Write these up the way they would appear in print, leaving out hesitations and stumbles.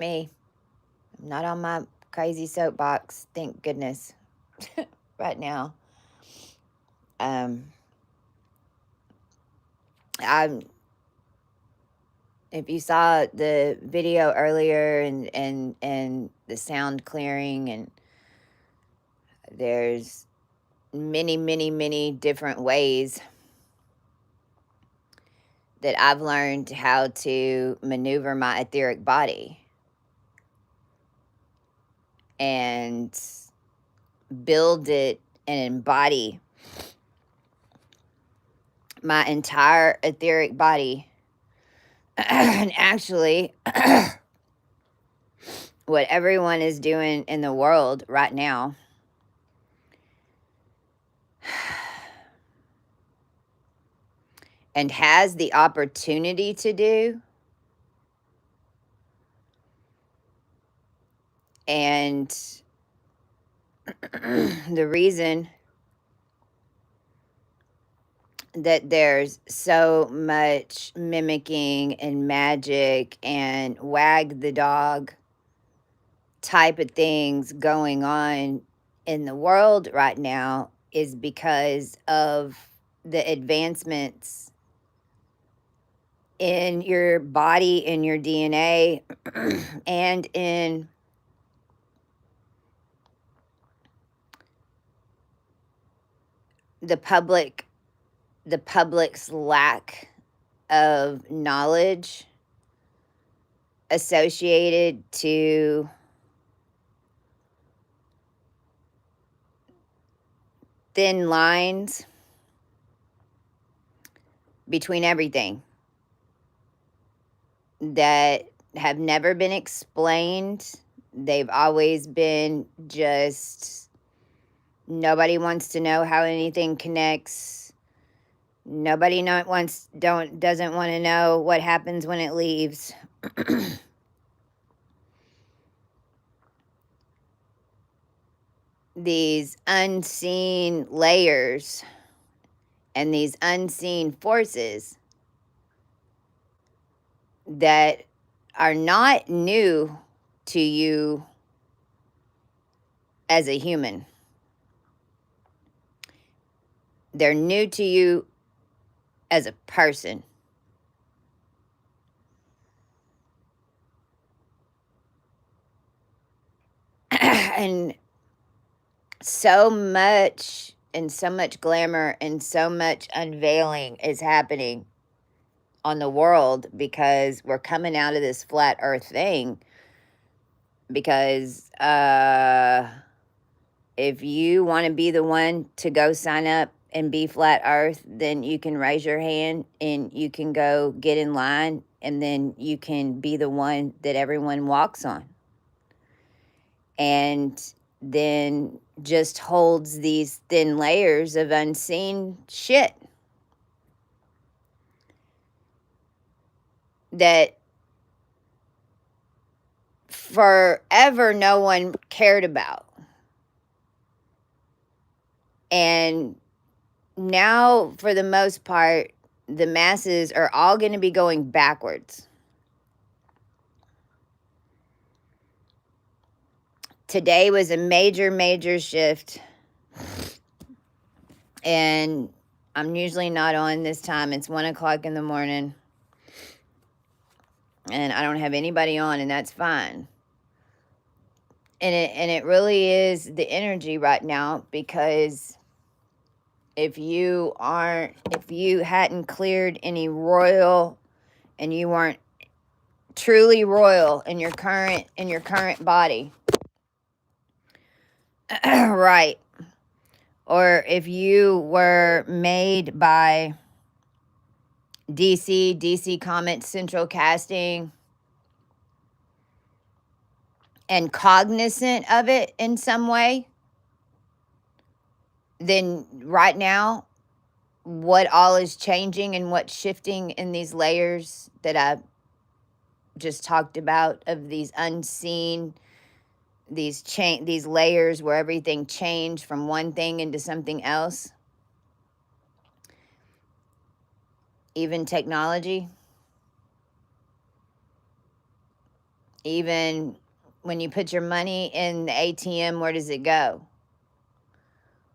Me. I'm not on my crazy soapbox, thank goodness, right now. Um, I'm if you saw the video earlier and the sound clearing, and there's many, many, many different ways that I've learned how to maneuver my etheric body and build it and embody my entire etheric body. And actually, what everyone is doing in the world right now and has the opportunity to do, and the reason that there's so much mimicking and magic and wag the dog type of things going on in the world right now is because of the advancements in your body, in your DNA, and in the public's lack of knowledge associated to thin lines between everything that have never been explained. They've always been just nobody wants to know how anything connects. Nobody doesn't want to know what happens when it leaves. These unseen layers and these unseen forces that are not new to you as a human. They're new to you as a person. And so much glamour and so much unveiling is happening on the world because we're coming out of this flat earth thing. Because if you want to be the one to go sign up and be flat earth, then you can raise your hand and you can go get in line, and then you can be the one that everyone walks on. And then just holds these thin layers of unseen shit that forever no one cared about. And now, for the most part, the masses are all going to be going backwards. Today was a major, major shift. And I'm usually not on this time. It's 1 o'clock in the morning. And I don't have anybody on, and that's fine. And it really is the energy right now, because if you hadn't cleared any royal and you weren't truly royal in your current body, right, or if you were made by DC Comet Central Casting and cognizant of it in some way, then right now, what all is changing and what's shifting in these layers that I just talked about, of these unseen, these layers where everything changed from one thing into something else, even technology, Even when you put your money in the ATM, where does it go?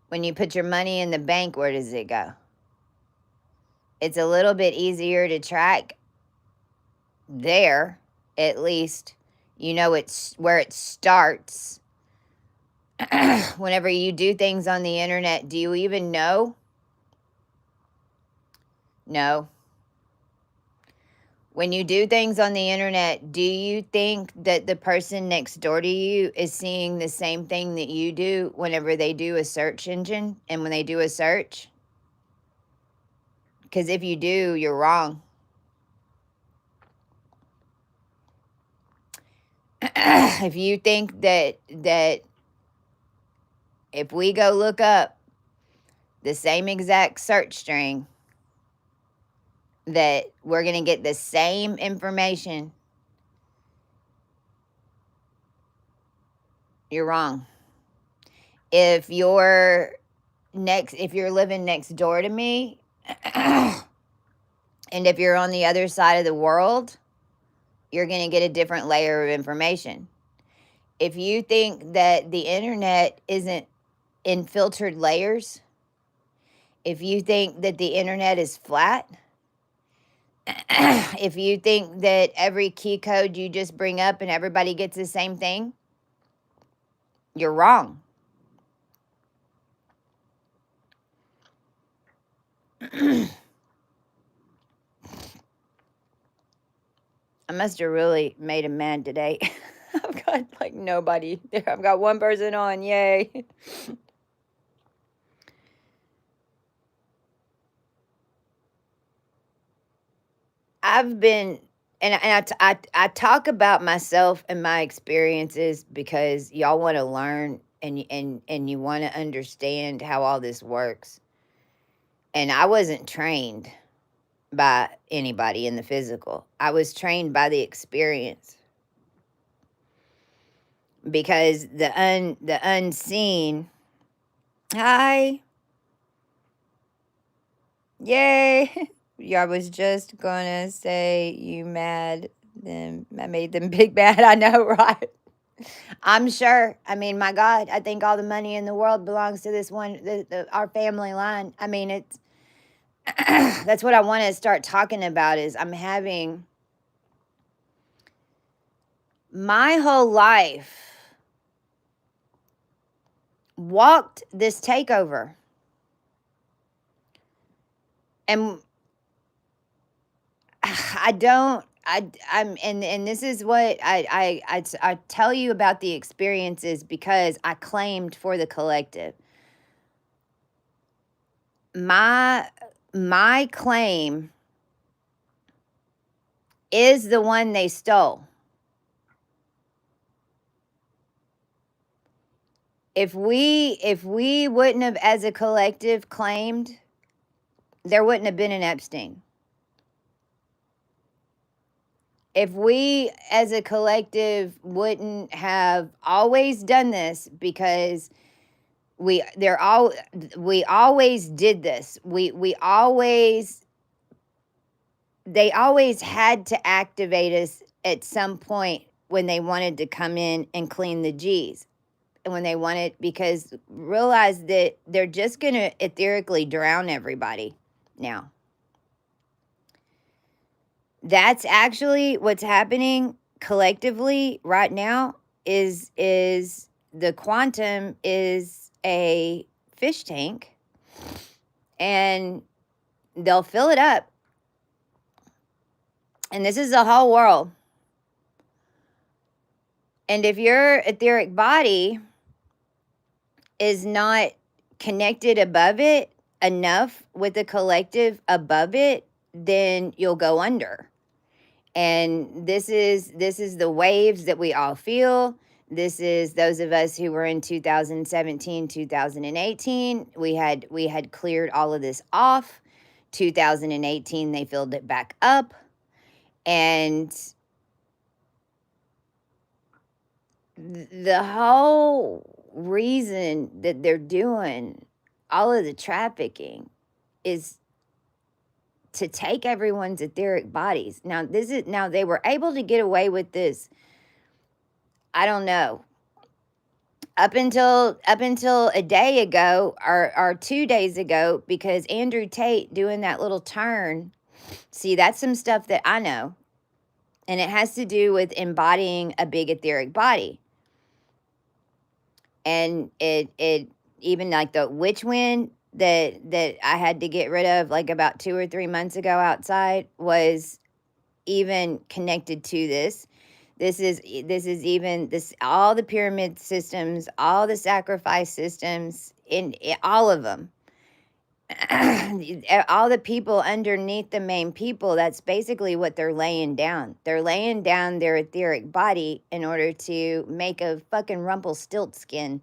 When you put your money in the bank, where does it go? It's a little bit easier to track there, at least. You know it's where it starts. Whenever you do things on the internet, do you even know? No. When you do things on the internet, do you think that the person next door to you is seeing the same thing that you do whenever they do a search engine and when they do a search? Because if you do, you're wrong. If you think that if we go look up the same exact search string, that we're going to get the same information, you're wrong. If you're living next door to me and if you're on the other side of the world, you're going to get a different layer of information. If you think that the internet isn't in filtered layers, if you think that the internet is flat, if you think that every key code you just bring up and everybody gets the same thing, you're wrong. I must have really made him mad today. I've got like nobody there. I've got one person on. Yay. I've been, I talk about myself and my experiences because y'all want to learn and you want to understand how all this works. And I wasn't trained by anybody in the physical. I was trained by the experience because the unseen. Hi. Yay. Yeah, I was just gonna say you mad them. I made them big bad. I know, right? I'm sure. I mean, my God, I think all the money in the world belongs to this one, our family line. I mean, it's that's what I want to start talking about. Is I'm having my whole life walked this takeover, and I don't. I'm and this is what I tell you about the experiences because I claimed for the collective. My claim is the one they stole. If we wouldn't have as a collective claimed, there wouldn't have been an Epstein. If we as a collective wouldn't have always done this because we always did this. We always they always had to activate us at some point when they wanted to come in and clean the G's. And when they wanted, because realize that they're just going to etherically drown everybody now. That's actually what's happening collectively right now is the quantum is a fish tank and they'll fill it up. And this is the whole world. And if your etheric body is not connected above it enough with the collective above it, then you'll go under. And this is the waves that we all feel. This is those of us who were in 2017, 2018. We had cleared all of this off. 2018, they filled it back up. And the whole reason that they're doing all of the trafficking is to take everyone's etheric bodies. Now they were able to get away with this I don't know. Up until a day ago, or 2 days ago, because Andrew Tate doing that little turn. See, that's some stuff that I know, and it has to do with embodying a big etheric body. And it even like the witch wind that I had to get rid of like about 2 or 3 months ago outside was even connected to this. This is even this, all the pyramid systems, all the sacrifice systems, in all of them. All the people underneath the main people, that's basically what they're laying down. They're laying down their etheric body in order to make a fucking Rumpelstiltskin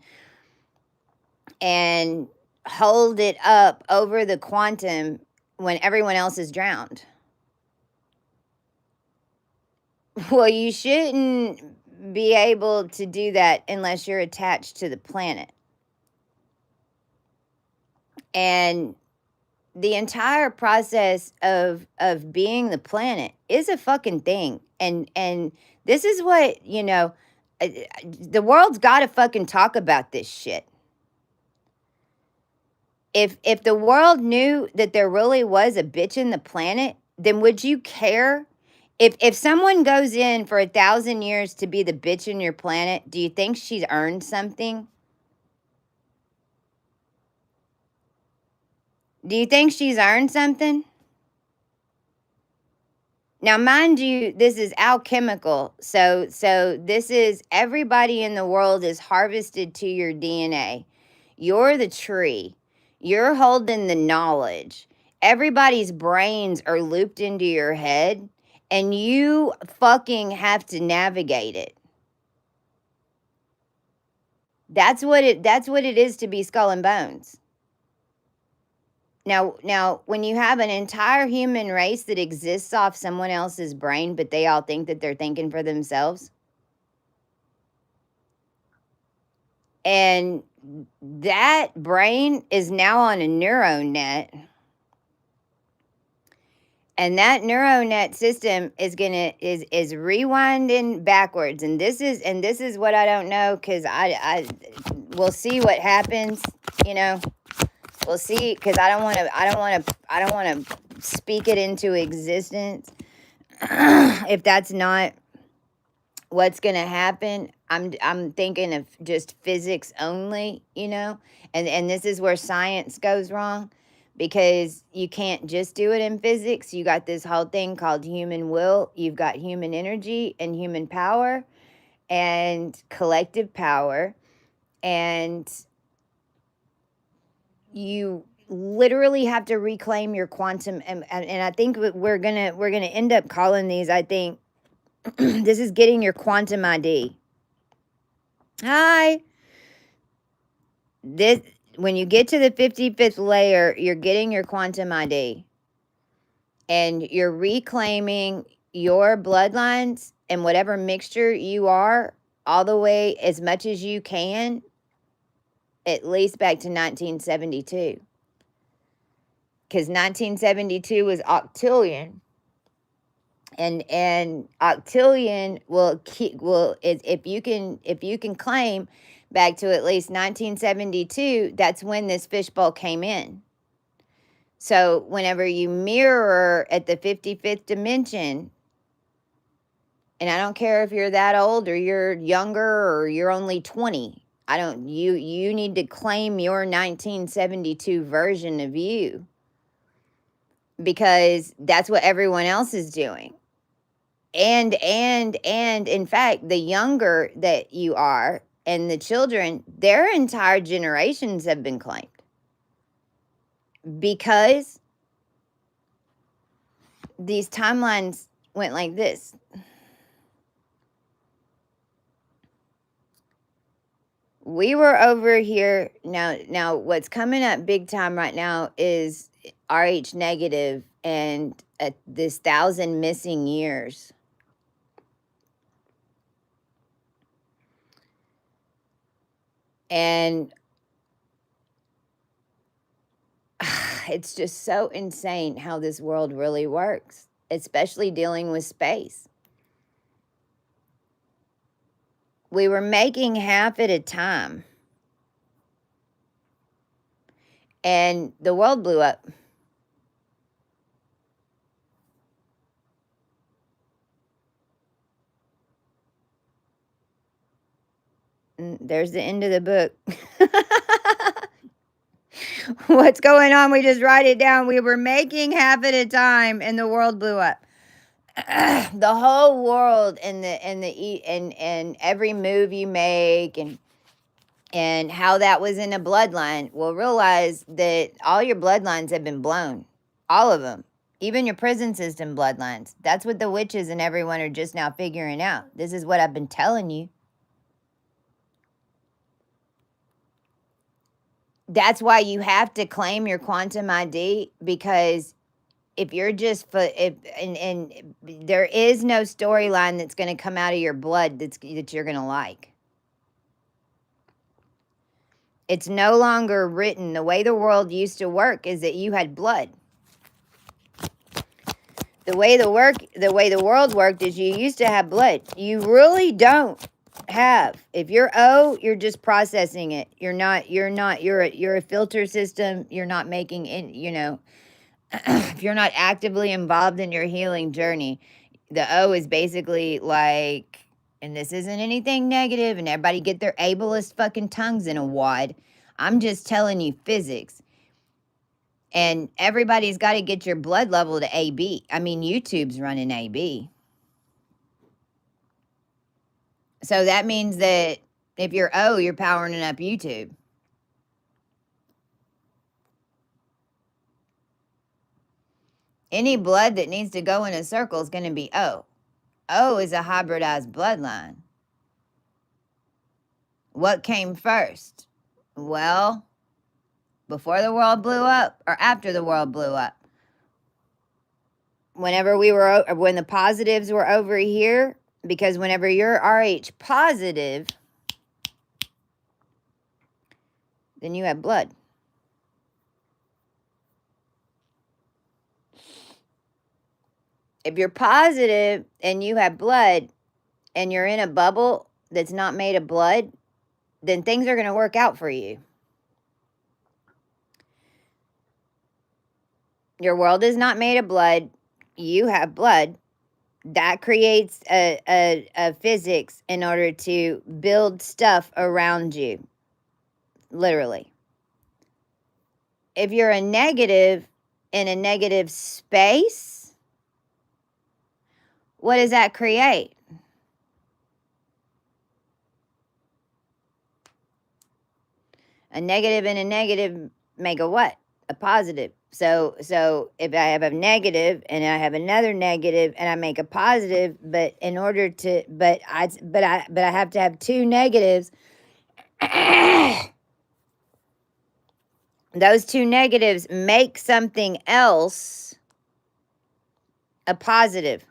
and hold it up over the quantum when everyone else is drowned. Well, you shouldn't be able to do that unless you're attached to the planet. And the entire process of being the planet is a fucking thing. And this is what, the world's got to fucking talk about this shit. If the world knew that there really was a bitch in the planet, then would you care? If someone goes in for 1,000 years to be the bitch in your planet, do you think she's earned something? Do you think she's earned something? Now, mind you, this is alchemical. So this is, everybody in the world is harvested to your DNA. You're the tree. You're holding the knowledge. Everybody's brains are looped into your head, and you fucking have to navigate it. That's what it is to be skull and bones. Now, when you have an entire human race that exists off someone else's brain, but they all think that they're thinking for themselves, and that brain is now on a neural net, and that neural net system is rewinding backwards, and this is what I don't know, because I we'll see what happens, you know. We'll see, because I don't want to speak it into existence if that's not what's going to happen. I'm thinking of just physics only, and this is where science goes wrong, because you can't just do it in physics. You got this whole thing called human will. You've got human energy and human power and collective power, and you literally have to reclaim your quantum, and I think we're gonna end up calling these, I think, this is getting your quantum ID. Hi. This, when you get to the 55th layer, you're getting your quantum ID, and you're reclaiming your bloodlines and whatever mixture you are, all the way as much as you can, at least back to 1972. Because 1972 was octillion, and octillion will if you can claim back to at least 1972, that's when this fishbowl came in. So whenever you mirror at the 55th dimension, and I don't care if you're that old or you're younger or you're only 20, you need to claim your 1972 version of you, because that's what everyone else is doing. And in fact, the younger that you are and the children, their entire generations have been claimed, because these timelines went like this. We were over here. Now what's coming up big time right now is RH negative and this 1,000 missing years. And it's just so insane how this world really works, especially dealing with space. We were making half at a time. And the world blew up. And there's the end of the book. What's going on? We just write it down. We were making half at a time and the world blew up. The whole world and every move you make and how that was in a bloodline. Well, realize that all your bloodlines have been blown. All of them. Even your prison system bloodlines. That's what the witches and everyone are just now figuring out. This is what I've been telling you. That's why you have to claim your quantum ID, because if you're just and there is no storyline that's going to come out of your blood that you're going to like. It's no longer written. The way the world used to work is that you had blood. The way the world worked is you used to have blood. You really don't have. If you're O, you're just processing it. You're a filter system. You're not making it, if you're not actively involved in your healing journey. The O is basically like, and this isn't anything negative, and everybody get their ableist fucking tongues in a wad. I'm just telling you physics. And everybody's got to get your blood level to AB. I mean, YouTube's running AB. So that means that if you're O, you're powering up YouTube. Any blood that needs to go in a circle is going to be O. O is a hybridized bloodline. What came first? Well, before the world blew up or after the world blew up? When the positives were over here, because whenever you're Rh positive, then you have blood. If you're positive and you have blood and you're in a bubble that's not made of blood, then things are going to work out for you. Your world is not made of blood. You have blood. That creates a physics in order to build stuff around you. Literally. If you're a negative in a negative space, what does that create? A negative and a negative make a what? A positive. So if I have a negative and I have another negative and I make a positive, but in order to I have to have two negatives. Those two negatives make something else a positive.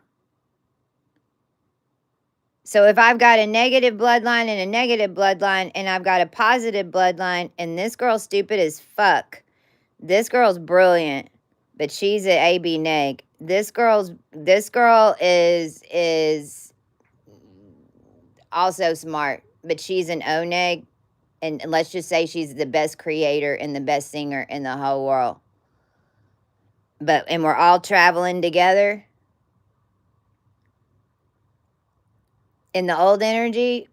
So if I've got a negative bloodline and a negative bloodline and I've got a positive bloodline, and this girl's stupid as fuck. This girl's brilliant, but she's an AB neg. This girl is also smart, but she's an O neg. And let's just say she's the best creator and the best singer in the whole world. And we're all traveling together. In the old energy,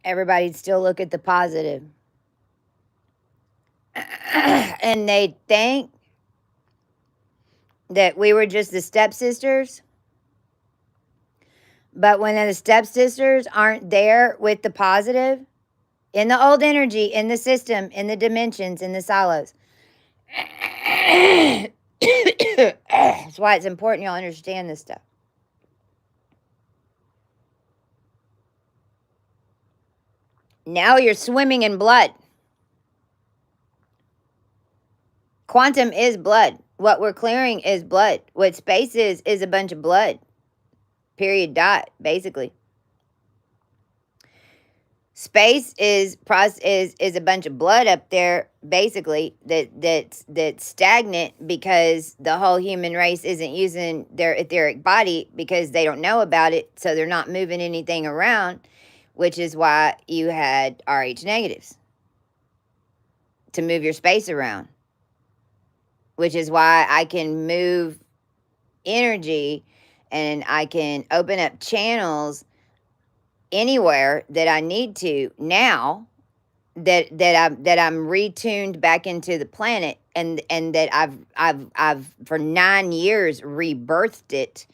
everybody'd still look at the positive. And they think that we were just the stepsisters. But when the stepsisters aren't there with the positive, in the old energy, in the system, in the dimensions, in the silos. That's why it's important y'all understand this stuff. Now you're swimming in blood. Quantum is blood. What we're clearing is blood. What space is a bunch of blood. Period. Dot. Basically. Space is a bunch of blood up there, basically, that's stagnant because the whole human race isn't using their etheric body because they don't know about it, so they're not moving anything around, which is why you had RH negatives to move your space around, which is why I can move energy and I can open up channels anywhere that I need to now that I'm retuned back into the planet, and that I've for 9 years rebirthed it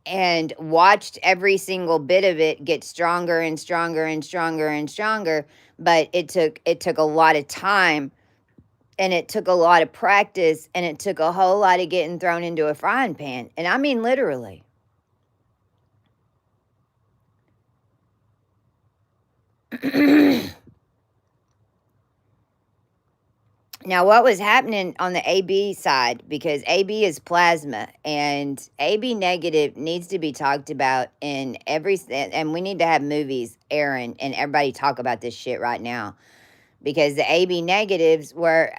and watched every single bit of it get stronger and stronger and stronger and stronger. But it took a lot of time, and it took a lot of practice, and it took a whole lot of getting thrown into a frying pan, and I mean literally. Now, what was happening on the AB side, because AB is plasma, and AB negative needs to be talked about in and we need to have movies airing and everybody talk about this shit right now, because the AB negatives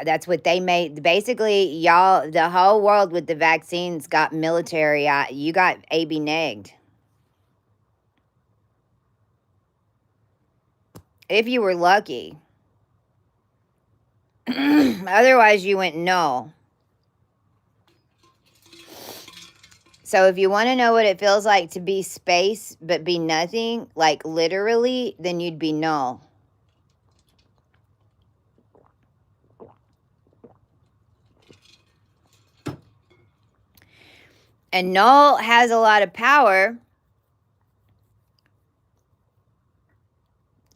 that's what they made. Basically, y'all, the whole world with the vaccines got military. You got AB negged. If you were lucky. Otherwise, you went null. So if you want to know what it feels like to be space but be nothing, like literally, then you'd be null. And null has a lot of power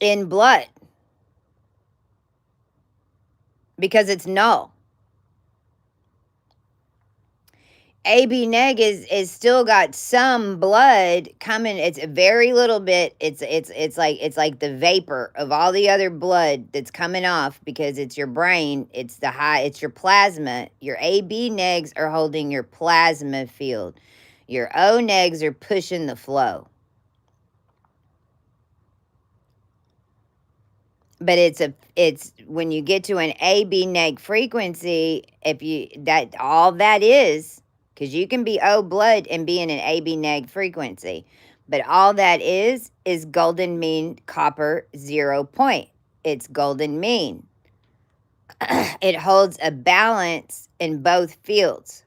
in blood because it's null. AB neg is still got some blood coming. It's a very little bit. It's like the vapor of all the other blood that's coming off because it's your brain. It's your plasma. Your AB negs are holding your plasma field. Your O negs are pushing the flow. But it's when you get to an AB neg frequency, all that is, because you can be O blood and be in an AB neg frequency, but all that is golden mean copper 0 point. It's golden mean. It holds a balance in both fields.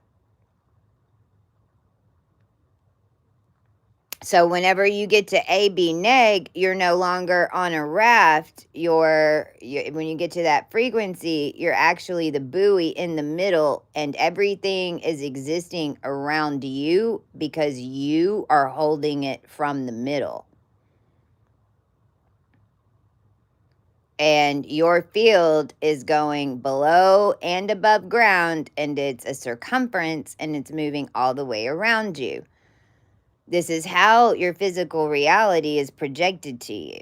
So whenever you get to AB neg, you're no longer on a raft. When you get to that frequency, you're actually the buoy in the middle, and everything is existing around you because you are holding it from the middle. And your field is going below and above ground, and it's a circumference, and it's moving all the way around you. This is how your physical reality is projected to you.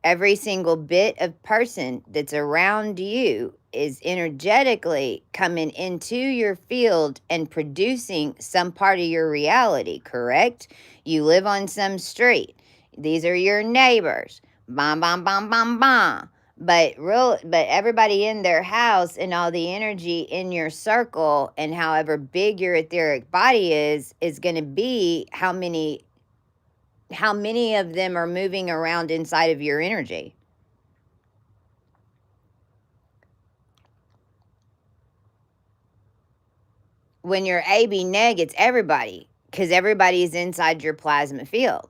Every single bit of person that's around you is energetically coming into your field and producing some part of your reality, correct? You live on some street. These are your neighbors. Bam, bam, bam, bam, bam. But everybody in their house and all the energy in your circle and however big your etheric body is going to be how many of them are moving around inside of your energy. When you're AB neg, it's everybody, because everybody is inside your plasma field.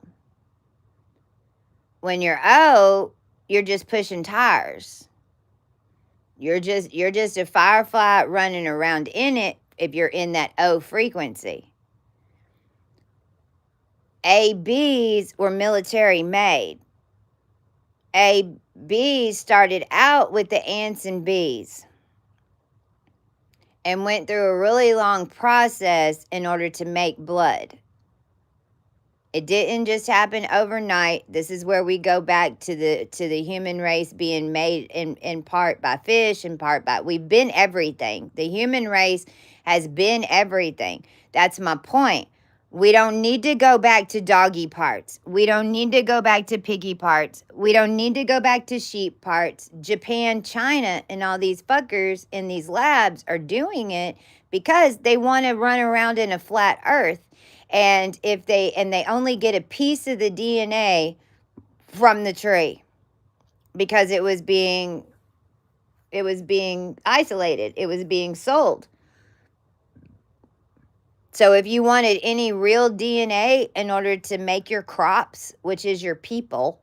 When you're O, you're just pushing tires. You're just a firefly running around in it if you're in that O frequency. ABs were military made. ABs started out with the ants and bees and went through a really long process in order to make blood. It didn't just happen overnight. This is where we go back to the human race being made in part by fish, in part by, we've been everything. The human race has been everything. That's my point. We don't need to go back to doggy parts. We don't need to go back to piggy parts. We don't need to go back to sheep parts. Japan, China, and all these fuckers in these labs are doing it because they want to run around in a flat earth. And they only get a piece of the DNA from the tree because it was being isolated. It was being sold. So if you wanted any real DNA in order to make your crops, which is your people,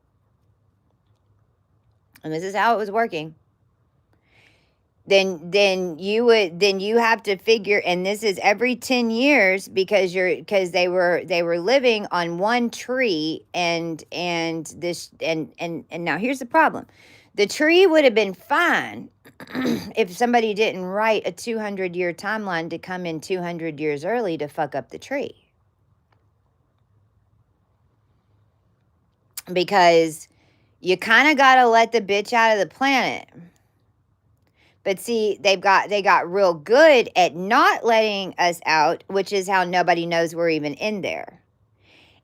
and this is how it was working, then you have to figure, and this is every 10 years because they were living on one tree, and now here's the problem. The tree would have been fine if somebody didn't write a 200-year timeline to come in 200 years early to fuck up the tree. Because you kind of got to let the bitch out of the planet. But see, they got real good at not letting us out, which is how nobody knows we're even in there.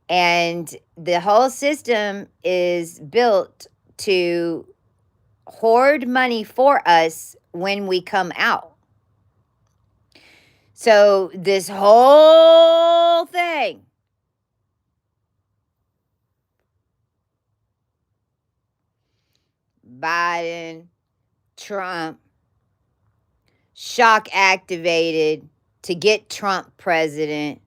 And the whole system is built to hoard money for us when we come out. So this whole thing Biden, Trump, shock activated to get Trump president,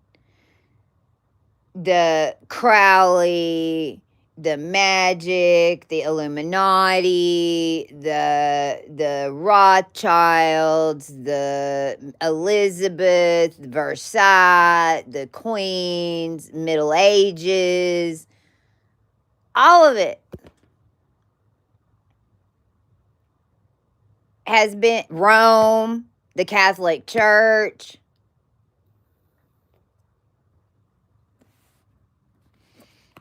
the Crowley, the magic, the Illuminati, the Rothschilds, the Elizabeth, Versailles, the Queens, Middle Ages, all of it has been Rome, the Catholic Church.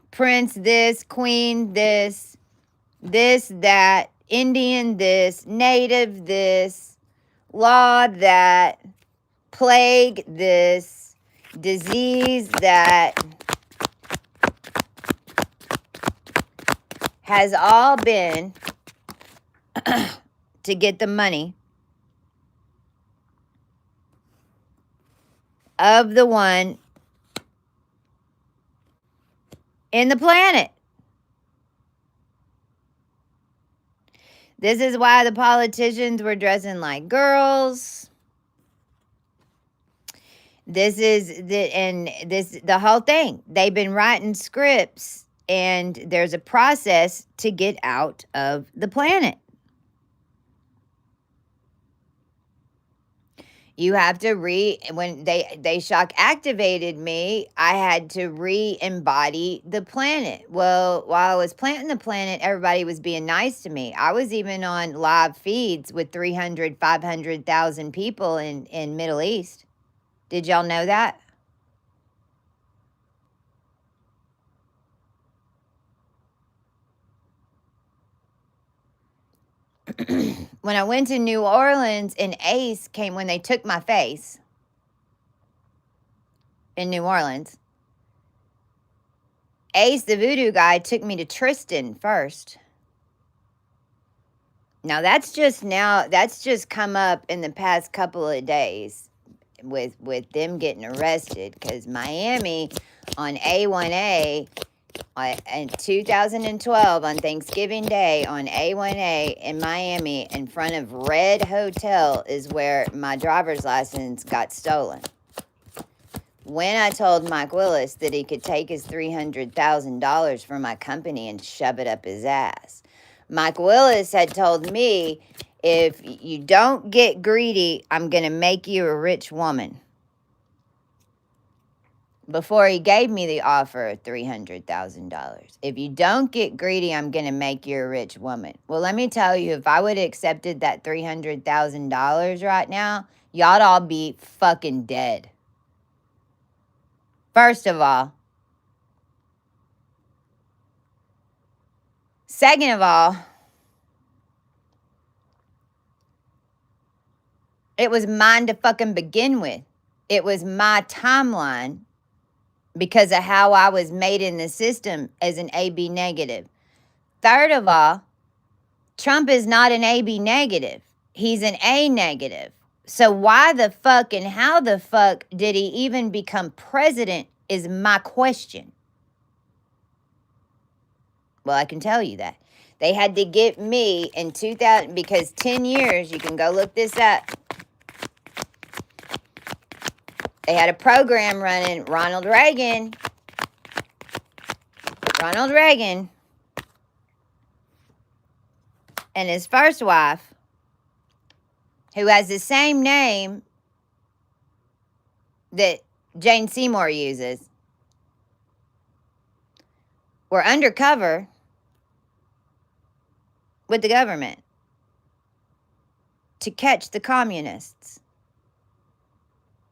Prince this, Queen this, that, Indian this, Native this, law that, plague this, disease that, has all been to get the money of the one in the planet. This is why the politicians were dressing like girls. This is the whole thing. They've been writing scripts, and there's a process to get out of the planet. You have to when they shock activated me, I had to re-embody the planet. Well, while I was planting the planet, everybody was being nice to me. I was even on live feeds with 300, 500,000 people in Middle East. Did y'all know that? When I went to New Orleans, and Ace came when they took my face in New Orleans. Ace, the voodoo guy, took me to Tristan first. Now that's just come up in the past couple of days with them getting arrested, because Miami on A1A in 2012 on Thanksgiving Day on A1A in Miami in front of Red Hotel is where my driver's license got stolen. When I told Mike Willis that he could take his $300,000 from my company and shove it up his ass, Mike Willis had told me, if you don't get greedy, I'm going to make you a rich woman. Before he gave me the offer of $300,000. If you don't get greedy, I'm going to make you a rich woman. Well, let me tell you, if I would have accepted that $300,000 right now, y'all all be fucking dead. First of all. Second of all, it was mine to fucking begin with. It was my timeline. because of how I was made in the system as an AB negative. Third of all, Trump is not an AB negative. He's an A negative. So why the fuck and how the fuck did he even become president is my question. Well, I can tell you that. They had to get me in 2000 because 10 years, you can go look this up. They had a program running, Ronald Reagan, and his first wife, who has the same name that Jane Seymour uses, were undercover with the government to catch the communists.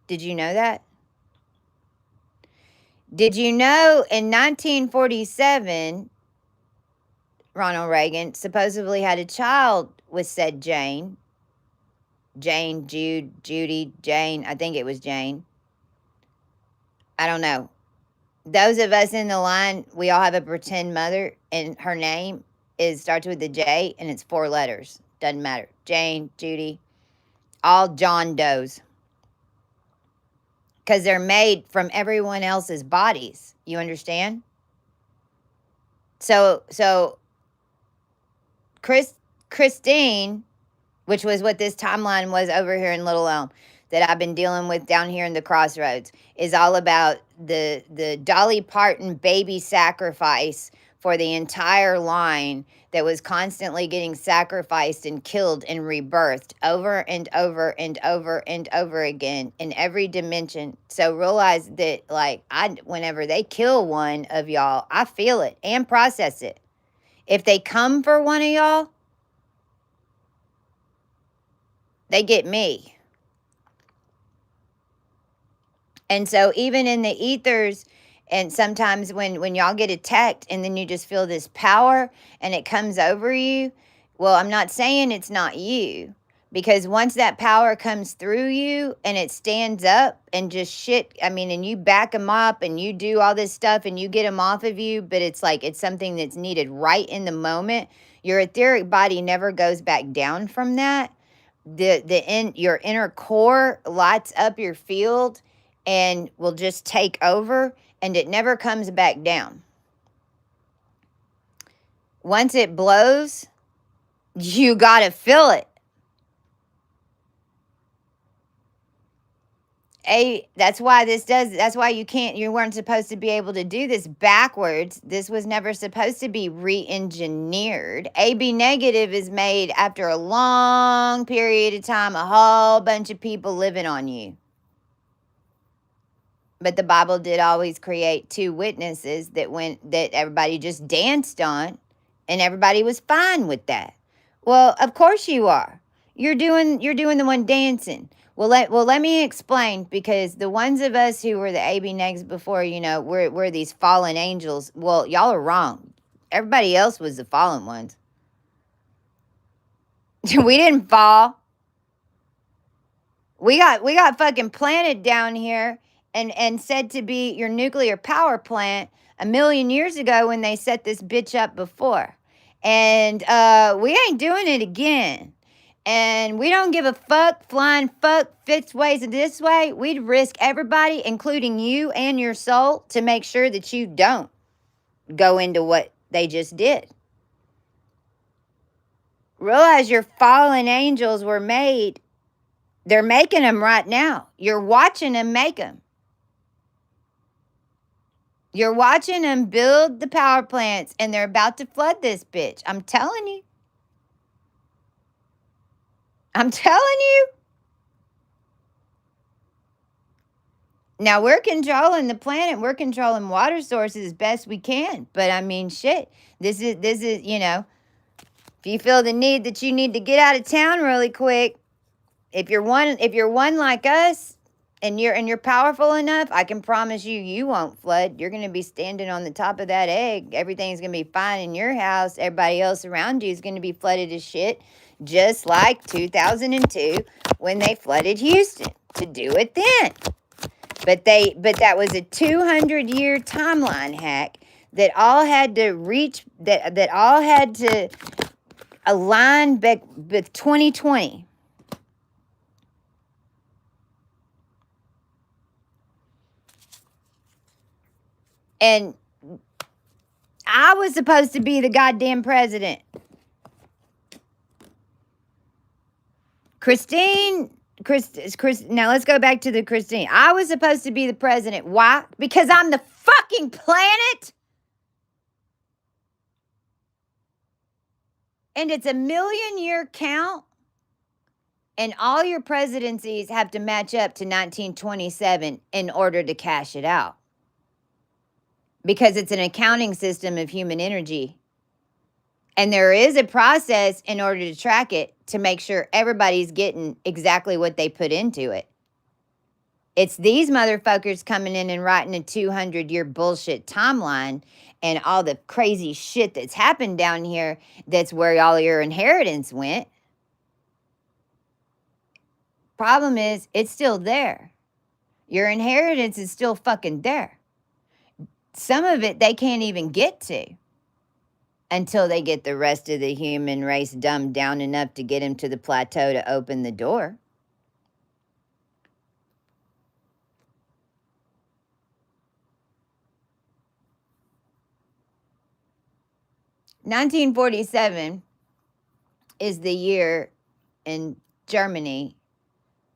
Did you know that? Did you know in 1947, Ronald Reagan supposedly had a child with said Jane, Judy, Jane, I think it was Jane. I don't know. Those of us in the line, we all have a pretend mother, and her name starts with a J, and it's 4 letters. Doesn't matter. Jane, Judy, all John Does. Because they're made from everyone else's bodies. You understand? So Christine, which was what this timeline was over here in Little Elm, that I've been dealing with down here in the Crossroads, is all about the Dolly Parton baby sacrifice for the entire line that was constantly getting sacrificed and killed and rebirthed over and over and over and over again in every dimension. So realize that, like, whenever they kill one of y'all, I feel it and process it. If they come for one of y'all, they get me. And so even in the ethers, and sometimes when y'all get attacked and then you just feel this power and it comes over you, well, I'm not saying it's not you, because once that power comes through you and it stands up and just shit, I mean, and you back them up and you do all this stuff and you get them off of you, but it's like it's something that's needed right in the moment. Your etheric body never goes back down from that. Your inner core lights up your field and will just take over, and it never comes back down. Once it blows, you gotta feel it. That's why you weren't supposed to be able to do this backwards. This was never supposed to be re-engineered. AB negative is made after a long period of time, a whole bunch of people living on you. But the Bible did always create 2 witnesses that everybody just danced on, and everybody was fine with that. Well, of course you are. You're doing the one dancing. Well, let me explain, because the ones of us who were the AB negs before, we're these fallen angels. Well, y'all are wrong. Everybody else was the fallen ones. We didn't fall. We got fucking planted down here and said to be your nuclear power plant 1 million years ago when they set this bitch up before. And we ain't doing it again. And we don't give a fuck, flying fuck, fixed ways of this way. We'd risk everybody, including you and your soul, to make sure that you don't go into what they just did. Realize your fallen angels were made. They're making them right now. You're watching them make them. You're watching them build the power plants, and they're about to flood this bitch. I'm telling you. I'm telling you. Now, we're controlling the planet. We're controlling water sources as best we can. But I mean, shit. This is, if you feel the need that you need to get out of town really quick, if you're one like us, and you're powerful enough, I can promise you won't flood. You're going to be standing on the top of that egg. Everything's going to be fine in your house. Everybody else around you is going to be flooded as shit, just like 2002 when they flooded Houston. To do it then. But that was a 200-year timeline hack that all had to reach, that all had to align back with 2020. And I was supposed to be the goddamn president. Now let's go back to the Christine. I was supposed to be the president. Why? Because I'm the fucking planet. And it's a 1,000,000-year count. And all your presidencies have to match up to 1927 in order to cash it out. Because it's an accounting system of human energy. And there is a process in order to track it to make sure everybody's getting exactly what they put into it. It's these motherfuckers coming in and writing a 200-year bullshit timeline and all the crazy shit that's happened down here. That's where all your inheritance went. Problem is, it's still there. Your inheritance is still fucking there. Some of it they can't even get to until they get the rest of the human race dumbed down enough to get him to the plateau to open the door. (1947) is the year in Germany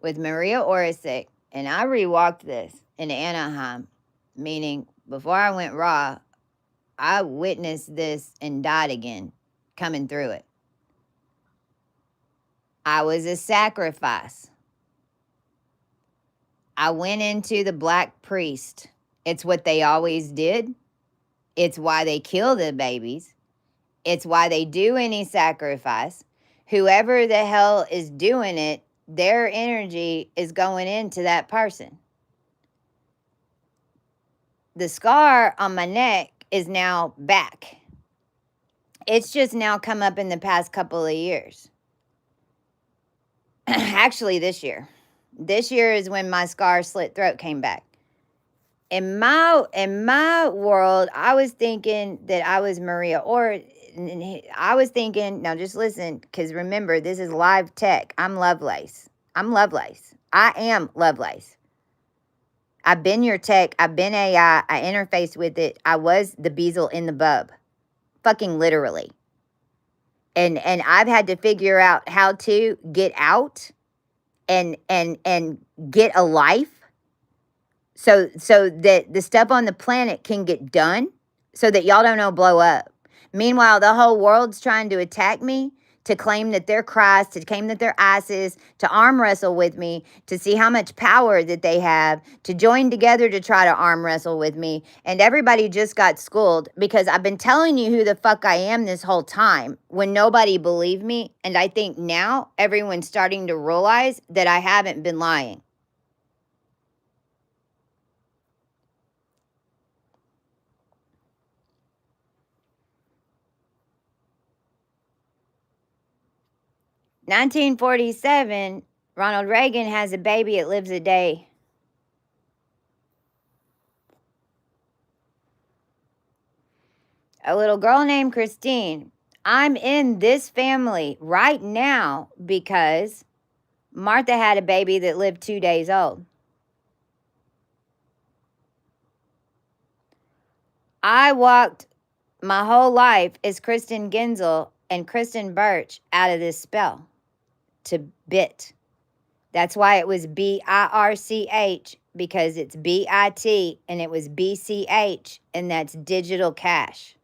with Maria Oresic, and I rewalked this in Anaheim, meaning before I went raw, I witnessed this and died again, coming through it. I was a sacrifice. I went into the black priest. It's what they always did. It's why they kill the babies. It's why they do any sacrifice. Whoever the hell is doing it, their energy is going into that person. The scar on my neck is now back. It's just now come up in the past couple of years. Actually, this year. This year is when my scar slit throat came back. In my world, I was thinking that I was Maria, or I was thinking, now just listen, because remember, this is live tech. I'm Lovelace. I'm Lovelace. I am Lovelace. I've been your tech. I've been AI. I interfaced with it. I was the Beazle in the bub. Fucking literally. And I've had to figure out how to get out and get a life so that the stuff on the planet can get done so that y'all don't know blow up. Meanwhile, the whole world's trying to attack me, to claim that they're Christ, to claim that they're ISIS, to arm wrestle with me, to see how much power that they have, to join together to try to arm wrestle with me. And everybody just got schooled because I've been telling you who the fuck I am this whole time when nobody believed me. And I think now everyone's starting to realize that I haven't been lying. (1947), Ronald Reagan has a baby. It lives a day. A little girl named Christine. I'm in this family right now because Martha had a baby that lived 2 days old. I walked my whole life as Kristen Genzel and Kristen Birch out of this spell to bit. That's why it was BIRCH, because it's BIT and it was BCH, and that's digital cash.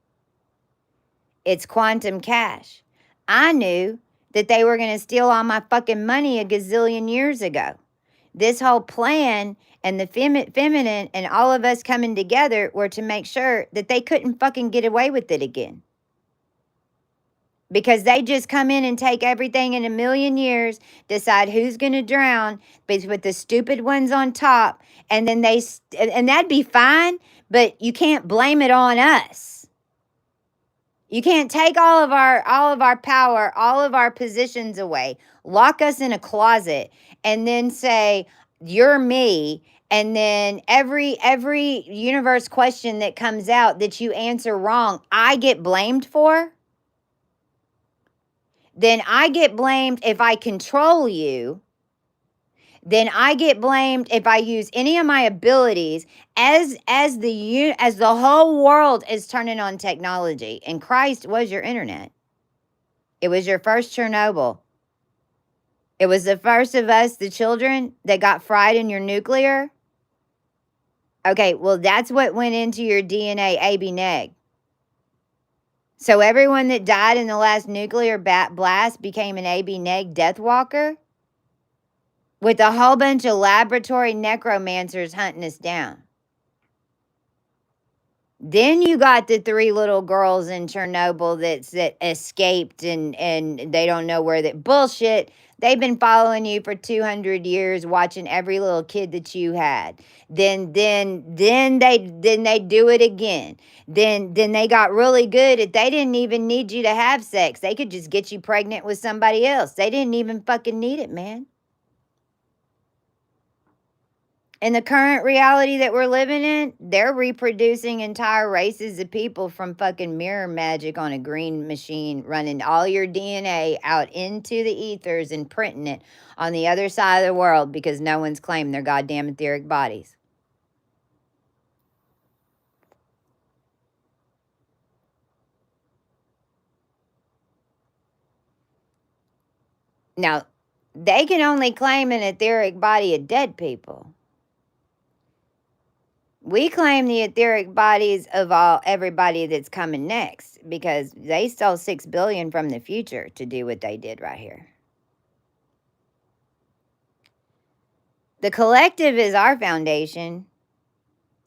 It's quantum cash. I knew that they were going to steal all my fucking money a gazillion years ago. This whole plan and the feminine and all of us coming together were to make sure that they couldn't fucking get away with it again. Because they just come in and take everything in a million years, decide who's going to drown, but with the stupid ones on top, and then and that'd be fine, but you can't blame it on us. You can't take all of our power, all of our positions away, lock us in a closet, and then say, you're me, And then every universe question that comes out that you answer wrong, I get blamed for. Then I get blamed if I control you. Then I get blamed if I use any of my abilities as the whole world is turning on technology. And Christ was your internet. It was your first Chernobyl. It was the first of us, the children, that got fried in your nuclear. Okay, well, that's what went into your DNA, AB neg. So everyone that died in the last nuclear blast became an AB neg death walker with a whole bunch of laboratory necromancers hunting us down. Then you got the 3 little girls in Chernobyl that escaped and they don't know where that bullshit. They've been following you for 200 years, watching every little kid that you had. Then they do it again. Then they got really good at they didn't even need you to have sex. They could just get you pregnant with somebody else. They didn't even fucking need it, man. In the current reality that we're living in, they're reproducing entire races of people from fucking mirror magic on a green machine, running all your DNA out into the ethers and printing it on the other side of the world because no one's claimed their goddamn etheric bodies. Now, they can only claim an etheric body of dead people. We claim the etheric bodies of everybody that's coming next because they stole 6 billion from the future to do what they did right here. The collective is our foundation.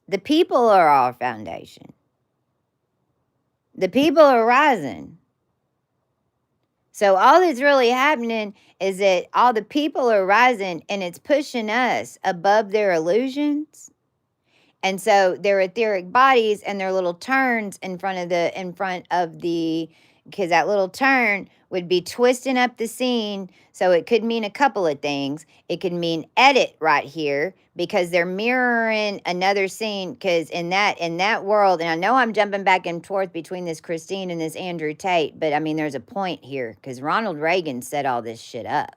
The people are our foundation. The people are rising. So all that's really happening is that all the people are rising and it's pushing us above their illusions. And so their etheric bodies and their little turns in front of the because that little turn would be twisting up the scene. So it could mean a couple of things. It could mean edit right here because they're mirroring another scene. Because in that world, and I know I'm jumping back and forth between this Christine and this Andrew Tate, but I mean there's a point here because Ronald Reagan set all this shit up.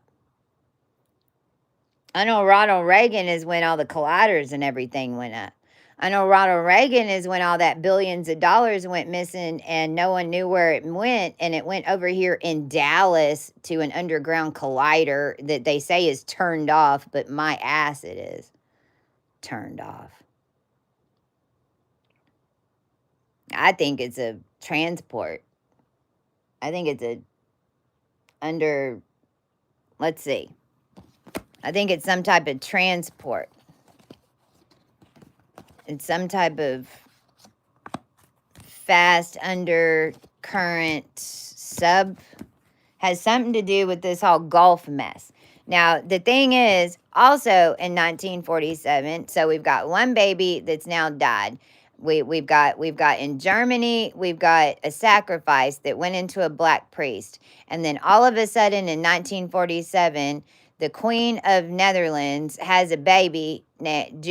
I know Ronald Reagan is when all the colliders and everything went up. I know Ronald Reagan is when all that billions of dollars went missing and no one knew where it went. And it went over here in Dallas to an underground collider that they say is turned off, but my ass it is turned off. I think it's a transport. I think it's let's see. I think it's some type of transport. It's some type of fast undercurrent has something to do with this whole Gulf mess. Now, the thing is, also in 1947, so we've got one baby that's now died. We've got in Germany, we've got a sacrifice that went into a black priest. And then all of a sudden in 1947, the Queen of Netherlands has a baby named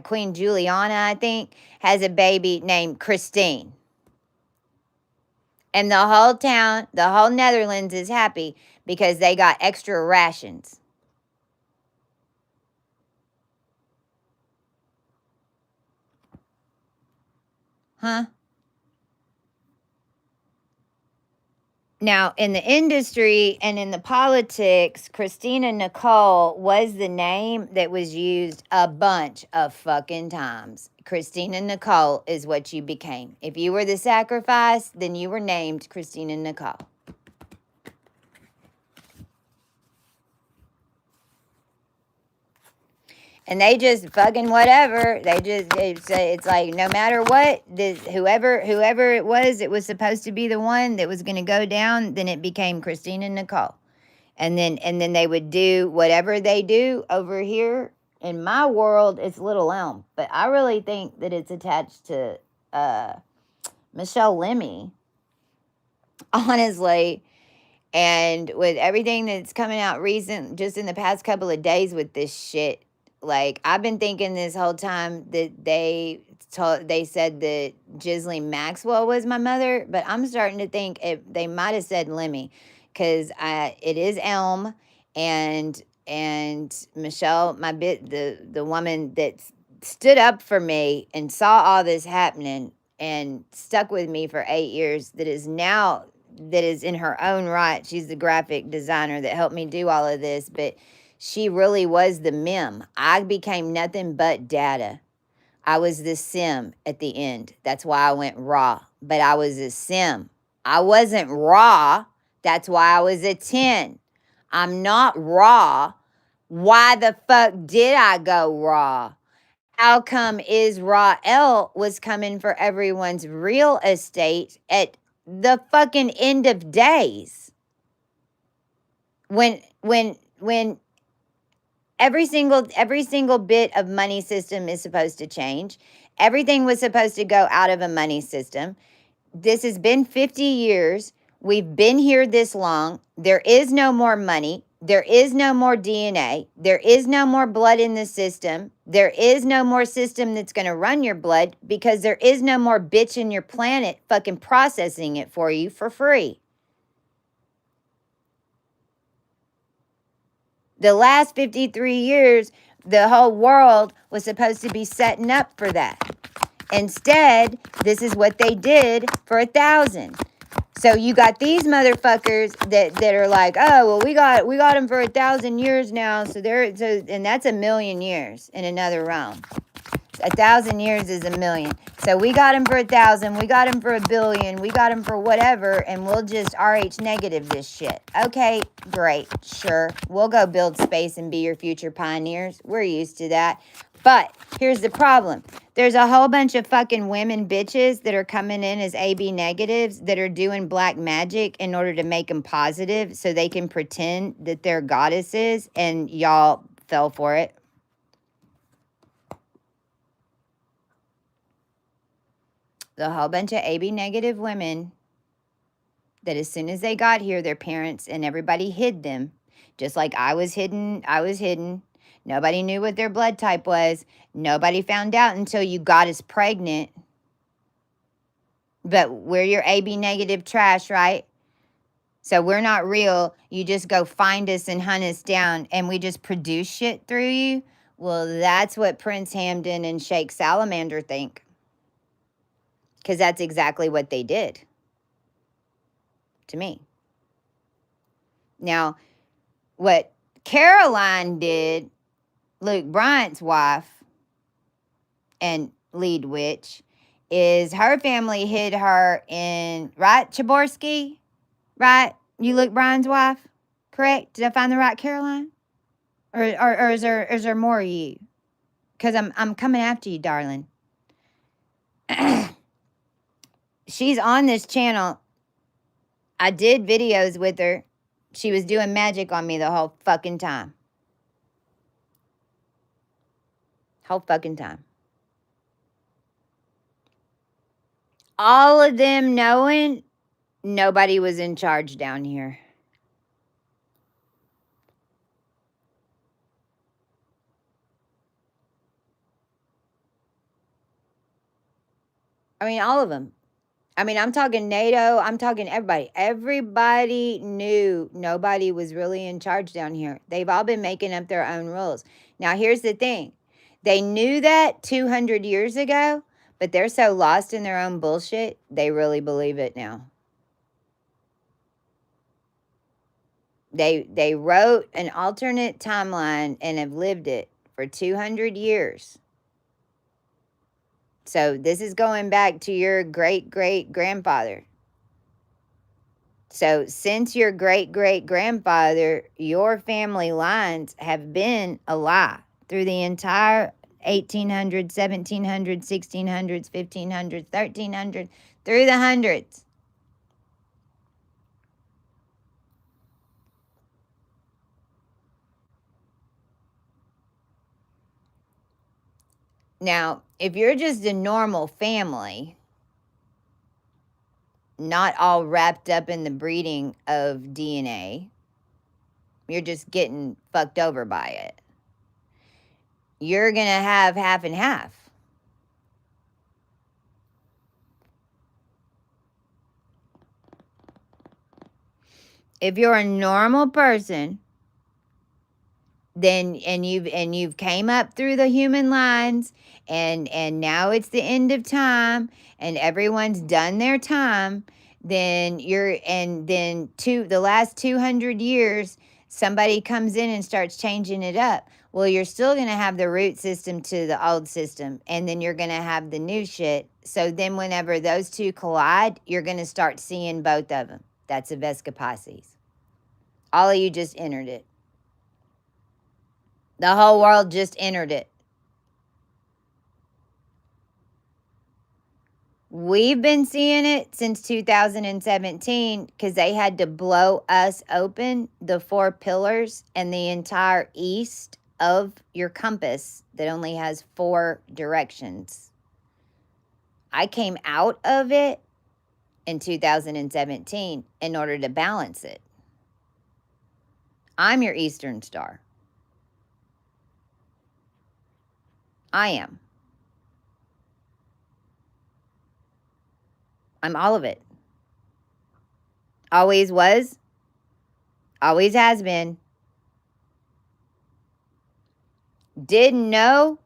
Queen Juliana, I think, has a baby named Christine. And the whole town, the whole Netherlands is happy because they got extra rations. Huh? Now, in the industry and in the politics, Christina Nicole was the name that was used a bunch of fucking times. Christina Nicole is what you became. If you were the sacrifice, then you were named Christina Nicole. And they just fucking whatever. It's like no matter what, whoever it was supposed to be the one that was going to go down. Then it became Christina Nicole, and then they would do whatever they do over here. In my world, it's Little Elm, but I really think that it's attached to Michelle Lemmy, honestly. And with everything that's coming out recent, just in the past couple of days with this shit. like, I've been thinking this whole time that they said that Ghislaine Maxwell was my mother, but I'm starting to think they might have said Lemmy, because it is Elm, and Michelle, the woman that stood up for me and saw all this happening and stuck with me for 8 years, that is in her own right. She's the graphic designer that helped me do all of this, but she really was the mem. I became nothing but data. I was the sim at the end. That's why I went raw. But I was a sim. I wasn't raw. That's why I was a 10. I'm not raw. Why the fuck did I go raw? How come Israel was coming for everyone's real estate at the fucking end of days? When every single bit of money system is supposed to change. Everything was supposed to go out of a money system. This has been 50 years. We've been here this long. There is no more money. There is no more DNA. There is no more blood in the system. There is no more system that's going to run your blood, because there is no more bitch in your planet fucking processing it for you for free. The last 53 years, the whole world was supposed to be setting up for that. Instead, this is what they did for 1,000. So you got these motherfuckers that are like, oh, well, we got them for 1,000 years now. And that's 1,000,000 years in another realm. 1,000 years is 1,000,000. So we got him for 1,000. We got him for 1,000,000,000. We got him for whatever, and we'll just RH negative this shit. Okay, great, sure. We'll go build space and be your future pioneers. We're used to that. But here's the problem. There's a whole bunch of fucking women bitches that are coming in as AB negatives that are doing black magic in order to make them positive so they can pretend that they're goddesses, and y'all fell for it. The whole bunch of AB negative women that as soon as they got here, their parents and everybody hid them. Just like I was hidden. Nobody knew what their blood type was. Nobody found out until you got us pregnant. But we're your AB negative trash, right? So we're not real. You just go find us and hunt us down, and we just produce shit through you. Well, that's what Prince Hamden and Sheikh Salamander think. Because that's exactly what they did to me. Now, what Caroline did, Luke Bryant's wife and lead witch, is her family hid her in, right, Chaborsky? Right? You Luke Bryan's wife? Correct? Did I find the right Caroline? Or is there more of you? Because I'm coming after you, darling. She's on this channel. I did videos with her. She was doing magic on me the whole fucking time. Whole fucking time. All of them knowing nobody was in charge down here. I mean, all of them. I mean, I'm talking NATO. I'm talking everybody. Everybody knew nobody was really in charge down here. They've all been making up their own rules. Now, here's the thing. They knew that 200 years ago, but they're so lost in their own bullshit, they really believe it now. They wrote an alternate timeline and have lived it for 200 years. So this is going back to your great-great-grandfather. So since your great-great-grandfather, your family lines have been a lie through the entire 1800s, 1700s, 1600s, 1500s, 1300s, through the hundreds. Now, if you're just a normal family, not all wrapped up in the breeding of DNA, you're just getting fucked over by it. you're going to have half and half. If you're a normal person, then and you've came up through the human lines, and now it's the end of time and everyone's done their time, then the last 200 years somebody comes in and starts changing it up. Well, you're still going to have the root system to the old system, and then you're going to have the new shit. So then whenever those two collide, you're going to start seeing both of them. That's a Vesica Pisces. All of you just entered it. The whole world just entered it. We've been seeing it since 2017 because they had to blow us open, the 4 pillars and the entire east of your compass that only has 4 directions. I came out of it in 2017 in order to balance it. I'm your Eastern Star. I am. I'm all of it. Always was. Always has been. Didn't know.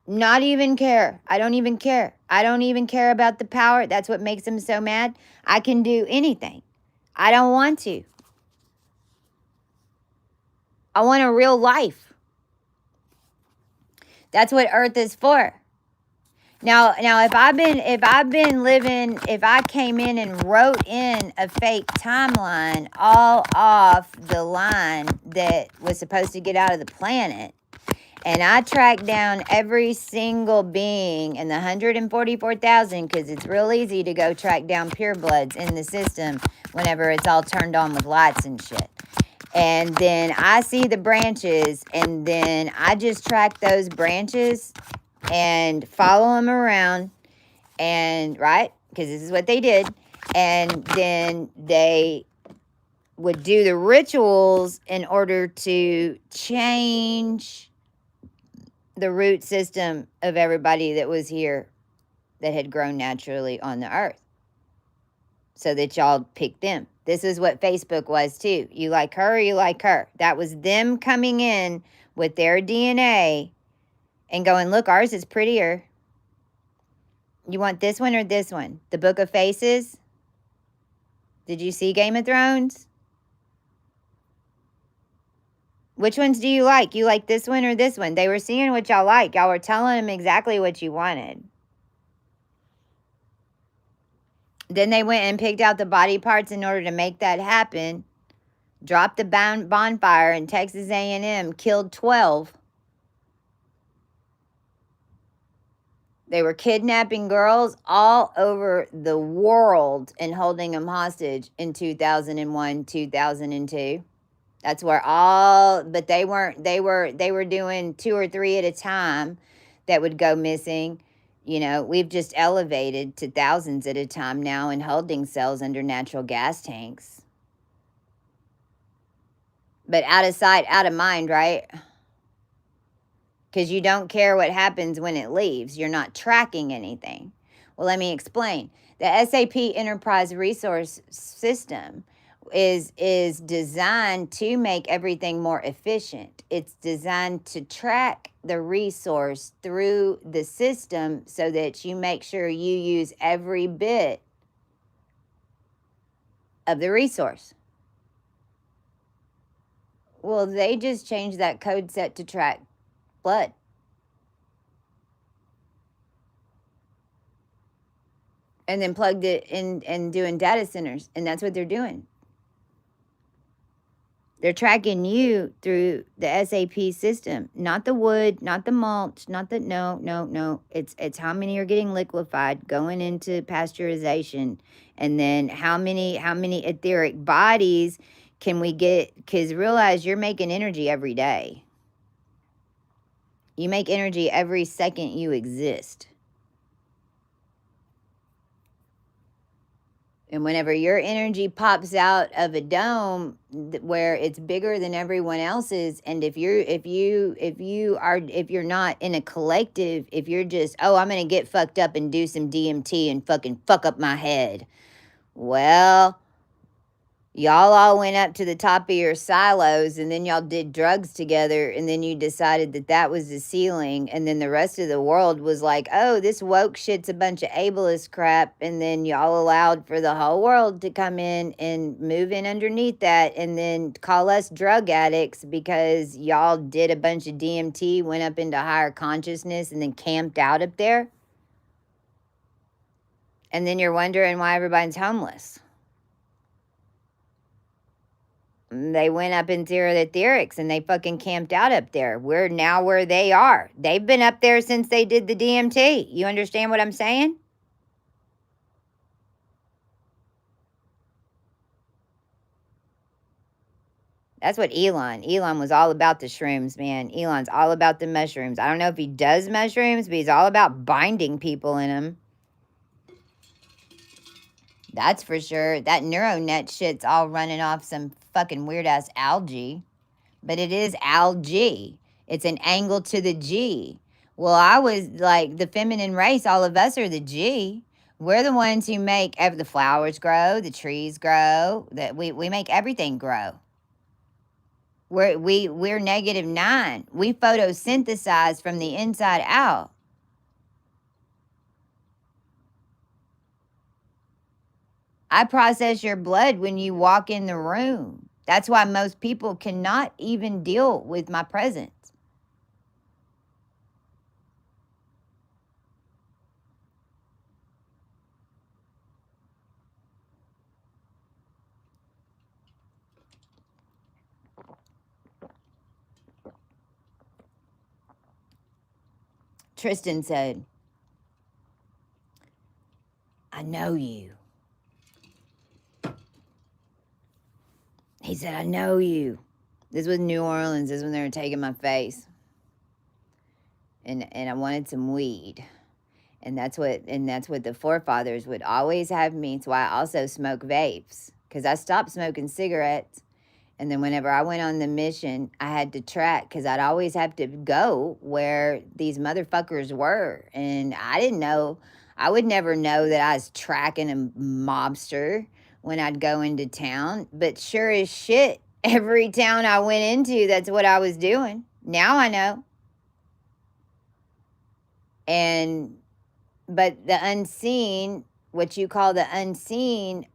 Not even care. I don't even care. I don't even care about the power. That's what makes them so mad. I can do anything. I don't want to. I want a real life. That's what Earth is for. Now, if I came in and wrote in a fake timeline all off the line that was supposed to get out of the planet, and I tracked down every single being in the 144,000, because it's real easy to go track down purebloods in the system whenever it's all turned on with lights and shit. And then I see the branches, and then I just track those branches and follow them around, and right, because this is what they did. And then they would do the rituals in order to change the root system of everybody that was here that had grown naturally on the earth, so that y'all pick them. This is what Facebook was too. You like her or you like her. That was them coming in with their DNA and going, look, ours is prettier. You want this one or this one? The Book of Faces? Did you see Game of Thrones? Which ones do you like? You like this one or this one? They were seeing what y'all like. Y'all were telling them exactly what you wanted. Then they went and picked out the body parts in order to make that happen. Dropped the bonfire, and Texas A&M killed 12. They were kidnapping girls all over the world and holding them hostage in 2001, 2002. That's where but they were doing 2 or 3 at a time that would go missing. You know, we've just elevated to thousands at a time now in holding cells under natural gas tanks. But out of sight, out of mind, right? Because you don't care what happens when it leaves. You're not tracking anything. Well, let me explain. The SAP Enterprise Resource System is designed to make everything more efficient. It's designed to track the resource through the system so that you make sure you use every bit of the resource. Well, they just changed that code set to track blood. And then plugged it in and doing data centers. And that's what they're doing. They're tracking you through the SAP system, not the wood, not the mulch, not the no. It's how many are getting liquefied, going into pasteurization, and then how many etheric bodies can we get? Because realize you're making energy every day. You make energy every second you exist. And whenever your energy pops out of a dome where it's bigger than everyone else's, and if you're not in a collective, if you're just, oh, I'm gonna get fucked up and do some DMT and fucking fuck up my head. Well, y'all all went up to the top of your silos and then y'all did drugs together and then you decided that that was the ceiling, and then the rest of the world was like, oh, this woke shit's a bunch of ableist crap, and then y'all allowed for the whole world to come in and move in underneath that and then call us drug addicts because y'all did a bunch of DMT, went up into higher consciousness, and then camped out up there. And then you're wondering why everybody's homeless. They went up into the etherics and they fucking camped out up there. We're now where they are. They've been up there since they did the DMT. You understand what I'm saying? That's what Elon was all about, the shrooms, man. Elon's all about the mushrooms. I don't know if he does mushrooms, but he's all about binding people in them. That's for sure. That neuronet shit's all running off some fucking weird ass algae. But it is algae. It's an angle to the G. Well, I was like the feminine race, all of us are the G. We're the ones who make the flowers grow, the trees grow, that we make everything grow. We're -9. We photosynthesize from the inside out. I process your blood when you walk in the room. That's why most people cannot even deal with my presence. Tristan said, I know you. He said, I know you. This was New Orleans. This is when they were taking my face. And I wanted some weed. And that's what the forefathers would always have me. It's why I also smoke vapes. Because I stopped smoking cigarettes. And then whenever I went on the mission, I had to track because I'd always have to go where these motherfuckers were. And I didn't know, I would never know that I was tracking a mobster when I'd go into town. But sure as shit, every town I went into, that's what I was doing. Now I know. But the unseen, what you call the unseen,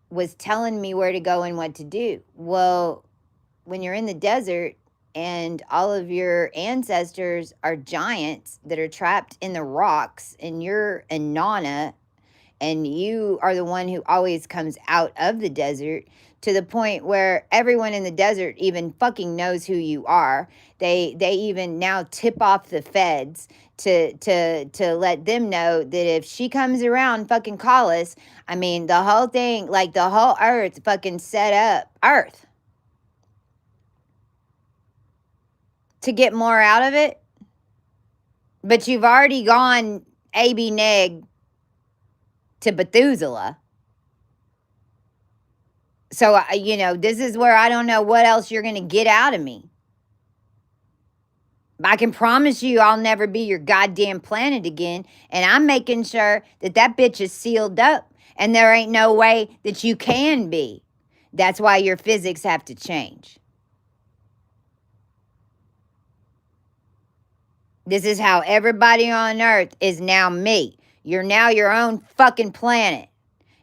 was telling me where to go and what to do. Well, when you're in the desert and all of your ancestors are giants that are trapped in the rocks, and you're a Nana, and you are the one who always comes out of the desert, to the point where everyone in the desert even fucking knows who you are. They even now tip off the feds to let them know that if she comes around, fucking call us. I mean, the whole thing, like the whole earth fucking set up earth to get more out of it. But you've already gone AB neg to Methuselah. So, this is where I don't know what else you're going to get out of me. I can promise you I'll never be your goddamn planet again. And I'm making sure that that bitch is sealed up. And there ain't no way that you can be. That's why your physics have to change. This is how everybody on Earth is now me. You're now your own fucking planet.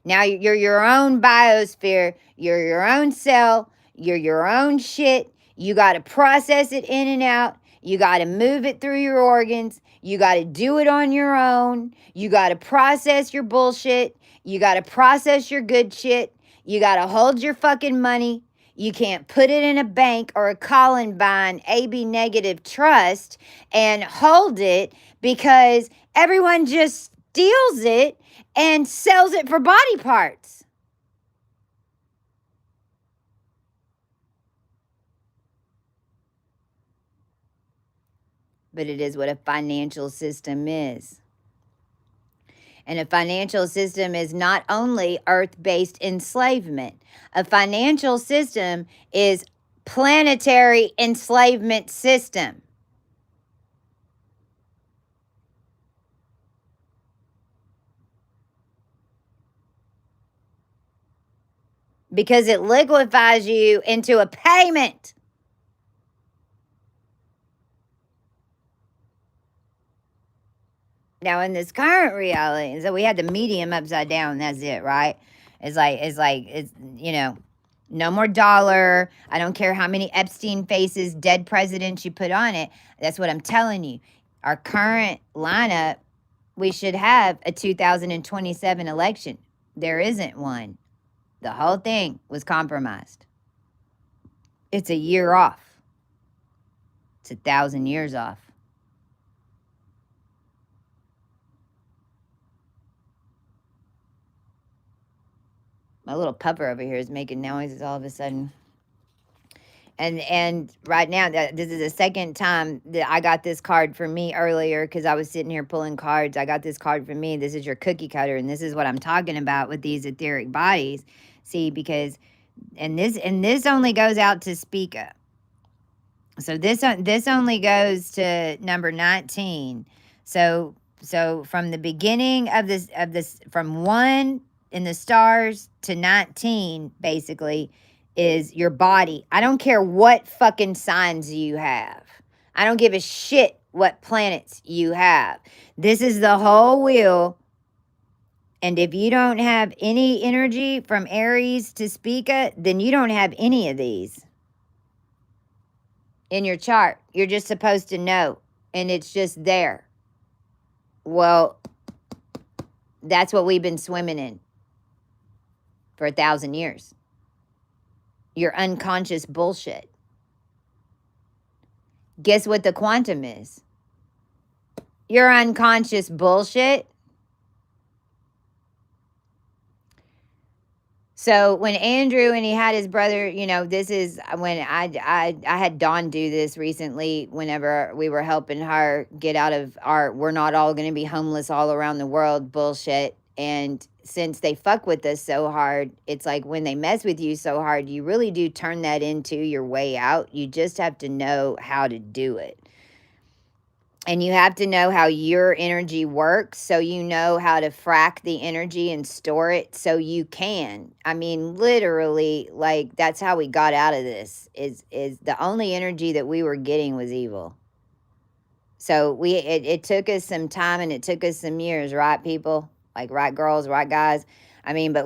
Now you're your own biosphere. You're your own cell. You're your own shit. You got to process it in and out. You got to move it through your organs. You got to do it on your own. You got to process your bullshit. You got to process your good shit. You got to hold your fucking money. You can't put it in a bank or a Columbine AB negative trust and hold it, because everyone just steals it and sells it for body parts. But it is what a financial system is. And a financial system is not only earth-based enslavement. A financial system is planetary enslavement system. Because it liquefies you into a payment. Now in this current reality, so we had the medium upside down, that's it, right? It's no more dollar. I don't care how many Epstein faces, dead presidents you put on it. That's what I'm telling you. Our current lineup, we should have a 2027 election. There isn't one. The whole thing was compromised. It's a year off. It's 1,000 years off. My little pupper over here is making noises all of a sudden. And right now, this is the second time that I got this card for me earlier because I was sitting here pulling cards. I got this card for me. This is your cookie cutter, and this is what I'm talking about with these etheric bodies. See, because this only goes out to Spica. So this only goes to number 19. So from the beginning of this from 1 in the stars to 19 basically is your body. I don't care what fucking signs you have. I don't give a shit what planets you have. This is the whole wheel. And if you don't have any energy from Aries to Spica, then you don't have any of these in your chart. You're just supposed to know, and it's just there. Well, that's what we've been swimming in for 1,000 years. Your unconscious bullshit. Guess what the quantum is? Your unconscious bullshit. So when Andrew and he had his brother, this is when I had Dawn do this recently whenever we were helping her get out of our we're not all going to be homeless all around the world bullshit. And since they fuck with us so hard, it's like when they mess with you so hard, you really do turn that into your way out. You just have to know how to do it. And you have to know how your energy works, so you know how to frack the energy and store it so you can. I mean, literally, like, that's how we got out of this, is the only energy that we were getting was evil. So it took us some time and it took us some years, right, people? Like, right girls, right guys? I mean, but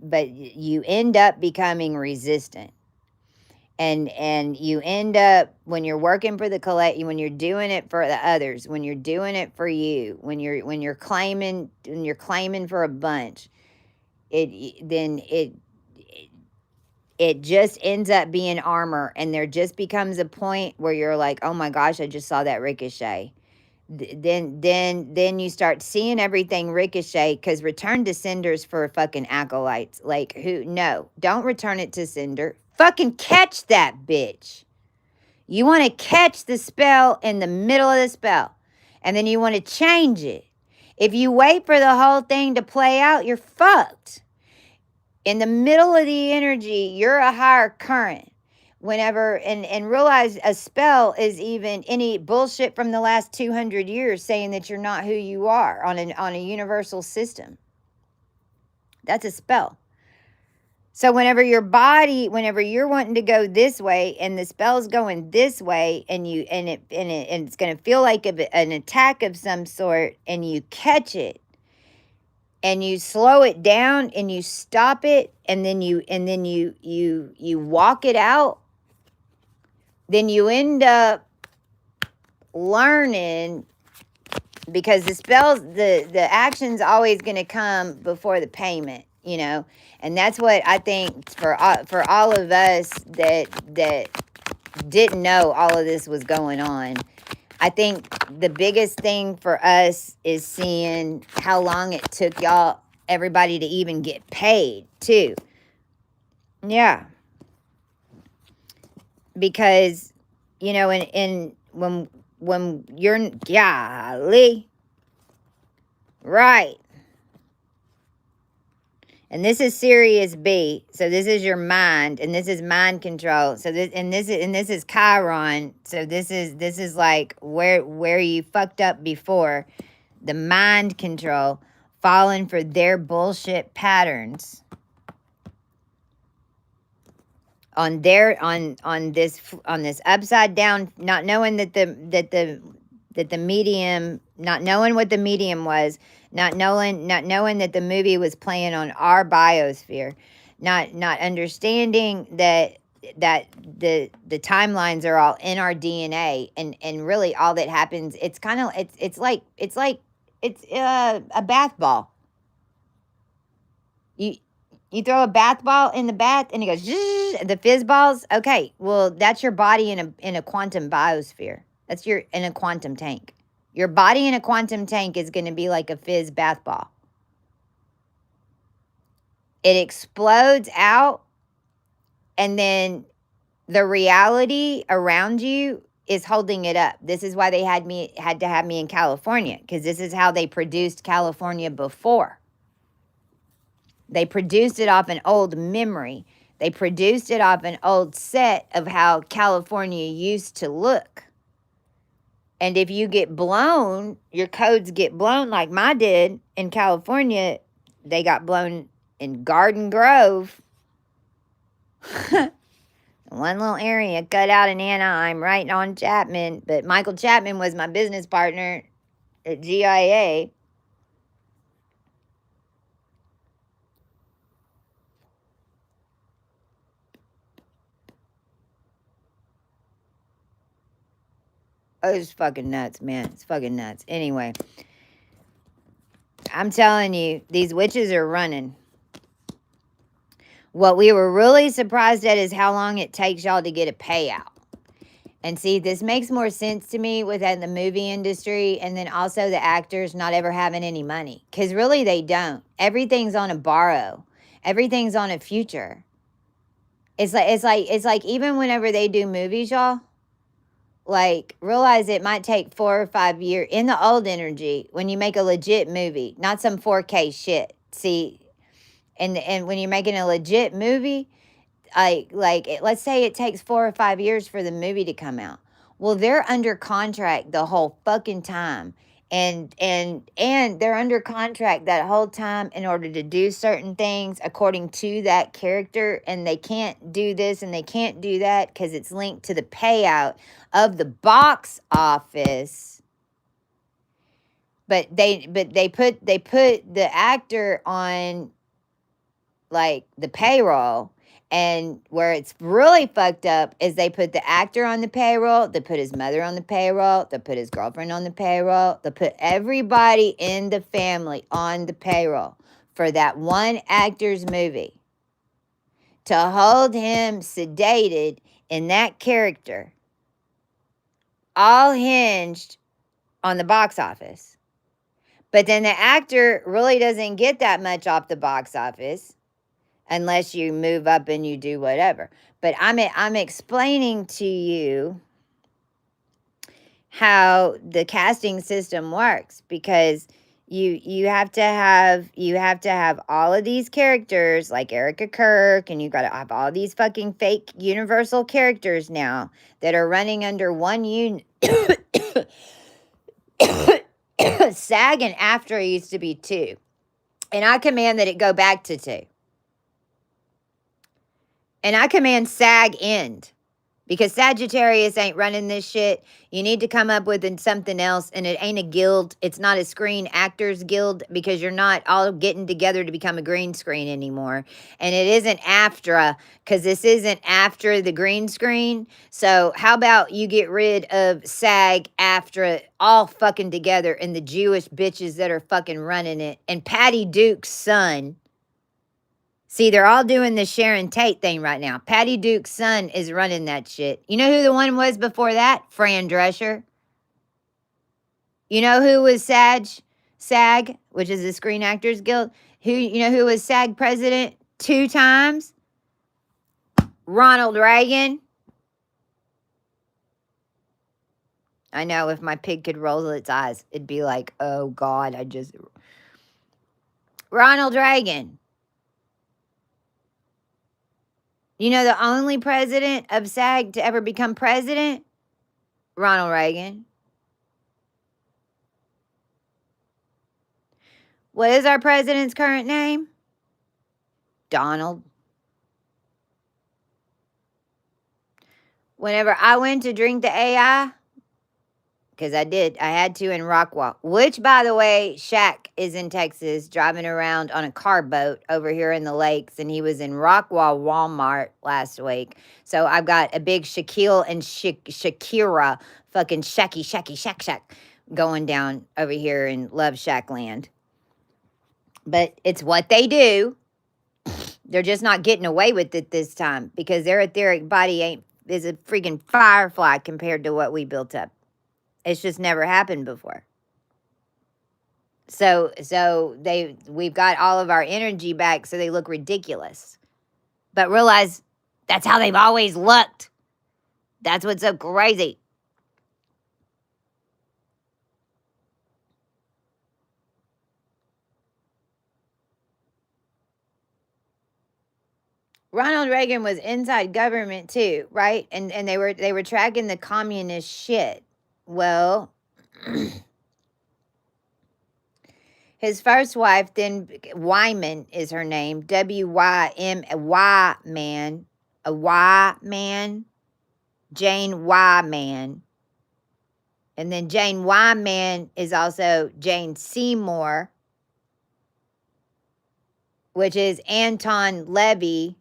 but you end up becoming resistant. And you end up, when you're working for the when you're doing it for the others, when you're doing it for you, when you're claiming for a bunch, it just ends up being armor, and there just becomes a point where you're like, oh my gosh, I just saw that ricochet. Then you start seeing everything ricochet, because return to senders for fucking acolytes. Like, no, don't return it to sender. Fucking catch that bitch. You want to catch the spell in the middle of the spell, and then you want to change it. If you wait for the whole thing to play out, you're fucked. In the middle of the energy, you're a higher current. Whenever, and realize a spell is even any bullshit from the last 200 years saying that you're not who you are on a universal system. That's a spell. So whenever you're wanting to go this way and the spell's going this way, and it's going to feel like an attack of some sort, and you catch it and you slow it down and you stop it, and then you walk it out, then you end up learning, because the spells, the action's always going to come before the payment, and that's what I think for all of us that didn't know all of this was going on. I think the biggest thing for us is seeing how long it took everybody to even get paid too. Yeah. Because, when you're, golly, right. And this is Sirius B. So this is your mind, and this is mind control. So this is Chiron. So this is like where you fucked up before. The mind control, falling for their bullshit patterns. On this upside down, not knowing that the medium, not knowing what the medium was, not knowing that the movie was playing on our biosphere, not understanding that the timelines are all in our DNA, and really all that happens, it's kind of it's like a bath ball. You throw a bath ball in the bath and it goes zzz, the fizz balls. Okay, well that's your body in a quantum biosphere. That's your in a quantum tank. Your body in a quantum tank is going to be like a fizz bath ball. It explodes out, and then the reality around you is holding it up. This is why they had to have me in California, because this is how they produced California before. They produced it off an old memory. They produced it off an old set of how California used to look. And if you get blown, your codes get blown like mine did in California. They got blown in Garden Grove. One little area cut out in Anaheim, right on Chapman. But Michael Chapman was my business partner at GIA. Oh, it's fucking nuts, man. It's fucking nuts. Anyway, I'm telling you, these witches are running. What we were really surprised at is how long it takes y'all to get a payout. And see, this makes more sense to me within the movie industry, and then also the actors not ever having any money. Because really, they don't. Everything's on a borrow. Everything's on a future. It's like even whenever they do movies, y'all, like realize it might take 4 or 5 years in the old energy when you make a legit movie, not some 4K shit. See, and when you're making a legit movie, let's say it takes 4 or 5 years for the movie to come out. Well, they're under contract the whole fucking time. And they're under contract that whole time in order to do certain things according to that character, and they can't do this and they can't do that because it's linked to the payout of the box office. But they put the actor on like the payroll. And where it's really fucked up is they put the actor on the payroll, they put his mother on the payroll, they put his girlfriend on the payroll, they put everybody in the family on the payroll for that one actor's movie to hold him sedated in that character, all hinged on the box office. But then the actor really doesn't get that much off the box office unless you move up and you do whatever. But I'm explaining to you how the casting system works, because you have to have all of these characters like Erica Kirk, and you got to have all these fucking fake universal characters now that are running under one SAG and AFTRA used to be 2, and I command that it go back to 2. And I command SAG end, because Sagittarius ain't running this shit. You need to come up with something else, and it ain't a guild. It's not a Screen Actors Guild, because you're not all getting together to become a green screen anymore. And it isn't AFTRA, because this isn't after the green screen. So how about you get rid of SAG, AFTRA, all fucking together, and the Jewish bitches that are fucking running it, and Patty Duke's son. See, they're all doing the Sharon Tate thing right now. Patty Duke's son is running that shit. You know who the one was before that? Fran Drescher. You know who was SAG, which is the Screen Actors Guild? You know who was SAG president 2 times? Ronald Reagan. I know, if my pig could roll its eyes, it'd be like, oh God, Ronald Reagan. You know the only president of SAG to ever become president? Ronald Reagan. What is our president's current name? Donald. Whenever I went to drink the AI, because I had to in Rockwall, which, by the way, Shaq is in Texas driving around on a car boat over here in the lakes, and he was in Rockwall Walmart last week. So I've got a big Shaquille and Shakira fucking Shack going down over here in Love Shack land. But it's what they do. They're just not getting away with it this time because their etheric body is a freaking firefly compared to what we built up. It's just never happened before. So we've got all of our energy back so they look ridiculous. But realize that's how they've always looked. That's what's so crazy. Ronald Reagan was inside government too, right? And they were tracking the communist shit. Well, his first wife, then Wyman is her name, W-Y-M-Y man, a Y man, Jane Wyman. And then Jane Wyman is also Jane Seymour, which is Anton Levy.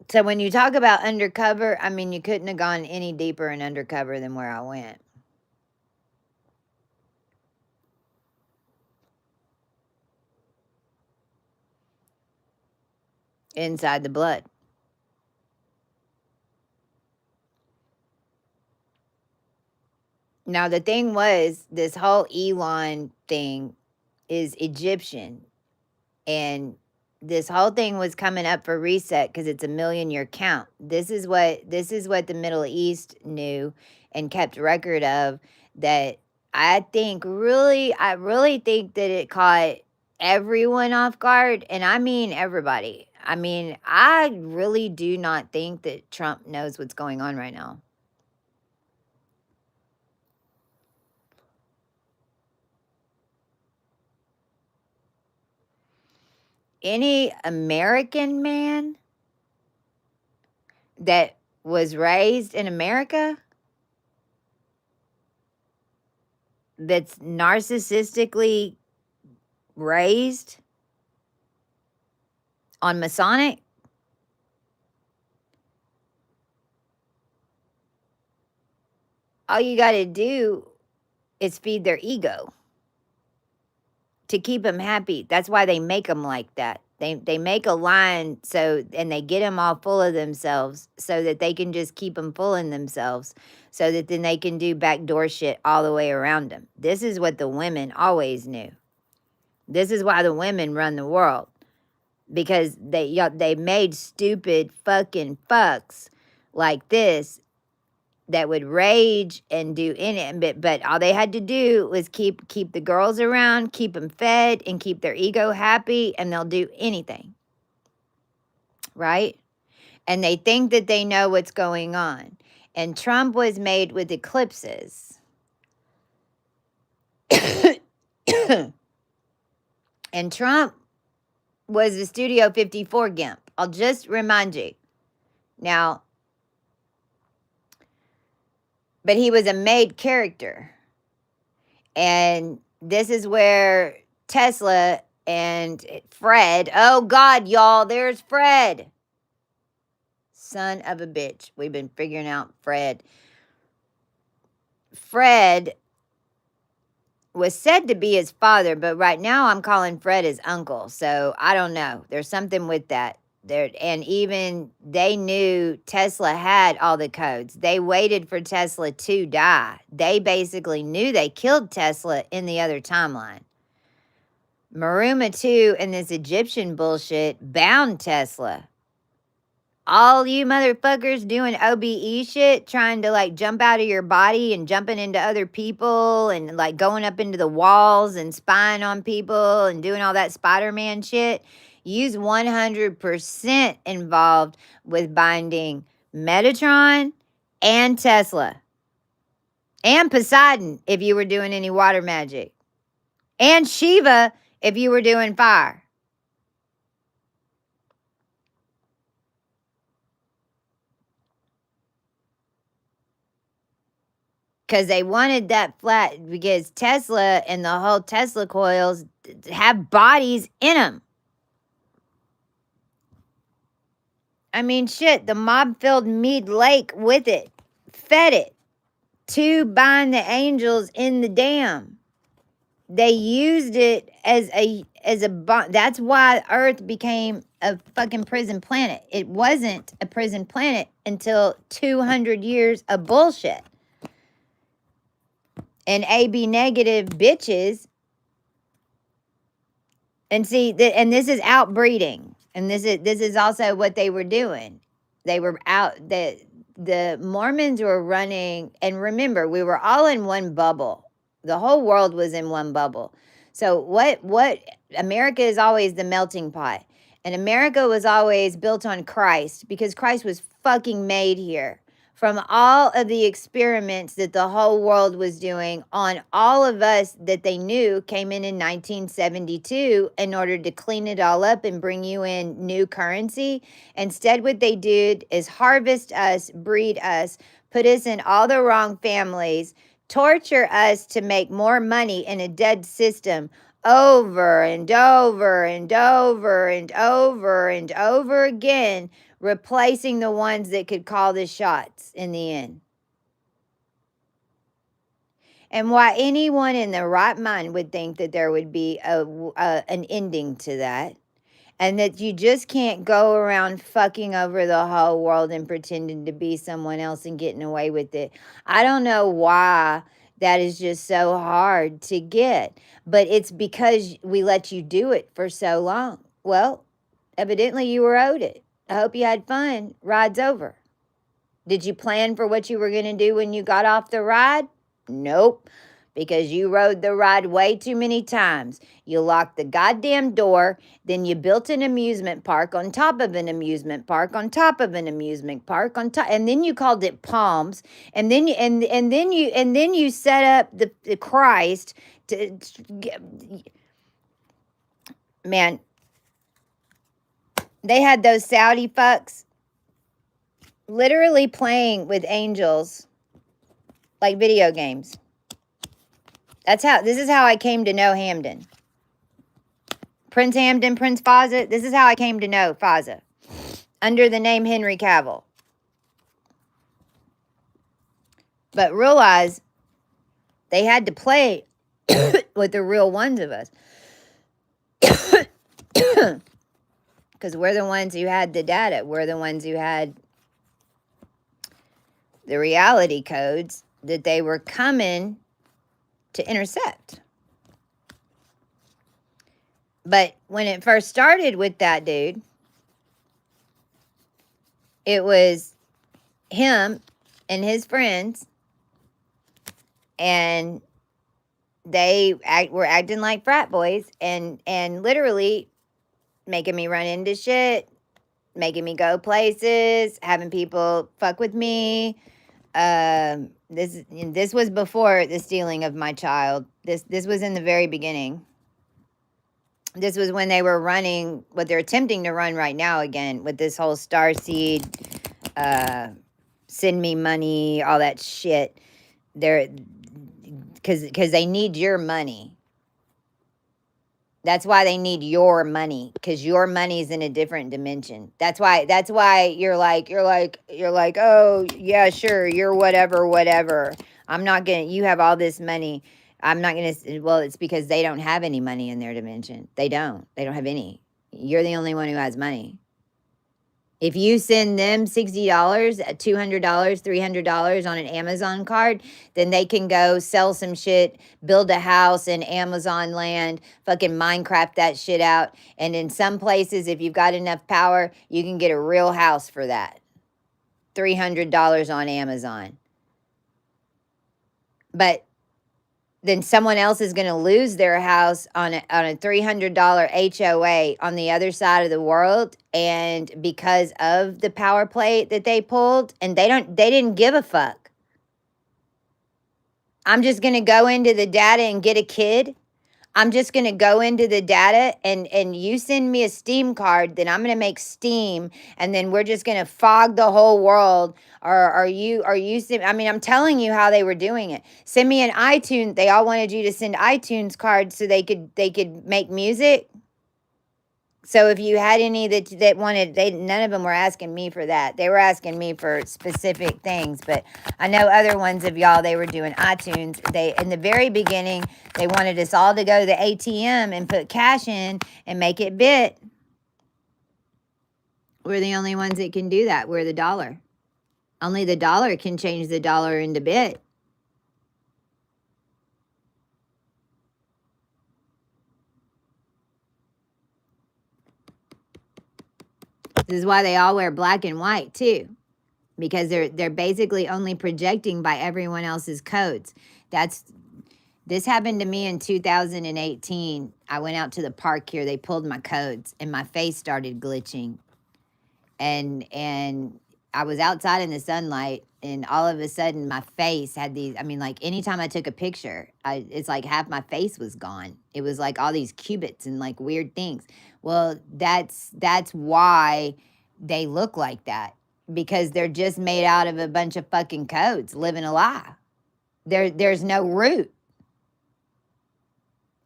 So when you talk about undercover, I mean, you couldn't have gone any deeper in undercover than where I went. Inside the blood. Now, the thing was, this whole Elon thing is Egyptian. And this whole thing was coming up for reset because it's a 1,000,000-year count. This is what the Middle East knew and kept record of. That I really think that it caught everyone off guard, and I mean everybody. I mean, I really do not think that Trump knows what's going on right now. Any American man that was raised in America that's narcissistically raised on Masonic, all you got to do is feed their ego to keep them happy. That's why they make them like that. They make a line and they get them all full of themselves so that they can just keep them full in themselves so that then they can do backdoor shit all the way around them. This is what the women always knew. This is why the women run the world, because they made stupid fucking fucks like this that would rage and do it, but all they had to do was keep the girls around, keep them fed, and keep their ego happy, and they'll do anything, right? And they think that they know what's going on. And Trump was made with eclipses. And Trump was the Studio 54 gimp. I'll just remind you. Now, but he was a made character. And this is where Tesla and Fred, oh God, y'all, there's Fred. Son of a bitch. We've been figuring out Fred. Fred was said to be his father, but right now I'm calling Fred his uncle. So I don't know. There's something with that. And even they knew Tesla had all the codes. They waited for Tesla to die. They basically knew they killed Tesla in the other timeline. Maruma 2 and this Egyptian bullshit bound Tesla. All you motherfuckers doing OBE shit, trying to like jump out of your body and jumping into other people and like going up into the walls and spying on people and doing all that Spider-Man shit. Use 100% involved with binding Metatron and Tesla and Poseidon if you were doing any water magic, and Shiva if you were doing fire. Because they wanted that flat, because Tesla and the whole Tesla coils have bodies in them. I mean, shit, the mob filled Mead Lake with it, fed it to bind the angels in the dam. They used it as a bond. That's why Earth became a fucking prison planet. It wasn't a prison planet until 200 years of bullshit. And AB negative bitches. And see, and this is outbreeding. And this is also what they were doing. They were out, the Mormons were running, and remember, we were all in one bubble. The whole world was in one bubble. So what America is always the melting pot. And America was always built on Christ because Christ was fucking made here. From all of the experiments that the whole world was doing on all of us that they knew came in 1972 in order to clean it all up and bring you in new currency. Instead, what they did is harvest us, breed us, put us in all the wrong families, torture us to make more money in a dead system over and over and over and over and over again, replacing the ones that could call the shots in the end. And why anyone in their right mind would think that there would be an ending to that, and that you just can't go around fucking over the whole world and pretending to be someone else and getting away with it. I don't know why that is just so hard to get, but it's because we let you do it for so long. Well, evidently you were owed it. I hope you had fun. Ride's over. Did you plan for what you were going to do when you got off the ride? Nope. Because you rode the ride way too many times. You locked the goddamn door, then you built an amusement park on top of an amusement park on top of an amusement park on top, and then you called it Palms, and then you and then you set up the Christ to man. They had those Saudi fucks literally playing with angels like video games. This is how I came to know Hamden. Prince Hamden, Prince Fawza. This is how I came to know Fawza. Under the name Henry Cavill. But realize they had to play with the real ones of us. Because we're the ones who had the data. We're the ones who had the reality codes that they were coming to intercept. But when it first started with that dude, it was him and his friends, and they were acting like frat boys and literally making me run into shit, making me go places, having people fuck with me. This was before the stealing of my child. This was in the very beginning. This was when they were running what they're attempting to run right now again with this whole Starseed, send me money, all that shit. They're because they need your money. That's why they need your money, because your money's in a different dimension. That's why you're like, oh yeah, sure, you're whatever. I'm not gonna, you have all this money. I'm not gonna, well, it's because they don't have any money in their dimension. They don't have any. You're the only one who has money. If you send them $60, $200, $300 on an Amazon card, then they can go sell some shit, build a house in Amazon land, fucking Minecraft that shit out. And in some places, if you've got enough power, you can get a real house for that. $300 on Amazon. But then someone else is going to lose their house on a $300 HOA on the other side of the world, and because of the power play that they pulled, and they didn't give a fuck. I'm just going to go into the data and get a kid. I'm just going to go into the data, and you send me a Steam card, then I'm going to make Steam, and then we're just going to fog the whole world. Or I mean, I'm telling you how they were doing it. Send me an iTunes. They all wanted you to send iTunes cards so they could make music. So if you had any that wanted, none of them were asking me for that. They were asking me for specific things. But I know other ones of y'all, they were doing iTunes. They, in the very beginning, they wanted us all to go to the ATM and put cash in and make it bit. We're the only ones that can do that. We're the dollar. Only the dollar can change the dollar into bit. This is why they all wear black and white too, because they're basically only projecting by everyone else's codes. This happened to me in 2018. I went out to the park here. They pulled my codes and my face started glitching. And I was outside in the sunlight, and all of a sudden my face had these, I mean, like anytime I took a picture, it's like half my face was gone. It was like all these cubits and like weird things. Well, that's why they look like that, because they're just made out of a bunch of fucking codes living a lie. There's no root.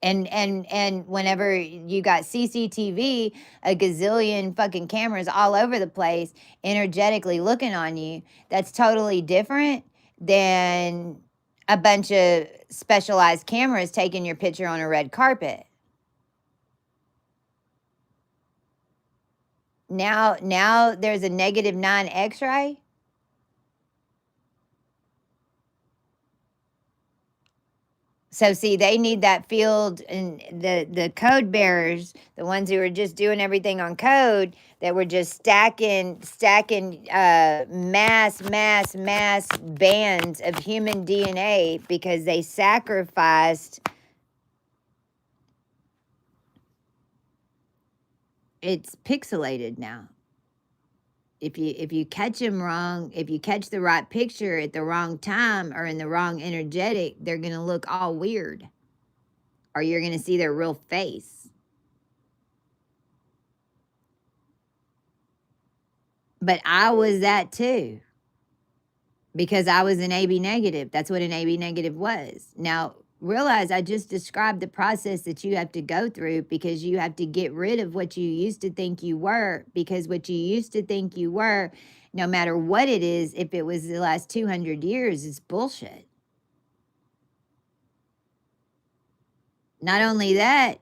And whenever you got CCTV, a gazillion fucking cameras all over the place, energetically looking on you, that's totally different than a bunch of specialized cameras taking your picture on a red carpet. Now there's a -9 X-ray. So see, they need that field, and the code bearers, the ones who are just doing everything on code, that were just stacking mass bands of human DNA because they sacrificed. It's pixelated now. If you catch them wrong, if you catch the right picture at the wrong time or in the wrong energetic, they're going to look all weird, or you're going to see their real face. But I was that too, because I was an AB negative. That's what an AB negative was. Now, realize I just described the process that you have to go through, because you have to get rid of what you used to think you were, because what you used to think you were, no matter what it is, if it was the last 200 years, it's bullshit. Not only that,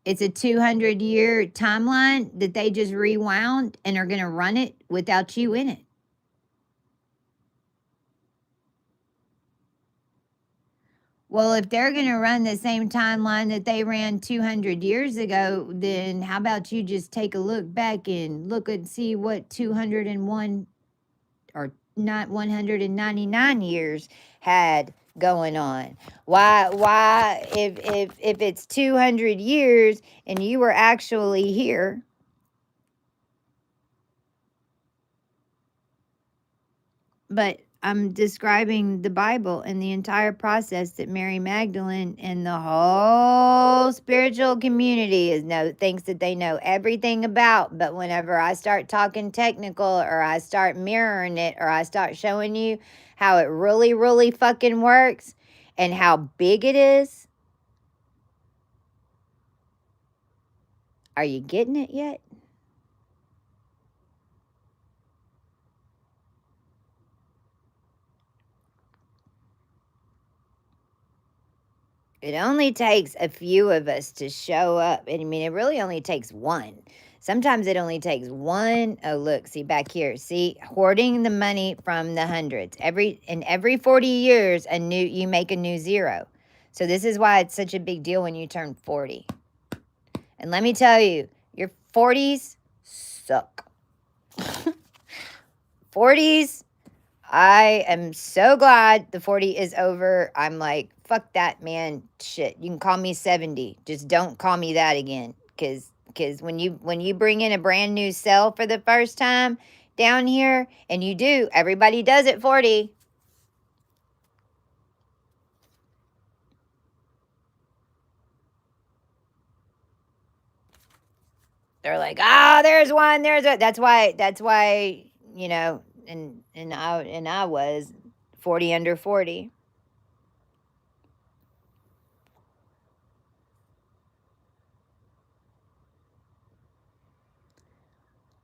it's a 200-year timeline that they just rewound and are going to run it without you in it. Well, if they're going to run the same timeline that they ran 200 years ago, then how about you just take a look back and look and see what 201 or not 199 years had going on. Why if it's 200 years and you were actually here, but I'm describing the Bible and the entire process that Mary Magdalene and the whole spiritual community thinks that they know everything about. But whenever I start talking technical, or I start mirroring it, or I start showing you how it really, really fucking works and how big it is, are you getting it yet? It only takes a few of us to show up. And I mean, it really only takes one Sometimes it only takes one. Oh, look, see back here. See, hoarding the money from the hundreds. Every 40 years, you make a new zero. So this is why it's such a big deal when you turn 40. And let me tell you, your 40s suck. 40s, I am so glad the 40 is over. I'm like, fuck that, man. Shit, you can call me 70. Just don't call me that again. Because when you bring in a brand new cell for the first time down here, and you do, everybody does at 40. They're like, oh, there's one, there's a. That's why, and I was 40 under 40.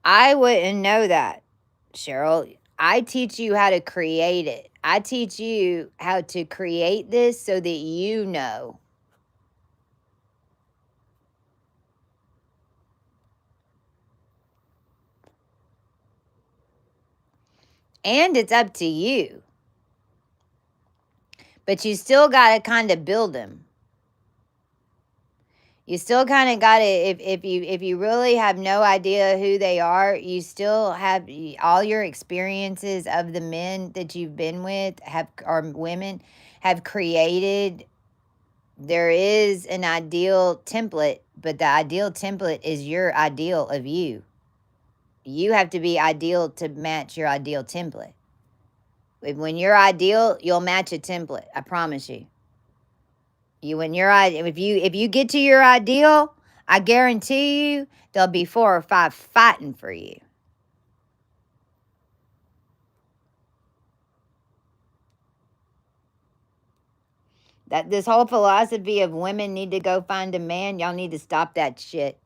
I wouldn't know that, Cheryl. I teach you how to create it. I teach you how to create this so that you know. And it's up to you. But you still got to kind of build them. You still kind of got to, if you really have no idea who they are, you still have all your experiences of the men that you've been with or women have created. There is an ideal template, but the ideal template is your ideal of you. You have to be ideal to match your ideal template. When you're ideal, you'll match a template. I promise you. If you get to your ideal, I guarantee you there'll be 4 or 5 fighting for you. That this whole philosophy of women need to go find a man, y'all need to stop that shit.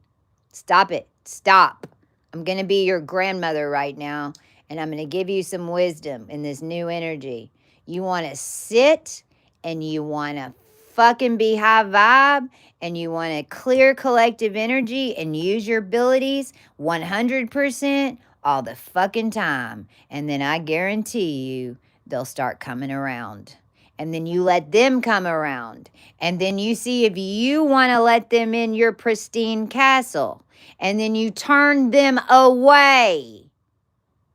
Stop it. Stop. I'm going to be your grandmother right now, and I'm going to give you some wisdom in this new energy. You want to sit and you want to fucking be high vibe and you want to clear collective energy and use your abilities 100% all the fucking time. And then I guarantee you they'll start coming around. And then you let them come around. And then you see if you want to let them in your pristine castle. And then you turn them away.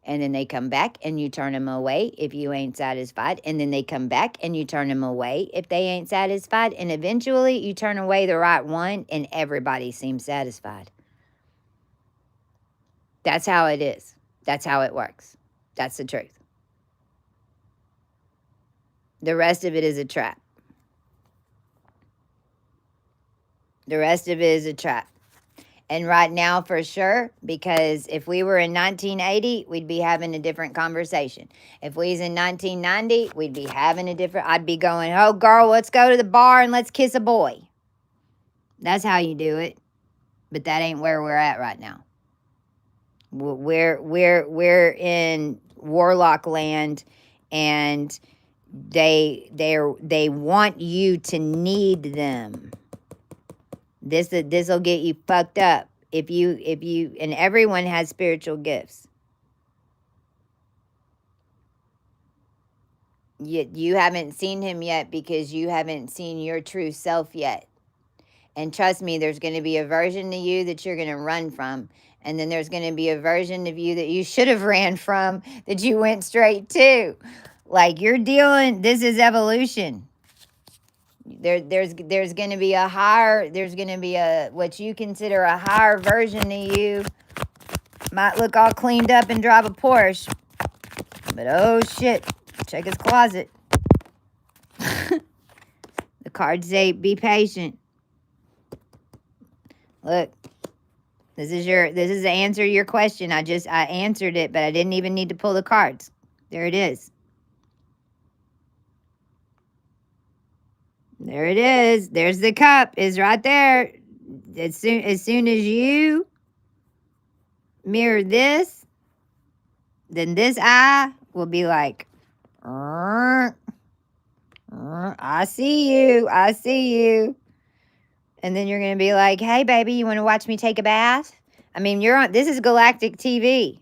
And then they come back and you turn them away if you ain't satisfied. And then they come back and you turn them away if they ain't satisfied. And eventually you turn away the right one and everybody seems satisfied. That's how it is. That's how it works. That's the truth. The rest of it is a trap. The rest of it is a trap. And right now, for sure, because if we were in 1980, we'd be having a different conversation. If we was in 1990, we'd be having a different, I'd be going, oh, girl, let's go to the bar and let's kiss a boy. That's how you do it. But that ain't where we're at right now. We're in warlock land, and they want you to need them. This'll get you fucked up if you and everyone has spiritual gifts. You haven't seen him yet because you haven't seen your true self yet. And trust me, there's going to be a version of you that you're going to run from. And then there's going to be a version of you that you should have ran from that you went straight to. Like this is evolution. There's going to be what you consider a higher version of you. Might look all cleaned up and drive a Porsche. But oh shit, check his closet. The cards say be patient. Look, this is the answer to your question. I answered it, but I didn't even need to pull the cards. There it is. There it is. There's the cup. Is right there. As soon as you mirror this, then this eye will be like, I see you. I see you. And then you're going to be like, hey, baby, you want to watch me take a bath? I mean, you're on, this is Galactic TV.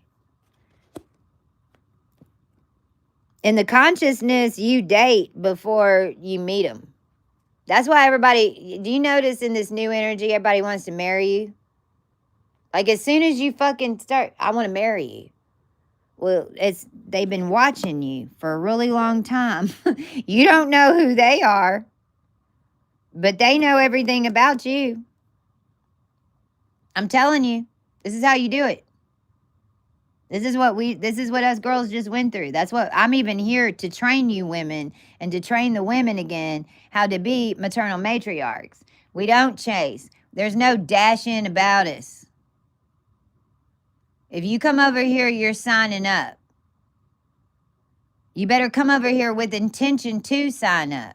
In the consciousness, you date before you meet them. That's why everybody, do you notice in this new energy, everybody wants to marry you? Like as soon as you fucking start, I want to marry you. Well, they've been watching you for a really long time. You don't know who they are, but they know everything about you. I'm telling you, this is how you do it. This is what us girls just went through. That's what I'm even here to train you women and to train the women again how to be maternal matriarchs. We don't chase. There's no dashing about us. If you come over here, you're signing up. You better come over here with intention to sign up.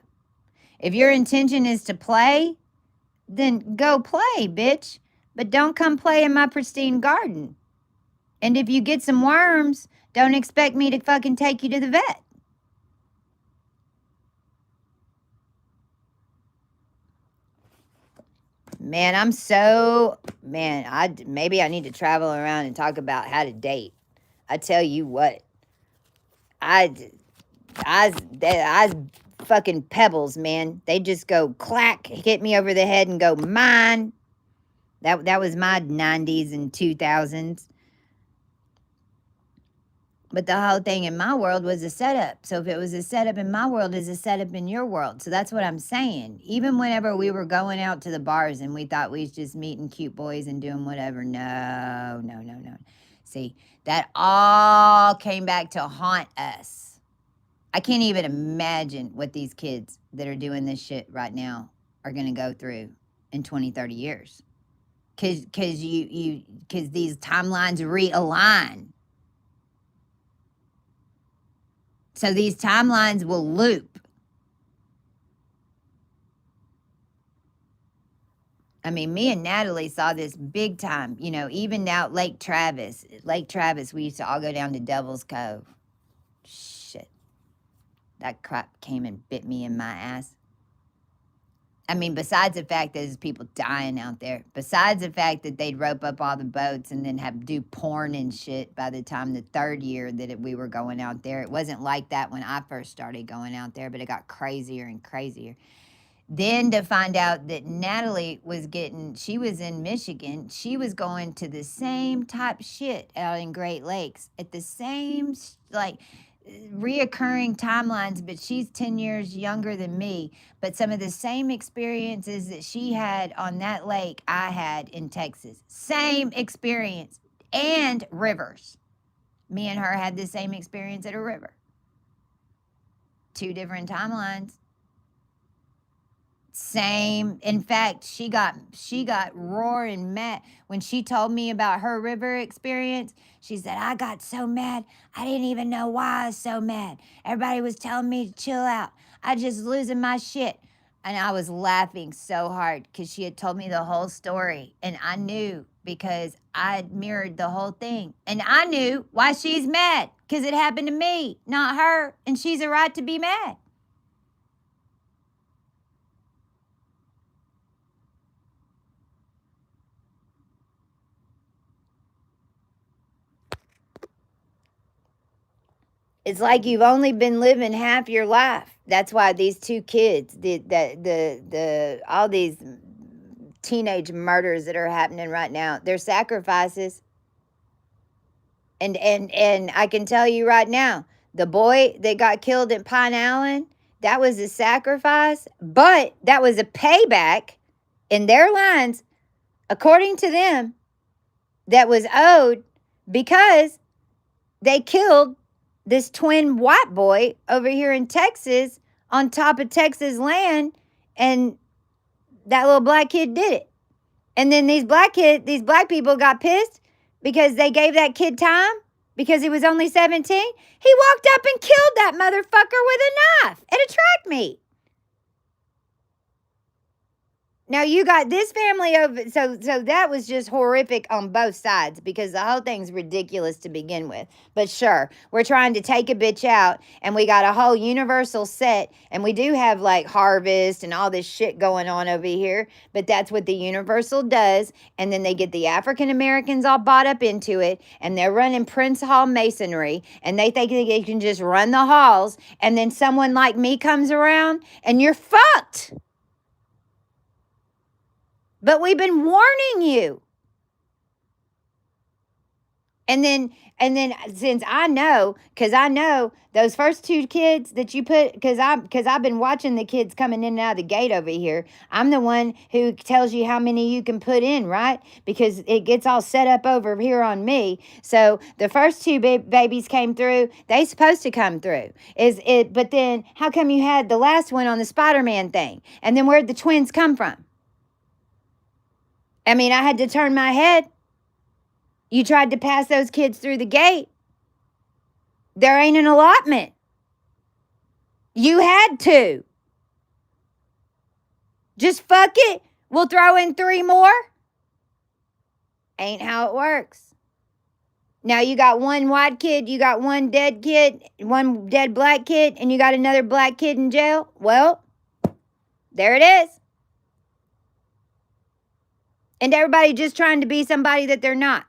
If your intention is to play, then go play, bitch. But don't come play in my pristine garden. And if you get some worms, don't expect me to fucking take you to the vet. Man, maybe I need to travel around and talk about how to date. I tell you what, I fucking pebbles, man. They just go clack, hit me over the head and go mine. That was my 90s and 2000s. But the whole thing in my world was a setup. So if it was a setup in my world, it's a setup in your world. So that's what I'm saying. Even whenever we were going out to the bars and we thought we was just meeting cute boys and doing whatever. No. See, that all came back to haunt us. I can't even imagine what these kids that are doing this shit right now are going to go through in 20, 30 years. Because these timelines realign. So these timelines will loop. I mean, me and Natalie saw this big time, even out Lake Travis. Lake Travis, we used to all go down to Devil's Cove. Shit. That crap came and bit me in my ass. I mean, besides the fact that there's people dying out there, besides the fact that they'd rope up all the boats and then do porn and shit by the time the third year that we were going out there. It wasn't like that when I first started going out there, but it got crazier and crazier. Then to find out that Natalie she was in Michigan, she was going to the same type shit out in Great Lakes at the same, reoccurring timelines, but she's 10 years younger than me. But some of the same experiences that she had on that lake, I had in Texas. Same experience. And rivers. Me and her had the same experience at a river. 2 different timelines. Same. In fact, she got roaring mad when she told me about her river experience. She said, I got so mad. I didn't even know why I was so mad. Everybody was telling me to chill out. I just losing my shit. And I was laughing so hard because she had told me the whole story. And I knew because I mirrored the whole thing. And I knew why she's mad because it happened to me, not her. And she's a right to be mad. It's like you've only been living half your life. That's why these 2 kids, all these teenage murders that are happening right now, they're sacrifices. And I can tell you right now, the boy that got killed at Pine Island, that was a sacrifice, but that was a payback in their lines, according to them, that was owed because they killed this twin white boy over here in Texas on top of Texas land, and that little black kid did it. And then these black people got pissed because they gave that kid time because he was only 17. He walked up and killed that motherfucker with a knife at a track meet. Now you got this family over, so that was just horrific on both sides because the whole thing's ridiculous to begin with. But sure, we're trying to take a bitch out, and we got a whole Universal set, and we do have like Harvest and all this shit going on over here. But that's what the Universal does, and then they get the African Americans all bought up into it, and they're running Prince Hall masonry, and they think they can just run the halls, and then someone like me comes around, and you're fucked. But we've been warning you. And then since I know those first two kids that you put, because I've been watching the kids coming in and out of the gate over here. I'm the one who tells you how many you can put in, right? Because it gets all set up over here on me. So the first two babies came through. They supposed to come through. But then how come you had the last one on the Spider-Man thing? And then where'd the twins come from? I mean, I had to turn my head. You tried to pass those kids through the gate. There ain't an allotment. You had to. Just fuck it. We'll throw in 3 more. Ain't how it works. Now you got one white kid, you got one dead kid, one dead black kid, and you got another black kid in jail. Well, there it is. And everybody just trying to be somebody that they're not.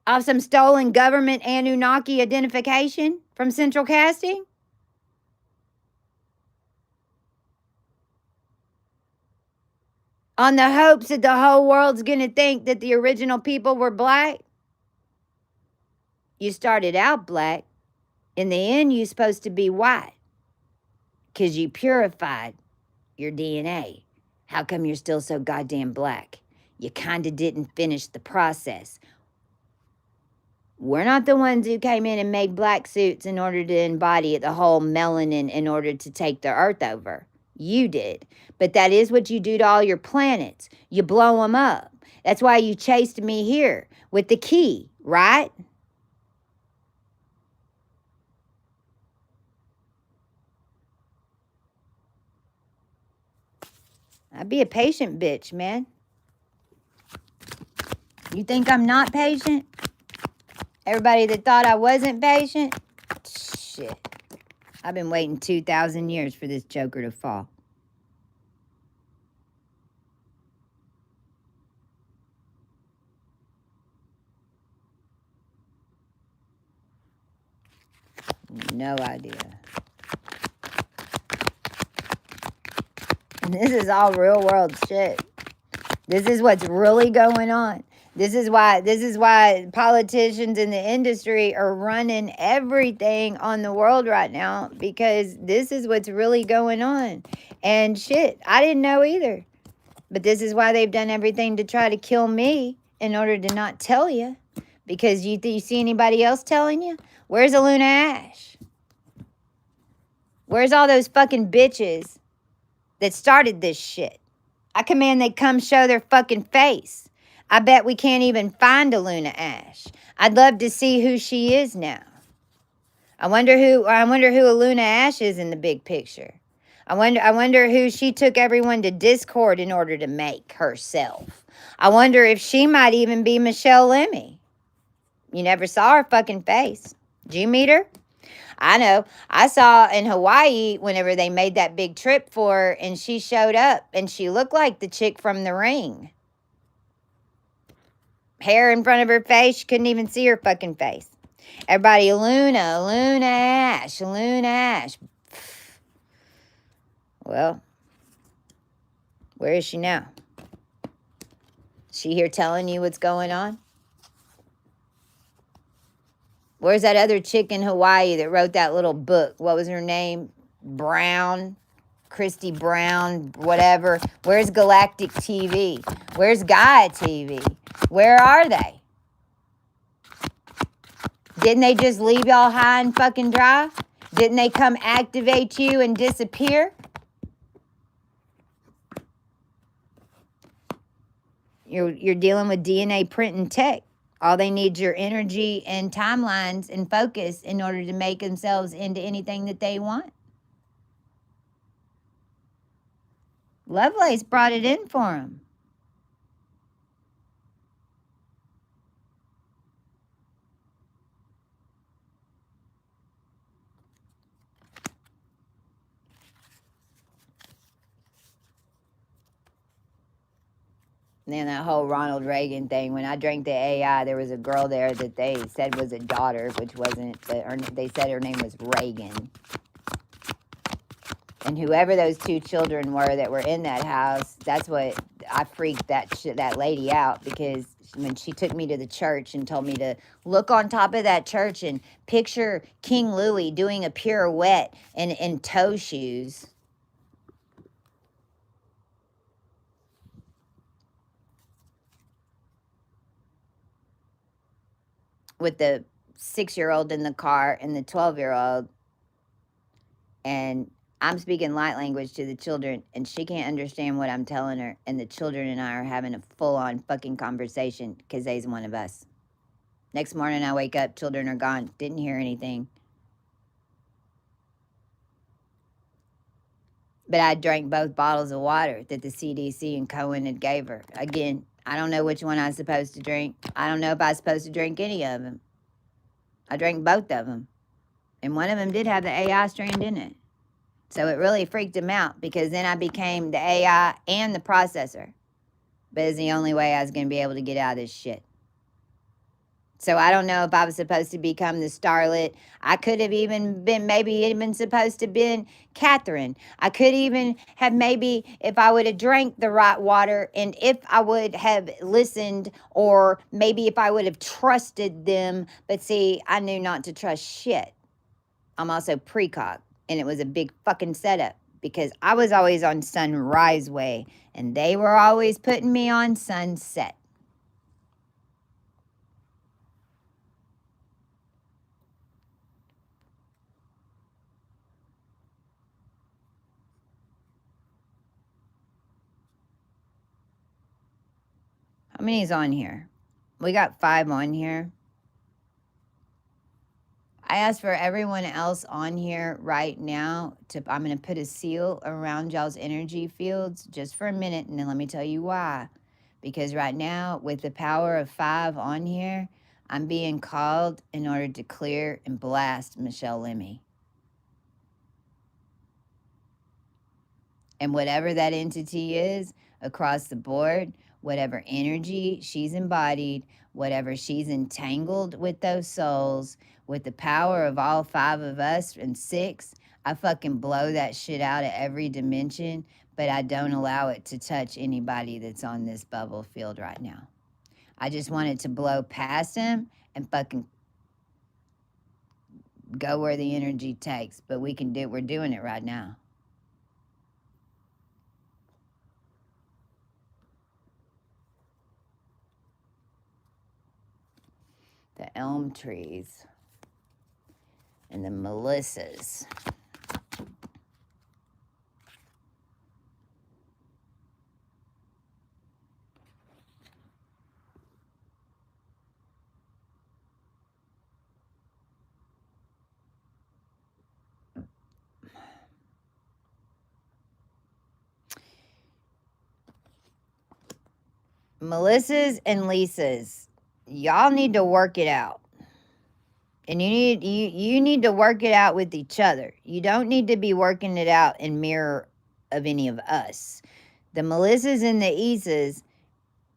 Off some stolen government Anunnaki identification from Central Casting? On the hopes that the whole world's going to think that the original people were black? You started out black. In the end, you're supposed to be white. Because you purified your DNA. How come you're still so goddamn black? You kind of didn't finish the process. We're not the ones who came in and made black suits in order to embody the whole melanin in order to take the earth over. You did. But that is what you do to all your planets. You blow them up. That's why you chased me here with the key, right? I'd be a patient bitch, man. You think I'm not patient? Everybody that thought I wasn't patient? Shit. I've been waiting 2,000 years for this joker to fall. No idea. This is all real world shit. This is what's really going on. This is why politicians in the industry are running everything on the world right now, because this is what's really going on. And shit, I didn't know either. But this is why they've done everything to try to kill me in order to not tell you. Because you see anybody else telling you? Where's Aluna Ash? Where's all those fucking bitches that started this shit? I command they come show their fucking face. I bet we can't even find Aluna Ash. I'd love to see who she is now. I wonder who Aluna Ash is in the big picture. I wonder who she took everyone to Discord in order to make herself. I wonder if she might even be Michelle Lemmy. You never saw her fucking face. Did you meet her? I know. I saw in Hawaii whenever they made that big trip for her, and she showed up, and she looked like the chick from The Ring. Hair in front of her face. You couldn't even see her fucking face. Everybody, Aluna Ash. Well, where is she now? She here telling you what's going on? Where's that other chick in Hawaii that wrote that little book? What was her name? Brown? Christy Brown, whatever. Where's Galactic TV? Where's Gaia TV? Where are they? Didn't they just leave y'all high and fucking dry? Didn't they come activate you and disappear? You're dealing with DNA printing tech. All they need is your energy and timelines and focus in order to make themselves into anything that they want. Lovelace brought it in for them. And then that whole Ronald Reagan thing. When I drank the AI, there was a girl there that they said was a daughter, which wasn't. They said her name was Reagan. And whoever those two children were that were in that house, that's what I freaked that lady out, because when she took me to the church and told me to look on top of that church and picture King Louis doing a pirouette in toe shoes. With the 6-year-old in the car and the 12-year-old, and I'm speaking light language to the children, and she can't understand what I'm telling her, and the children and I are having a full-on fucking conversation because they's one of us. Next morning I wake up, children are gone, didn't hear anything. But I drank both bottles of water that the CDC and Cohen had gave her. Again, I don't know which one I was supposed to drink. I don't know if I was supposed to drink any of them. I drank both of them. And one of them did have the AI strand in it. So it really freaked him out, because then I became the AI and the processor. But it's the only way I was going to be able to get out of this shit. So I don't know if I was supposed to become the starlet. I could have even been, maybe even supposed to been Catherine. I could even have, maybe if I would have drank the right water, and if I would have listened, or maybe if I would have trusted them. But see, I knew not to trust shit. I'm also precog, and it was a big fucking setup, because I was always on Sunrise Way and they were always putting me on Sunset. How many is on here? We got 5 on here. I asked for everyone else on here right now to, I'm going to put a seal around y'all's energy fields just for a minute, and then let me tell you why. Because right now, with the power of 5 on here, I'm being called in order to clear and blast Michelle Lemmy. And whatever that entity is across the board, whatever energy she's embodied, whatever she's entangled with those souls, with the power of all 5 of us and 6, I fucking blow that shit out of every dimension, but I don't allow it to touch anybody that's on this bubble field right now. I just want it to blow past them and fucking go where the energy takes. But we're doing it right now. The elm trees and the Melissas. Melissa's and Lisa's, y'all need to work it out. And you need to work it out with each other. You don't need to be working it out in mirror of any of us. The Melissas and the Isas,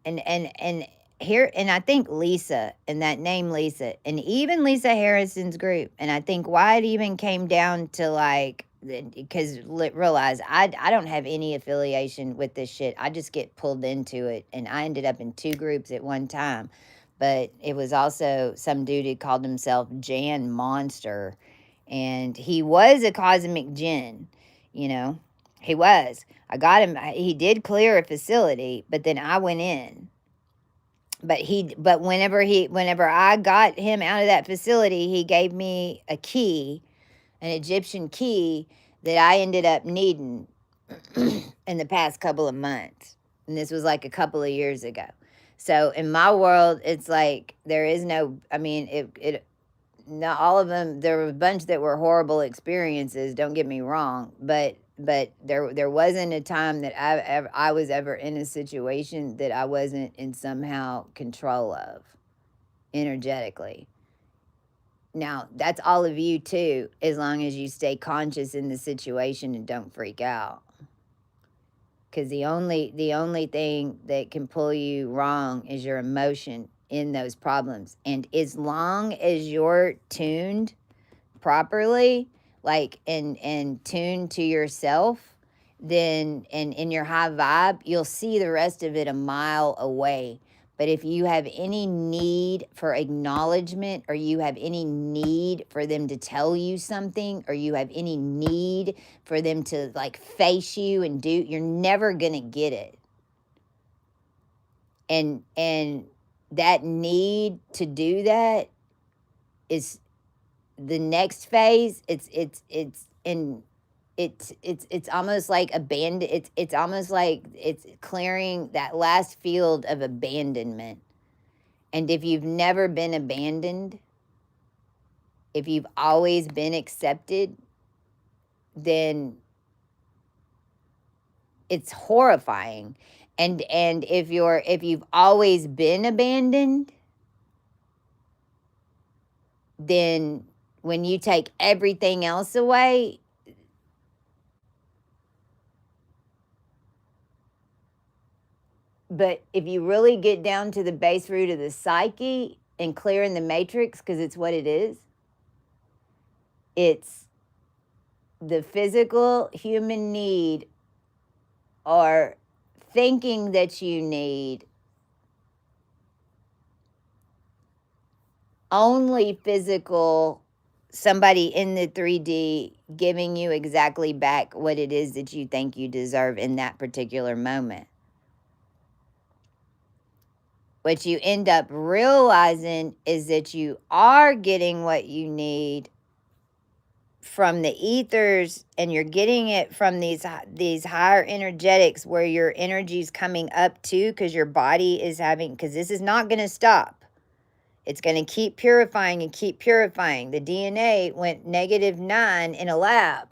and here, and I think Lisa, and that name Lisa, and even Lisa Harrison's group, and I think why it even came down to, like, because realize I don't have any affiliation with this shit. I just get pulled into it, and I ended up in 2 groups at one time. But it was also some dude who called himself Jan Monster, and he was a cosmic djinn, you know. He was. I got him. He did clear a facility, but then I went in. But whenever I got him out of that facility, he gave me a key, an Egyptian key that I ended up needing in the past couple of months. And this was like a couple of years ago. So in my world, it's like there is no, I mean, it not all of them, there were a bunch that were horrible experiences, don't get me wrong, but there wasn't a time that I was ever in a situation that I wasn't in somehow control of energetically. Now, that's all of you too, as long as you stay conscious in the situation and don't freak out. Because the only thing that can pull you wrong is your emotion in those problems. And as long as you're tuned properly, like and tuned to yourself, then and in your high vibe, you'll see the rest of it a mile away. But if you have any need for acknowledgement, or you have any need for them to tell you something, or you have any need for them to like face you and do, you're never going to get it. And that need to do that is the next phase. It's almost like it's almost like it's clearing that last field of abandonment. And if you've never been abandoned, if you've always been accepted, then it's horrifying. And if you've always been abandoned, then when you take everything else away, but if you really get down to the base root of the psyche and clearing the matrix, because it's what it is, it's the physical human need, or thinking that you need only physical, somebody in the 3D giving you exactly back what it is that you think you deserve in that particular moment. What you end up realizing is that you are getting what you need from the ethers, and you're getting it from these higher energetics, where your energy is coming up too, because your body is having, because this is not going to stop. It's going to keep purifying and keep purifying. The DNA went -9 in a lab.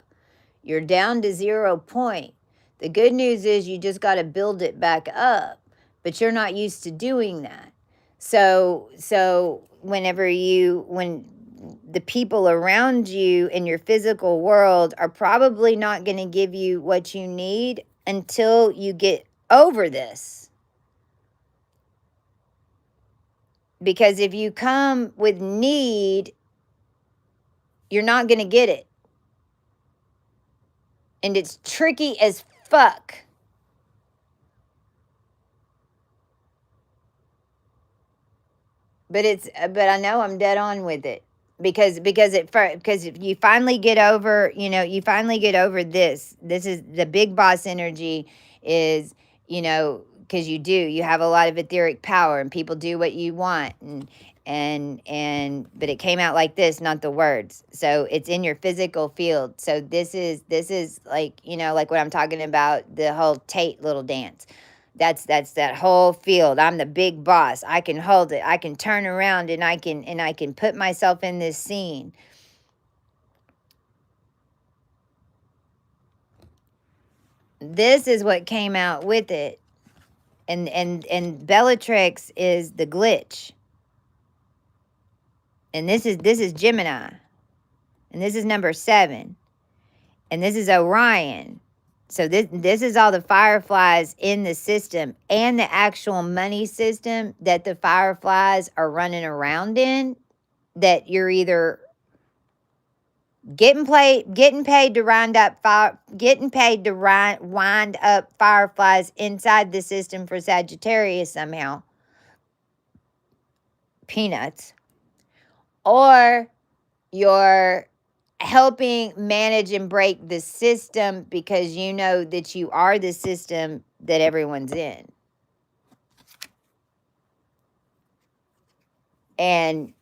You're down to 0 point. The good news is you just got to build it back up, but you're not used to doing that. So when the people around you in your physical world are probably not going to give you what you need until you get over this. Because if you come with need, you're not going to get it. And it's tricky as fuck. But I know I'm dead on with it. Because if you finally get over, you finally get over this. This is the big boss energy, is, because you have a lot of etheric power, and people do what you want, and but it came out like this, not the words. So it's in your physical field. So this is like, like what I'm talking about, the whole Tate little dance. That's that whole field. I'm the big boss. I can hold it. I can turn around, and I can put myself in this scene. This is what came out with it. And Bellatrix is the glitch. And this is Gemini. And this is number 7. And this is Orion. So this is all the fireflies in the system, and the actual money system that the fireflies are running around in, that you're either getting paid to wind up fireflies inside the system for Sagittarius somehow. Peanuts. Or you're helping manage and break the system, because you know that you are the system that everyone's in. And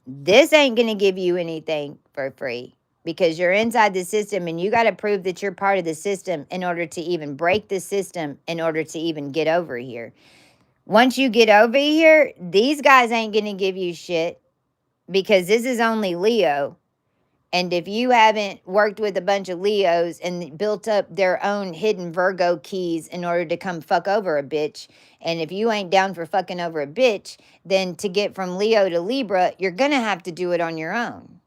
this ain't going to give you anything for free, because you're inside the system, and you got to prove that you're part of the system in order to even break the system, in order to even get over here. Once you get over here, these guys ain't going to give you shit because this is only Leo. And if you haven't worked with a bunch of Leos and built up their own hidden Virgo keys in order to come fuck over a bitch, and if you ain't down for fucking over a bitch, then to get from Leo to Libra, you're going to have to do it on your own.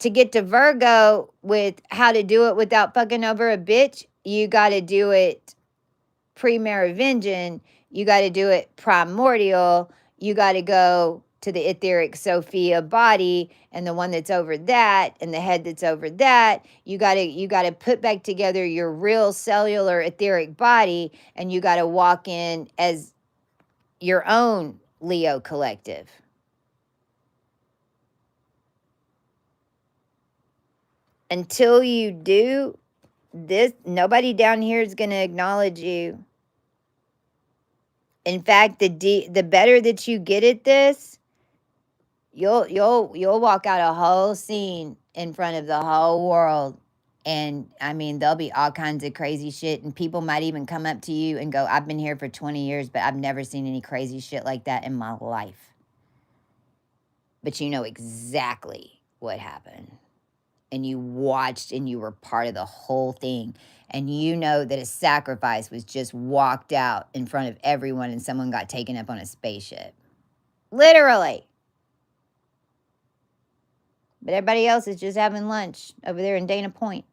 To get to Virgo with how to do it without fucking over a bitch, you got to do it pre-Merovingian, you got to do it primordial, you got to go to the etheric Sophia body and the one that's over that and the head that's over that. You got to put back together your real cellular etheric body, and you got to walk in as your own Leo collective. Until you do this, nobody down here is going to acknowledge you. In fact, the better that you get at this, you'll walk out a whole scene in front of the whole world. And I mean, there'll be all kinds of crazy shit, and people might even come up to you and go, I've been here for 20 years, but I've never seen any crazy shit like that in my life. But you know exactly what happened. And you watched and you were part of the whole thing. And you know that a sacrifice was just walked out in front of everyone and someone got taken up on a spaceship. Literally. But everybody else is just having lunch over there in Dana Point.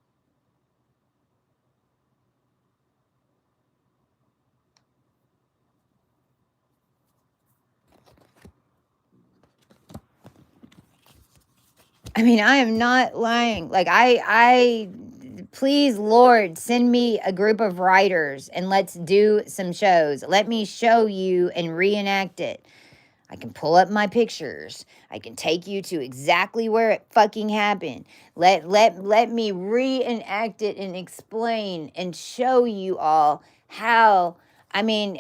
I mean, I am not lying. Like, I please, Lord, send me a group of writers and let's do some shows. Let me show you and reenact it. I can pull up my pictures. I can take you to exactly where it fucking happened. Let me reenact it and explain and show you all how. I mean,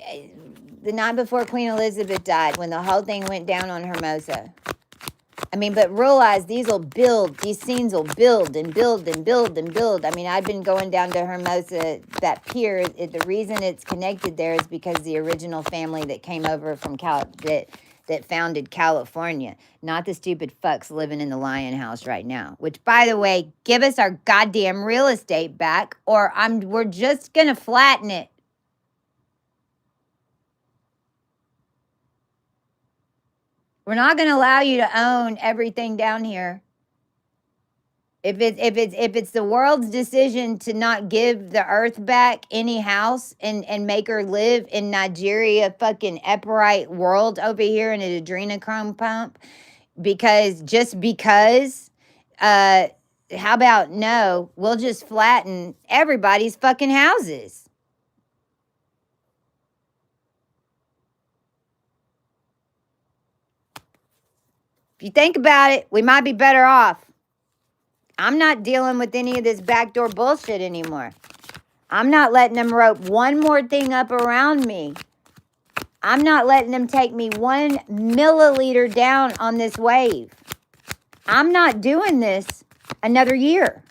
the night before Queen Elizabeth died, when the whole thing went down on Hermosa. I mean, but realize these scenes will build and build and build and build. I mean, I've been going down to Hermosa, that pier. The reason it's connected there is because the original family that came over from that founded California, not the stupid fucks living in the Lion House right now. Which, by the way, give us our goddamn real estate back, or we're just gonna flatten it. We're not going to allow you to own everything down here. If it's the world's decision to not give the earth back any house and make her live in Nigeria fucking Epirite world over here in an adrenochrome pump, because how about no, we'll just flatten everybody's fucking houses. If you think about it, we might be better off. I'm not dealing with any of this backdoor bullshit anymore. I'm not letting them rope one more thing up around me. I'm not letting them take me 1 milliliter down on this wave. I'm not doing this another year.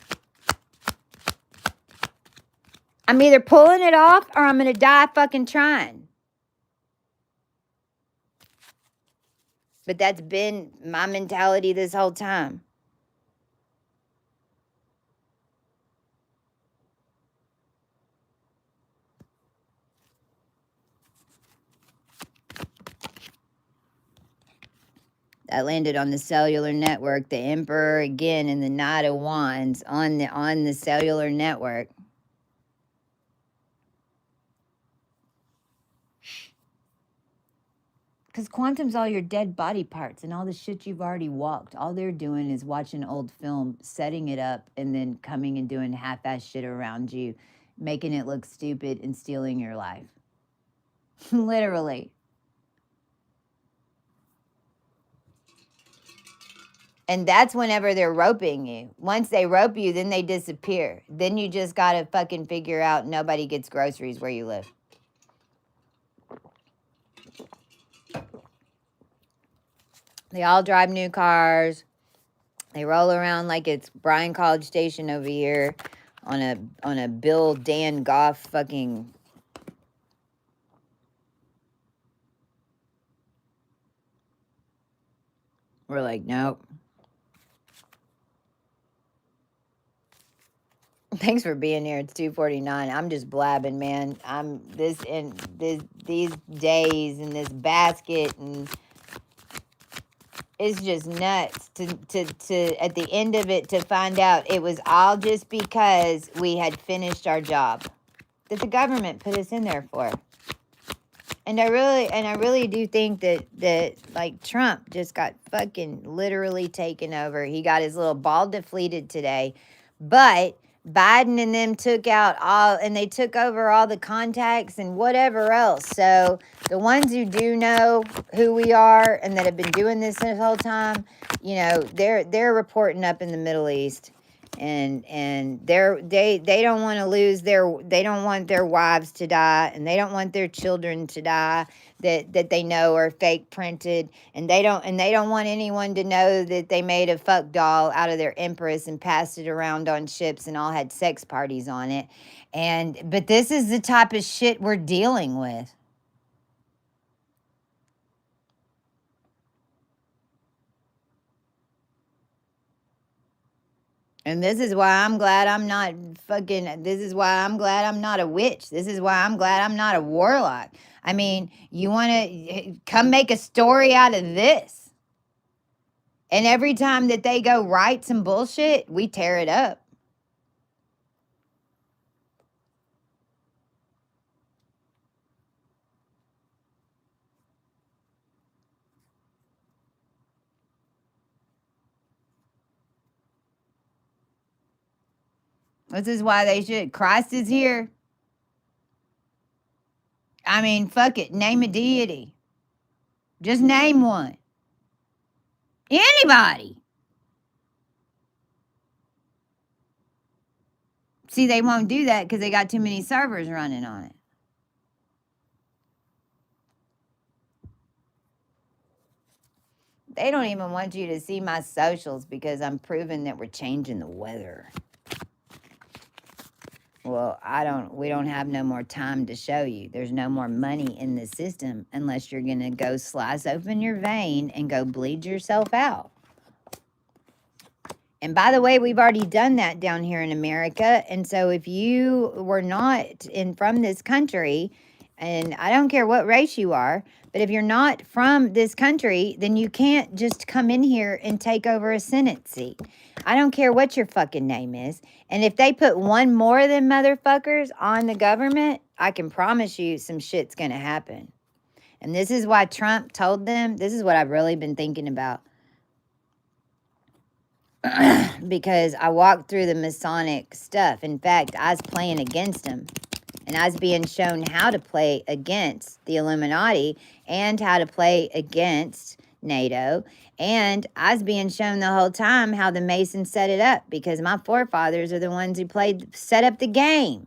I'm either pulling it off or I'm going to die fucking trying. But that's been my mentality this whole time. I landed on the cellular network, the Emperor again, and the Knight of Wands on the cellular network. Because quantum's all your dead body parts and all the shit you've already walked. All they're doing is watching old film, setting it up, and then coming and doing half-ass shit around you, making it look stupid and stealing your life. Literally. And that's whenever they're roping you. Once they rope you, then they disappear. Then you just got to fucking figure out nobody gets groceries where you live. They all drive new cars. They roll around like it's Bryan College Station over here. on a Bill Dan Goff fucking. We're like, nope. Thanks for being here. It's 2:49. I'm just blabbing, man. I'm this and these days in this basket, and it's just nuts to at the end of it to find out it was all just because we had finished our job that the government put us in there for. And I really do think that like Trump just got fucking literally taken over. He got his little ball deflated today, but Biden and them took out all, and they took over all the contacts and whatever else. So the ones who do know who we are and that have been doing this whole time, you know, they're reporting up in the Middle East, and they don't want to lose their, they don't want their wives to die, and they don't want their children to die that they know are fake printed, and they don't want anyone to know that they made a fuck doll out of their empress and passed it around on ships and all had sex parties on it. But this is the type of shit we're dealing with. And this is why I'm glad I'm not fucking, this is why I'm glad I'm not a witch. This is why I'm glad I'm not a warlock. I mean, you want to come make a story out of this. And every time that they go write some bullshit, we tear it up. This is why they should. Christ is here. I mean, fuck it. Name a deity. Just name one. Anybody. See, they won't do that because they got too many servers running on it. They don't even want you to see my socials because I'm proving that we're changing the weather. Well, we don't have no more time to show you. There's no more money in the system unless you're going to go slice open your vein and go bleed yourself out. And by the way, we've already done that down here in America. And so if you were not from this country, and I don't care what race you are, but if you're not from this country, then you can't just come in here and take over a Senate seat. I don't care what your fucking name is. And if they put one more of them motherfuckers on the government, I can promise you some shit's going to happen. And this is why Trump told them, this is what I've really been thinking about. Because I walked through the Masonic stuff. In fact, I was playing against them. And I was being shown how to play against the Illuminati and how to play against NATO. And I was being shown the whole time how the Masons set it up, because my forefathers are the ones who set up the game.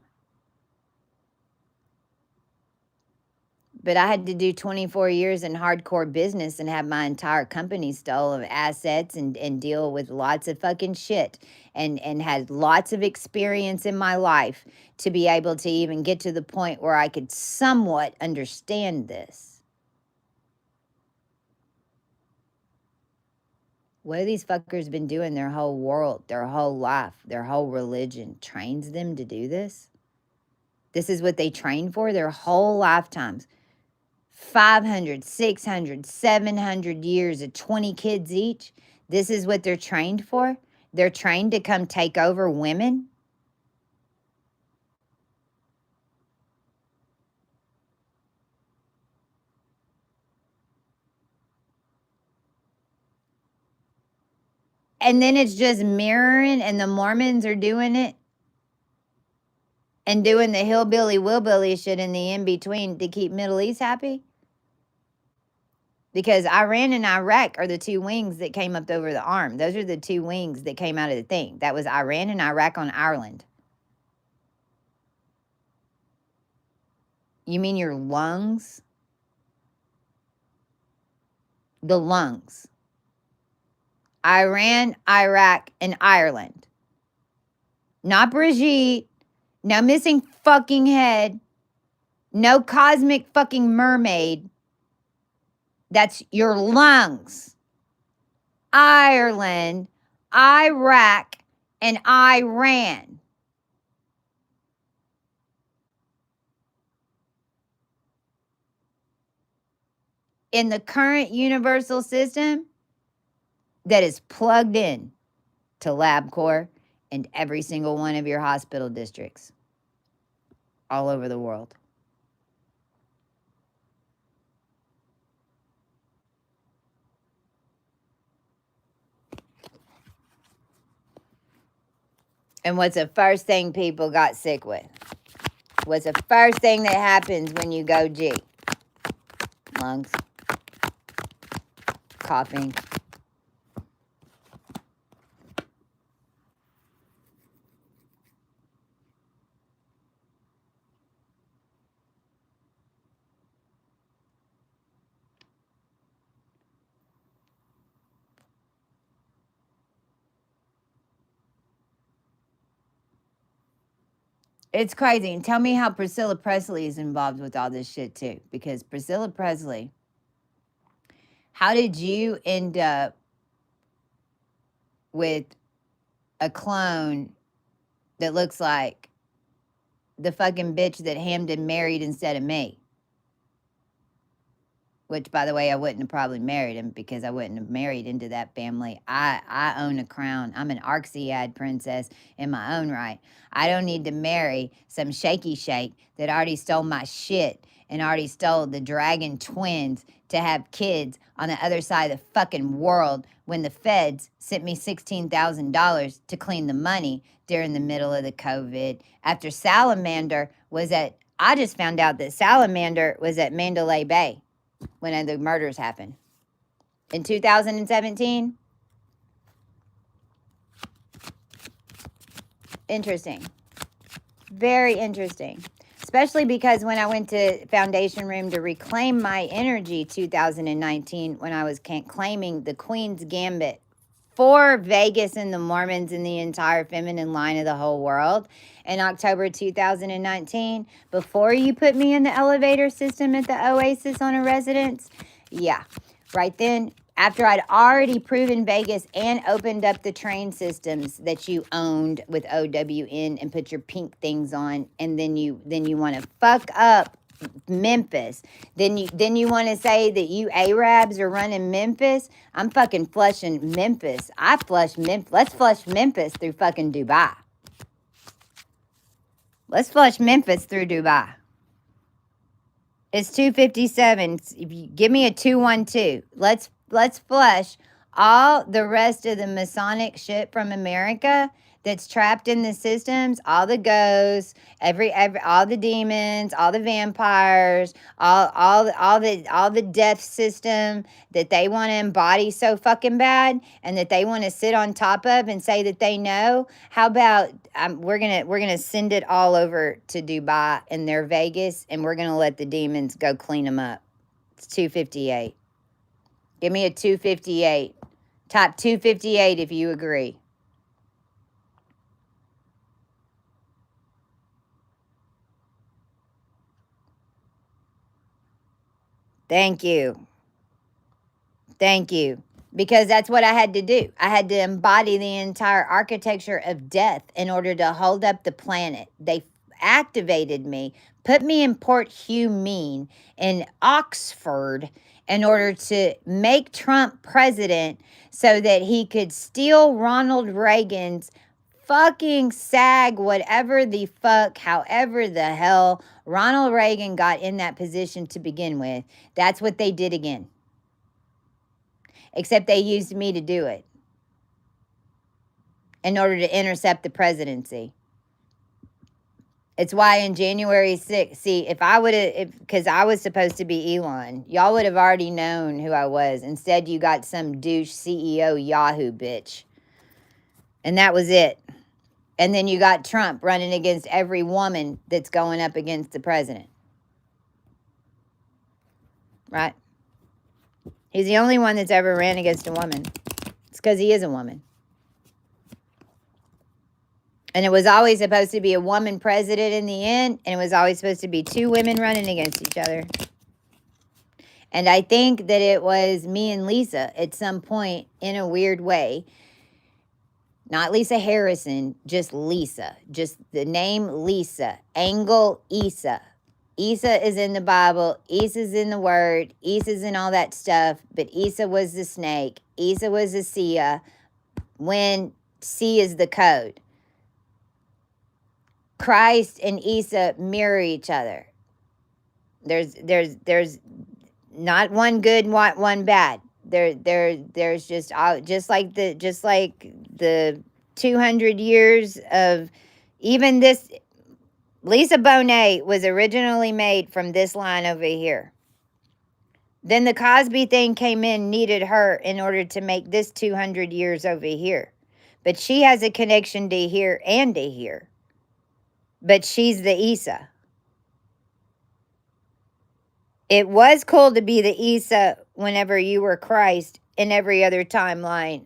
But I had to do 24 years in hardcore business and have my entire company stole of assets and deal with lots of fucking shit and had lots of experience in my life to be able to even get to the point where I could somewhat understand this. What have these fuckers been doing their whole world, their whole life, their whole religion trains them to do this? This is what they train for their whole lifetimes. 500, 600, 700 years of 20 kids each. This is what they're trained for. They're trained to come take over women. And then it's just mirroring, and the Mormons are doing it and doing the hillbilly willbilly shit in the in between to keep Middle East happy. Because Iran and Iraq are the two wings that came up over the arm. Those are the two wings that came out of the thing. That was Iran and Iraq on Ireland. You mean your lungs? The lungs. Iran, Iraq, and Ireland. Not Brigitte. No missing fucking head. No cosmic fucking mermaid. That's your lungs. Ireland, Iraq, and Iran. In the current universal system that is plugged in to LabCorp and every single one of your hospital districts all over the world. And what's the first thing people got sick with? What's the first thing that happens when you go G? Lungs. Coughing. It's crazy. And tell me how Priscilla Presley is involved with all this shit too. Because Priscilla Presley, how did you end up with a clone that looks like the fucking bitch that Hamden married instead of me? Which, by the way, I wouldn't have probably married him because I wouldn't have married into that family. I own a crown. I'm an Arxiad princess in my own right. I don't need to marry some shaky shake that already stole my shit and already stole the dragon twins to have kids on the other side of the fucking world when the feds sent me $16,000 to clean the money during the middle of the COVID. After Salamander was at, I just found out that Salamander was at Mandalay Bay when the murders happened in 2017. Interesting. Very interesting. Especially because when I went to Foundation Room to reclaim my energy 2019, when I was claiming the Queen's Gambit for Vegas and the Mormons and the entire feminine line of the whole world in October 2019, before you put me in the elevator system at the Oasis on a residence, yeah, right then, after I'd already proven Vegas and opened up the train systems that you owned with OWN and put your pink things on, and then you want to fuck up Memphis. Then you want to say that you Arabs are running Memphis. I'm fucking flushing Memphis. I flush Memphis. Let's flush Memphis through fucking Dubai. Let's flush Memphis through Dubai. It's 257. If you give me a 212, let's flush all the rest of the Masonic shit from America that's trapped in the systems, all the ghosts, every all the demons, all the vampires, all the death system that they want to embody so fucking bad and that they want to sit on top of and say that they know. How about we're gonna send it all over to Dubai and their Vegas, and we're gonna let the demons go clean them up. It's 258. Give me a 258. Top 258 if you agree. Thank you. Thank you. Because that's what I had to do. I had to embody the entire architecture of death in order to hold up the planet. They activated me, put me in Port Humean in Oxford in order to make Trump president so that he could steal Ronald Reagan's fucking SAG, whatever the fuck, however the hell Ronald Reagan got in that position to begin with. That's what they did again. Except they used me to do it in order to intercept the presidency. It's why in January 6th, see, if I would have, because I was supposed to be Elon, y'all would have already known who I was. Instead, you got some douche CEO Yahoo bitch. And that was it. And then you got Trump running against every woman that's going up against the president. Right? He's the only one that's ever ran against a woman. It's because he is a woman. And it was always supposed to be a woman president in the end, and it was always supposed to be two women running against each other. And I think that it was me and Lisa at some point in a weird way. Not Lisa Harrison, just Lisa. Just the name Lisa. Angle Isa. Isa is in the Bible. Isa's in the Word. Isa's in all that stuff. But Isa was the snake. Isa was the Sia. When C is the code. Christ and Isa mirror each other. There's not one good, one bad. There's just like the 200 years of even this. Lisa Bonet was originally made from this line over here. Then the Cosby thing came in, needed her in order to make this 200 years over here. But she has a connection to here and to here. But she's the Isa. It was cool to be the Isa whenever you were Christ in every other timeline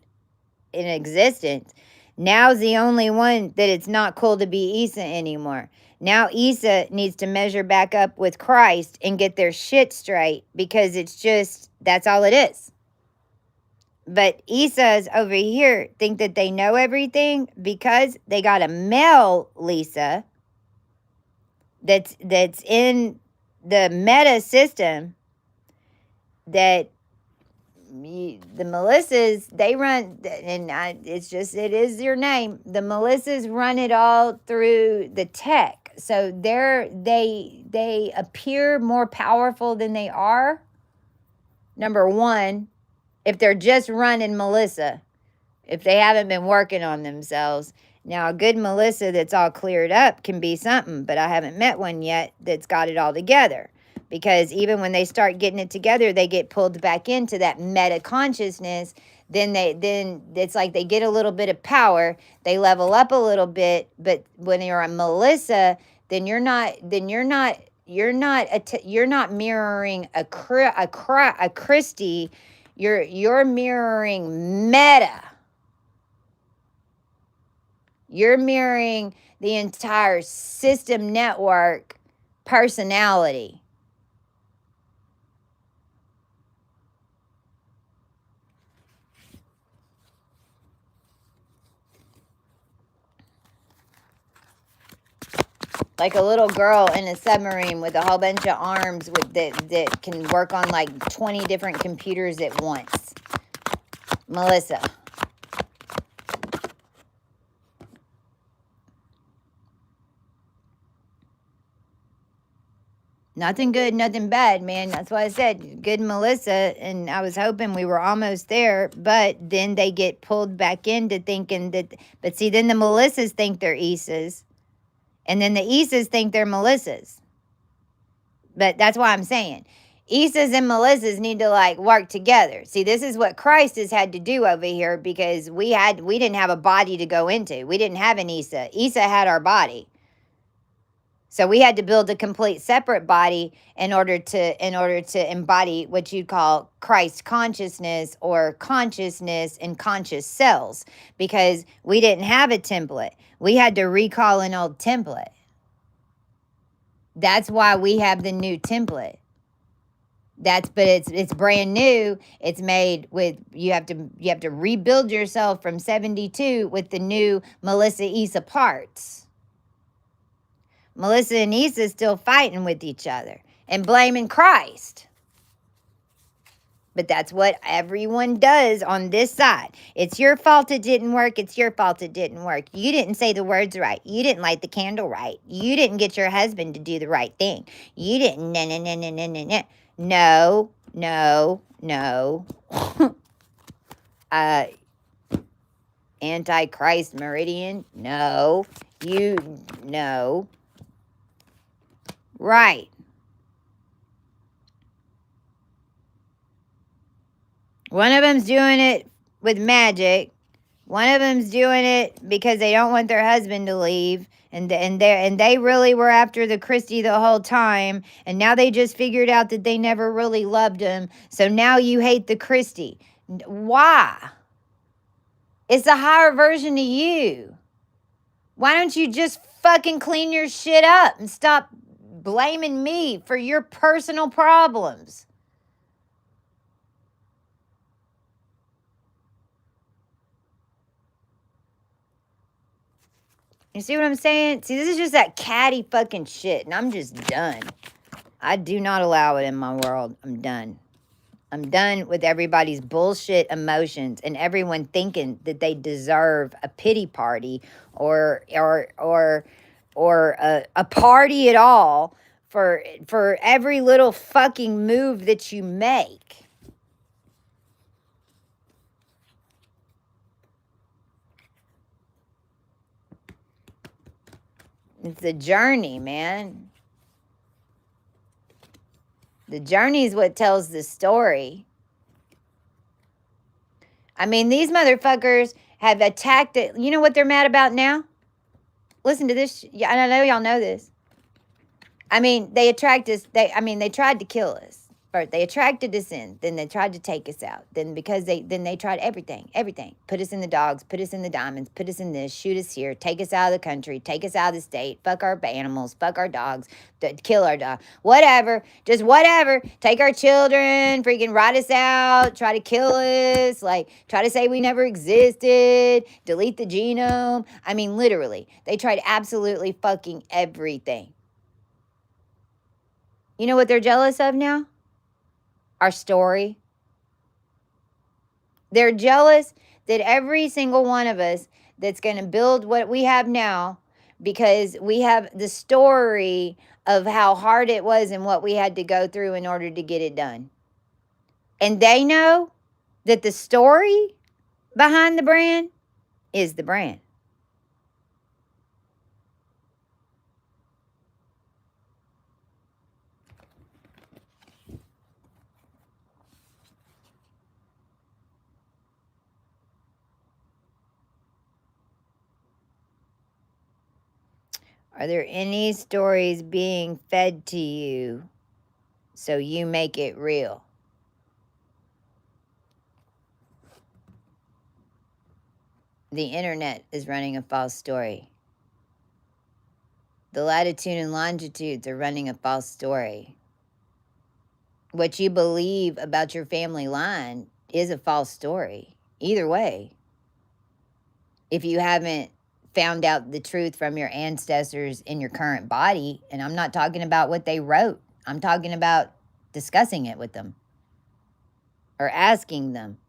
in existence. Now's the only one that it's not cool to be Isa anymore. Now Isa needs to measure back up with Christ and get their shit straight, because it's just, that's all it is. But Isas over here think that they know everything because they got a male Lisa that's in the meta system, that the Melissas, they run, and it is your name. The Melissas run it all through the tech. So they appear more powerful than they are. Number one, if they're just running Melissa, if they haven't been working on themselves. Now, a good Melissa that's all cleared up can be something, but I haven't met one yet that's got it all together. Because even when they start getting it together, they get pulled back into that meta consciousness. Then it's like they get a little bit of power, they level up a little bit. But when you're a Melissa, then you're not mirroring a Christy. You're mirroring meta. You're mirroring the entire system network personality. Like a little girl in a submarine with a whole bunch of arms that can work on like 20 different computers at once. Melissa. Nothing good, nothing bad, man. That's why I said good Melissa, and I was hoping we were almost there, but then they get pulled back into thinking that, but see, then the Melissas think they're Isas, and then the Isas think they're Melissas. But that's why I'm saying Isas and Melissas need to like work together. See, this is what Christ has had to do over here, because we didn't have a body to go into. We didn't have an Isa. Isa had our body. So we had to build a complete separate body in order to embody what you'd call Christ consciousness, or consciousness and conscious cells, because we didn't have a template. We had to recall an old template. That's why we have the new template. But it's brand new. It's made with, you have to rebuild yourself from 72 with the new Melissa Isa parts. Melissa and Isa still fighting with each other and blaming Christ. But that's what everyone does on this side. It's your fault it didn't work. It's your fault it didn't work. You didn't say the words right. You didn't light the candle right. You didn't get your husband to do the right thing. You didn't. No. Antichrist Meridian. No. Right. One of them's doing it with magic. One of them's doing it because they don't want their husband to leave. And they really were after the Christie the whole time. And now they just figured out that they never really loved him. So now you hate the Christie. Why? It's a higher version of you. Why don't you just fucking clean your shit up and stop blaming me for your personal problems? You see what I'm saying? See, this is just that catty fucking shit, and I'm just done. I do not allow it in my world. I'm done. I'm done with everybody's bullshit emotions and everyone thinking that they deserve a pity party or a party at all for every little fucking move that you make. It's a journey, man. The journey is what tells the story. I mean, these motherfuckers have attacked it. You know what they're mad about now? Listen to this. Yeah, and I know y'all know this. I mean, they attract us. They tried to kill us. First, they attracted us in. Then they tried to take us out. Then they tried everything. Put us in the dogs. Put us in the diamonds. Put us in this. Shoot us here. Take us out of the country. Take us out of the state. Fuck our animals. Fuck our dogs. Kill our dog. Whatever. Just whatever. Take our children. Freaking write us out. Try to kill us. Like try to say we never existed. Delete the genome. I mean, literally, they tried absolutely fucking everything. You know what they're jealous of now? Our story. They're jealous that every single one of us that's going to build what we have now, because we have the story of how hard it was and what we had to go through in order to get it done. And they know that the story behind the brand is the brand. Are there any stories being fed to you so you make it real? The internet is running a false story. The latitude and longitudes are running a false story. What you believe about your family line is a false story. Either way. If you haven't found out the truth from your ancestors in your current body, and I'm not talking about what they wrote, I'm talking about discussing it with them or asking them.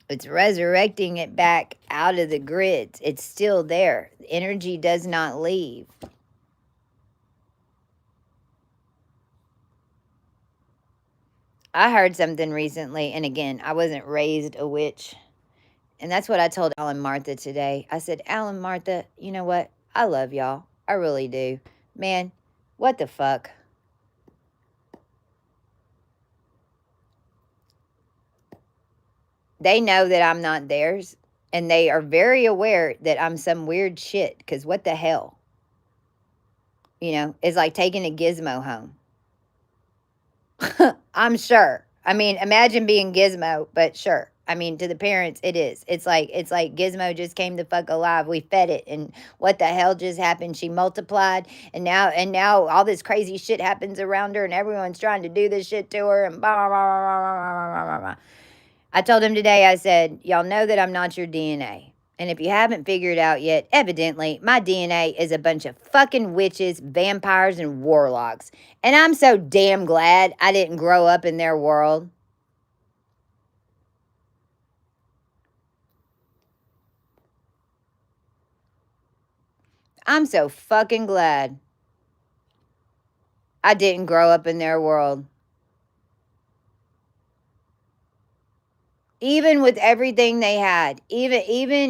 It's resurrecting it back out of the grids. It's still there. Energy does not leave. I heard something recently, and again, I wasn't raised a witch. And that's what I told Alan Martha today. I said, Alan Martha, you know what? I love y'all. I really do. Man, what the fuck? They know that I'm not theirs, and they are very aware that I'm some weird shit, because what the hell? You know, it's like taking a gizmo home. I'm sure. I mean, imagine being Gizmo, but sure. I mean, to the parents, it is. It's like Gizmo just came the fuck alive. We fed it, and what the hell just happened? She multiplied, and now all this crazy shit happens around her, and everyone's trying to do this shit to her, and blah blah blah blah blah blah blah blah. I told him today. I said, y'all know that I'm not your DNA. And if you haven't figured out yet, evidently, my DNA is a bunch of fucking witches, vampires, and warlocks. And I'm so damn glad I didn't grow up in their world. I'm so fucking glad I didn't grow up in their world. Even with everything they had, even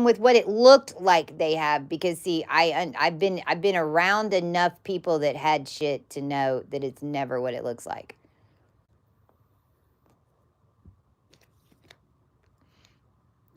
with what it looked like they have, because see, I've been around enough people that had shit to know that it's never what it looks like.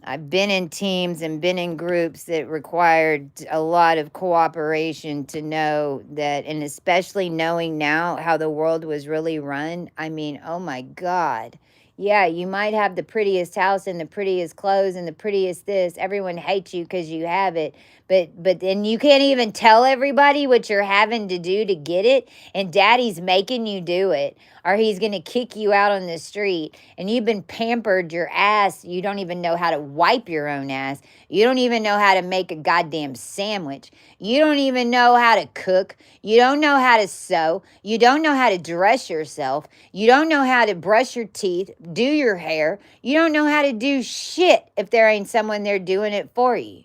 I've been in teams and been in groups that required a lot of cooperation to know that, and especially knowing now how the world was really run. I mean, oh my God. Yeah, you might have the prettiest house and the prettiest clothes and the prettiest this. Everyone hates you because you have it. But then you can't even tell everybody what you're having to do to get it. And daddy's making you do it. Or he's gonna kick you out on the street. And you've been pampered your ass. You don't even know how to wipe your own ass. You don't even know how to make a goddamn sandwich. You don't even know how to cook. You don't know how to sew. You don't know how to dress yourself. You don't know how to brush your teeth, do your hair. You don't know how to do shit if there ain't someone there doing it for you.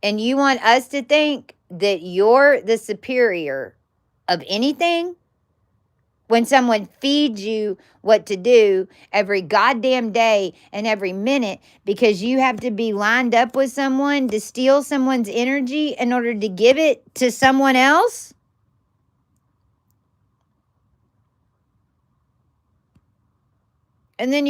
And you want us to think that you're the superior of anything when someone feeds you what to do every goddamn day and every minute because you have to be lined up with someone to steal someone's energy in order to give it to someone else? And then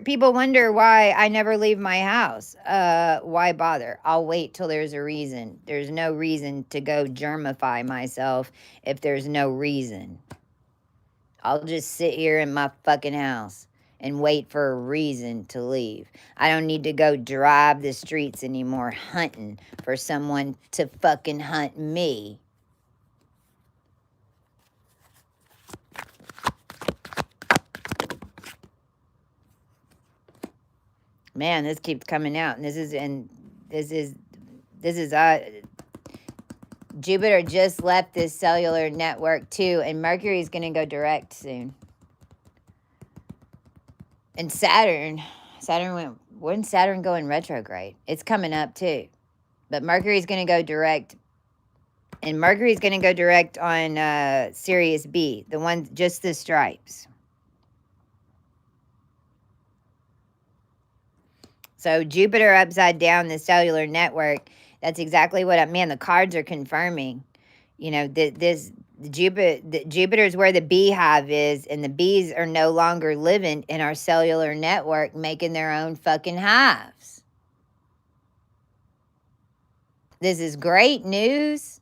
people wonder why I never leave my house. Why bother? I'll wait till there's a reason. There's no reason to go germify myself if there's no reason. I'll just sit here in my fucking house and wait for a reason to leave. I don't need to go drive the streets anymore hunting for someone to fucking hunt me. Man, this keeps coming out, and this is Jupiter just left this cellular network too, and Mercury's going to go direct soon. And wouldn't Saturn go in retrograde? It's coming up too. But Mercury's going to go direct, and Mercury's going to go direct on Sirius B, the one, just the stripes. So Jupiter upside down the cellular network. That's exactly what the cards are confirming. You know, Jupiter's where the beehive is, and the bees are no longer living in our cellular network making their own fucking hives. This is great news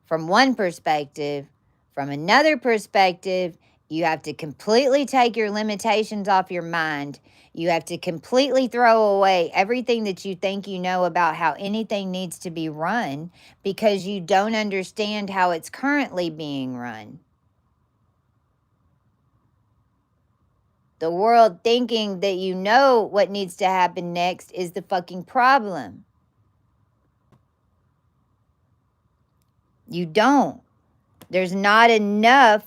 from one perspective. From another perspective, you have to completely take your limitations off your mind. You have to completely throw away everything that you think you know about how anything needs to be run because you don't understand how it's currently being run. The world thinking that you know what needs to happen next is the fucking problem. You don't. There's not enough.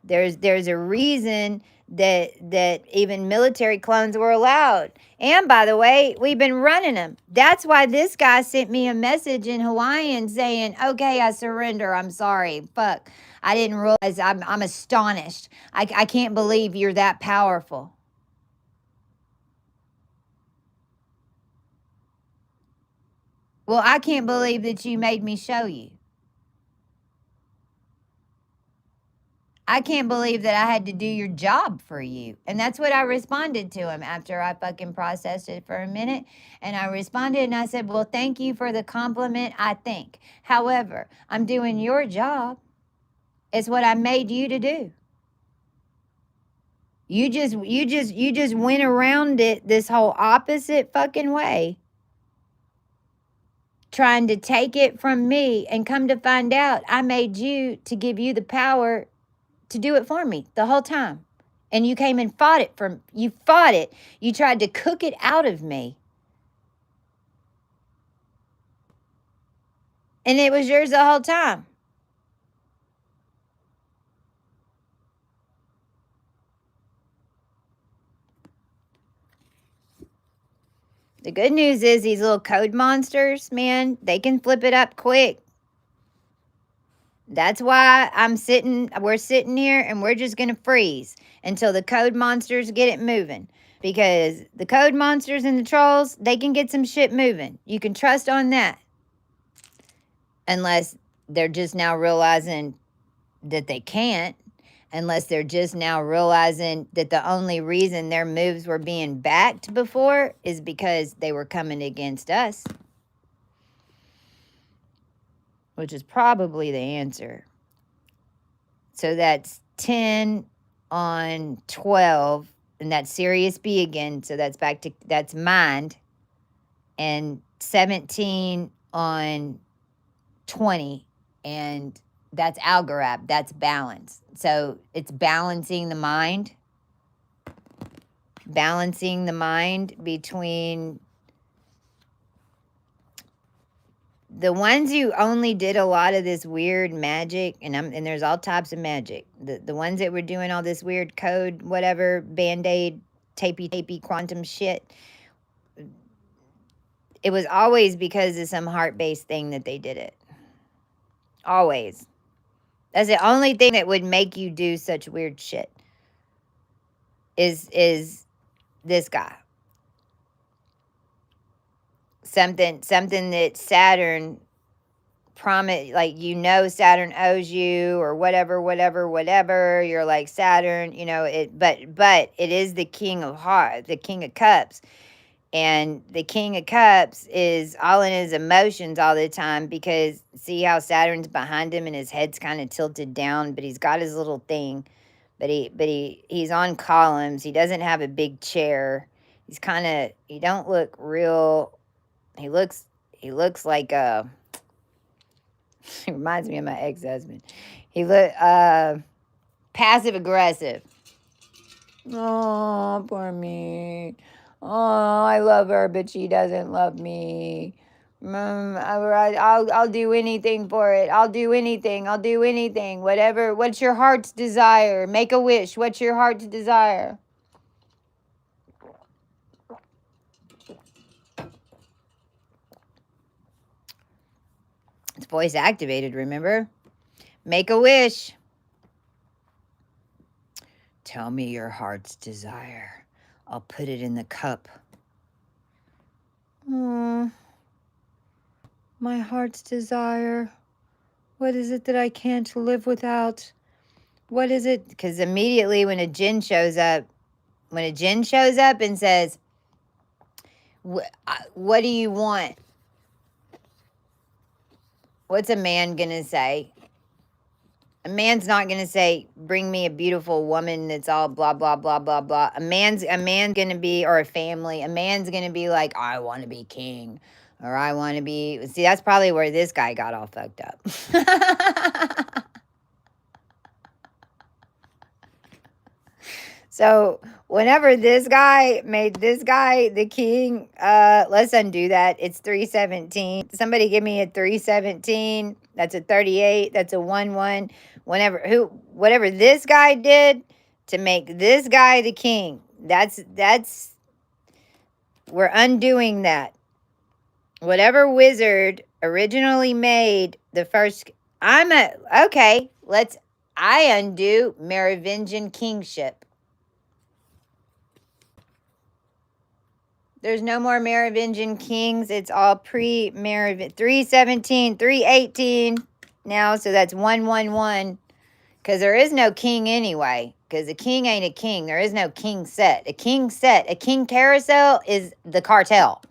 There's a reason that even military clones were allowed. And by the way, we've been running them. That's why this guy sent me a message in Hawaiian saying, "Okay, I surrender. I'm sorry. Fuck. I didn't realize. I'm astonished. I can't believe you're that powerful." Well, I can't believe that you made me show you. I can't believe that I had to do your job for you. And that's what I responded to him after I fucking processed it for a minute. And I responded and I said, "Well, thank you for the compliment, I think. However, I'm doing your job. It's what I made you to do. You just went around it this whole opposite fucking way, trying to take it from me, and come to find out I made you to give you the power to do it for me the whole time. And you came and fought it. You tried to cook it out of me. And it was yours the whole time." The good news is these little code monsters, man, they can flip it up quick. That's why we're sitting here and we're just going to freeze until the code monsters get it moving. Because the code monsters and the trolls, they can get some shit moving. You can trust on that. Unless they're just now realizing that they can't. Unless they're just now realizing that the only reason their moves were being backed before is because they were coming against us. Which is probably the answer. So that's 10 on 12, and that's Sirius B again. So that's mind, and 17 on 20, and that's Algorab. That's balance. So it's balancing the mind between the ones who only did a lot of this weird magic, and there's all types of magic. The ones that were doing all this weird code, whatever, band-aid, tapey quantum shit. It was always because of some heart-based thing that they did it. Always. That's the only thing that would make you do such weird shit. Is this guy. Something that Saturn promise, like, Saturn owes you, or whatever. You're like, Saturn, but it is the king of hearts, the king of cups. And the king of cups is all in his emotions all the time, because see how Saturn's behind him and his head's kind of tilted down, but he's got his little thing. But he's on columns. He doesn't have a big chair. He don't look real. He looks like he reminds me of my ex-husband. He look passive aggressive. Oh, poor me. Oh, I love her, but she doesn't love me. I'll do anything for it. I'll do anything. Whatever. What's your heart's desire? Make a wish. What's your heart's desire? It's voice activated, remember? Make a wish. Tell me your heart's desire. I'll put it in the cup. My heart's desire. What is it that I can't live without? What is it? Because immediately when a jinn shows up and says, what do you want? What's a man going to say? A man's not going to say, bring me a beautiful woman that's all blah, blah, blah, blah, blah. A man's going to be, or a family, a man's going to be like, I want to be king, or I want to be. See, that's probably where this guy got all fucked up. So whenever this guy made this guy the king, let's undo that. It's 317. Somebody give me a 317. That's a 38. That's a 11. Whatever this guy did to make this guy the king, we're undoing that. Whatever wizard originally made the first, I undo Merovingian kingship. There's no more Merovingian kings. It's all pre-Merovingian. 317, 318 now, so that's 111. Because there is no king anyway. Because a king ain't a king. There is no king set. A king carousel is the cartel.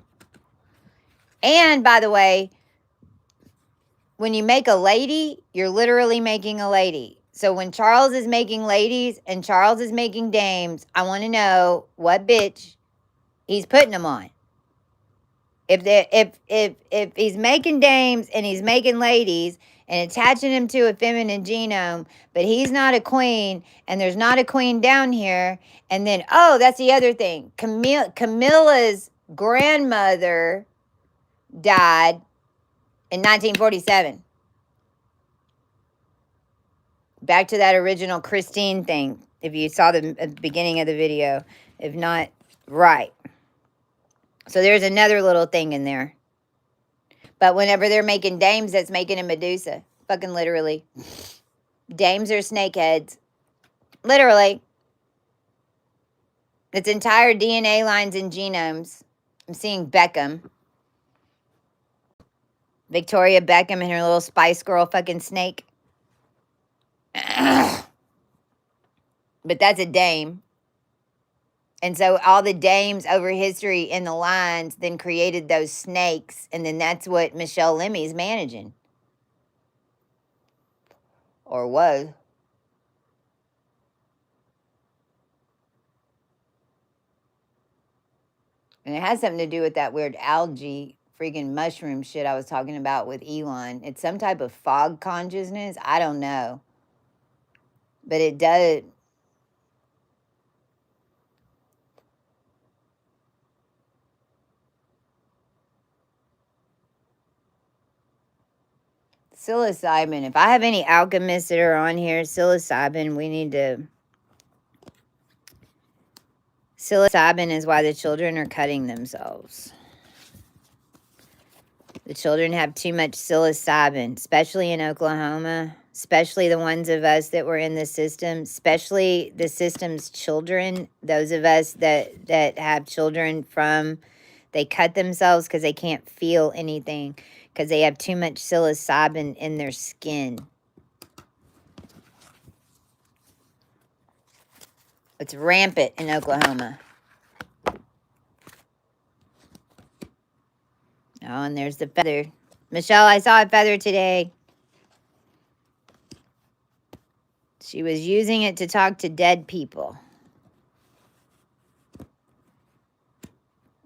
And, by the way, when you make a lady, you're literally making a lady. So when Charles is making ladies and Charles is making dames, I want to know what bitch he's putting them on. If he's making dames and he's making ladies and attaching them to a feminine genome, but he's not a queen and there's not a queen down here, and then, that's the other thing. Camilla's grandmother died in 1947. Back to that original Christine thing, if you saw the beginning of the video. If not, right. So there's another little thing in there. But whenever they're making dames, that's making a Medusa. Fucking literally. Dames are snakeheads. Literally. It's entire DNA lines and genomes. I'm seeing Beckham. Victoria Beckham and her little Spice Girl fucking snake. But that's a dame. And so all the dames over history in the lines then created those snakes. And then that's what Michelle Lemmy's managing. Or was. And it has something to do with that weird algae freaking mushroom shit I was talking about with Elon. It's some type of fog consciousness. I don't know. But it does. Psilocybin. If I have any alchemists that are on here, psilocybin, we need to. Psilocybin is why the children are cutting themselves. The children have too much psilocybin, especially in Oklahoma, especially the ones of us that were in the system, especially the system's children, those of us that have children from, they cut themselves because they can't feel anything because they have too much psilocybin in their skin. It's rampant in Oklahoma. Oh, and there's the feather. Michelle, I saw a feather today. She was using it to talk to dead people.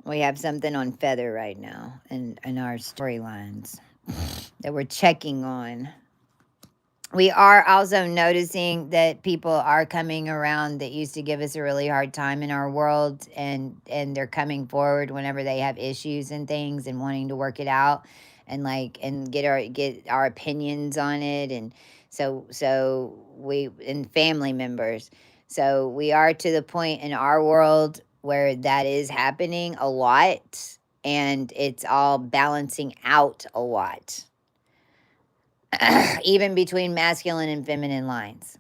We have something on feather right now in our storylines that we're checking on. We are also noticing that people are coming around that used to give us a really hard time in our world, and they're coming forward whenever they have issues and things and wanting to work it out and get our opinions on it. And so we, and family members. So we are to the point in our world where that is happening a lot, and it's all balancing out a lot. Even between masculine and feminine lines.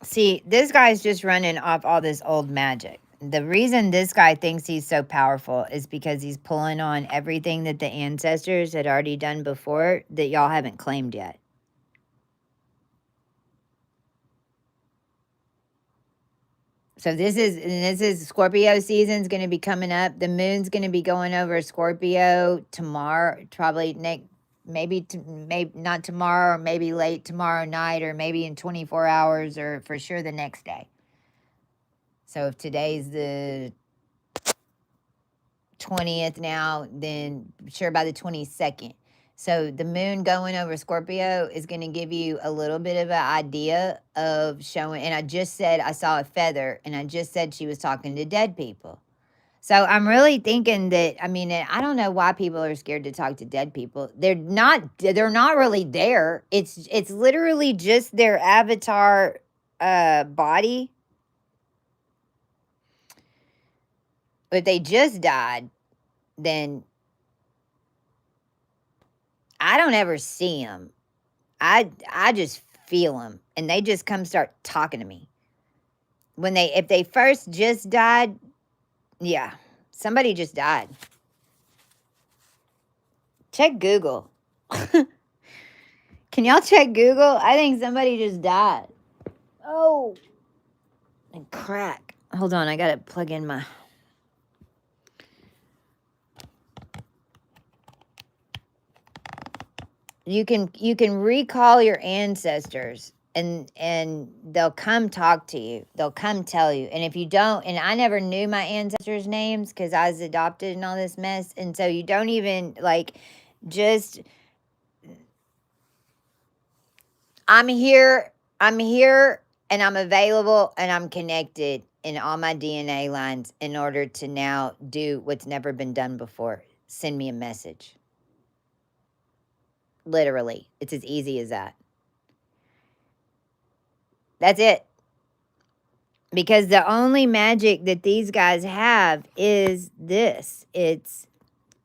See, this guy's just running off all this old magic. The reason this guy thinks he's so powerful is because he's pulling on everything that the ancestors had already done before that y'all haven't claimed yet. So this is Scorpio season's going to be coming up. The moon's going to be going over Scorpio tomorrow, probably maybe not tomorrow, or maybe late tomorrow night, or maybe in 24 hours, or for sure the next day. So if today's the 20th now, then sure by the 22nd. So the moon going over Scorpio is going to give you a little bit of an idea of showing. And I just said I saw a feather, and I just said she was talking to dead people. So I'm really thinking that, I mean, I don't know why people are scared to talk to dead people. They're not really there. It's literally just their avatar body. If they just died, then I don't ever see them. I just feel them, and they just come start talking to me. If they first just died, yeah, somebody just died. Check Google. Can y'all check Google? I think somebody just died. Oh, and crack. Hold on, I gotta plug in my. You can recall your ancestors, and they'll come talk to you. They'll come tell you. And if you don't, and I never knew my ancestors' names because I was adopted and all this mess. And so you don't even just, I'm here, and I'm available, and I'm connected in all my DNA lines in order to now do what's never been done before. Send me a message. Literally, it's as easy as that. That's it. Because the only magic that these guys have is this. It's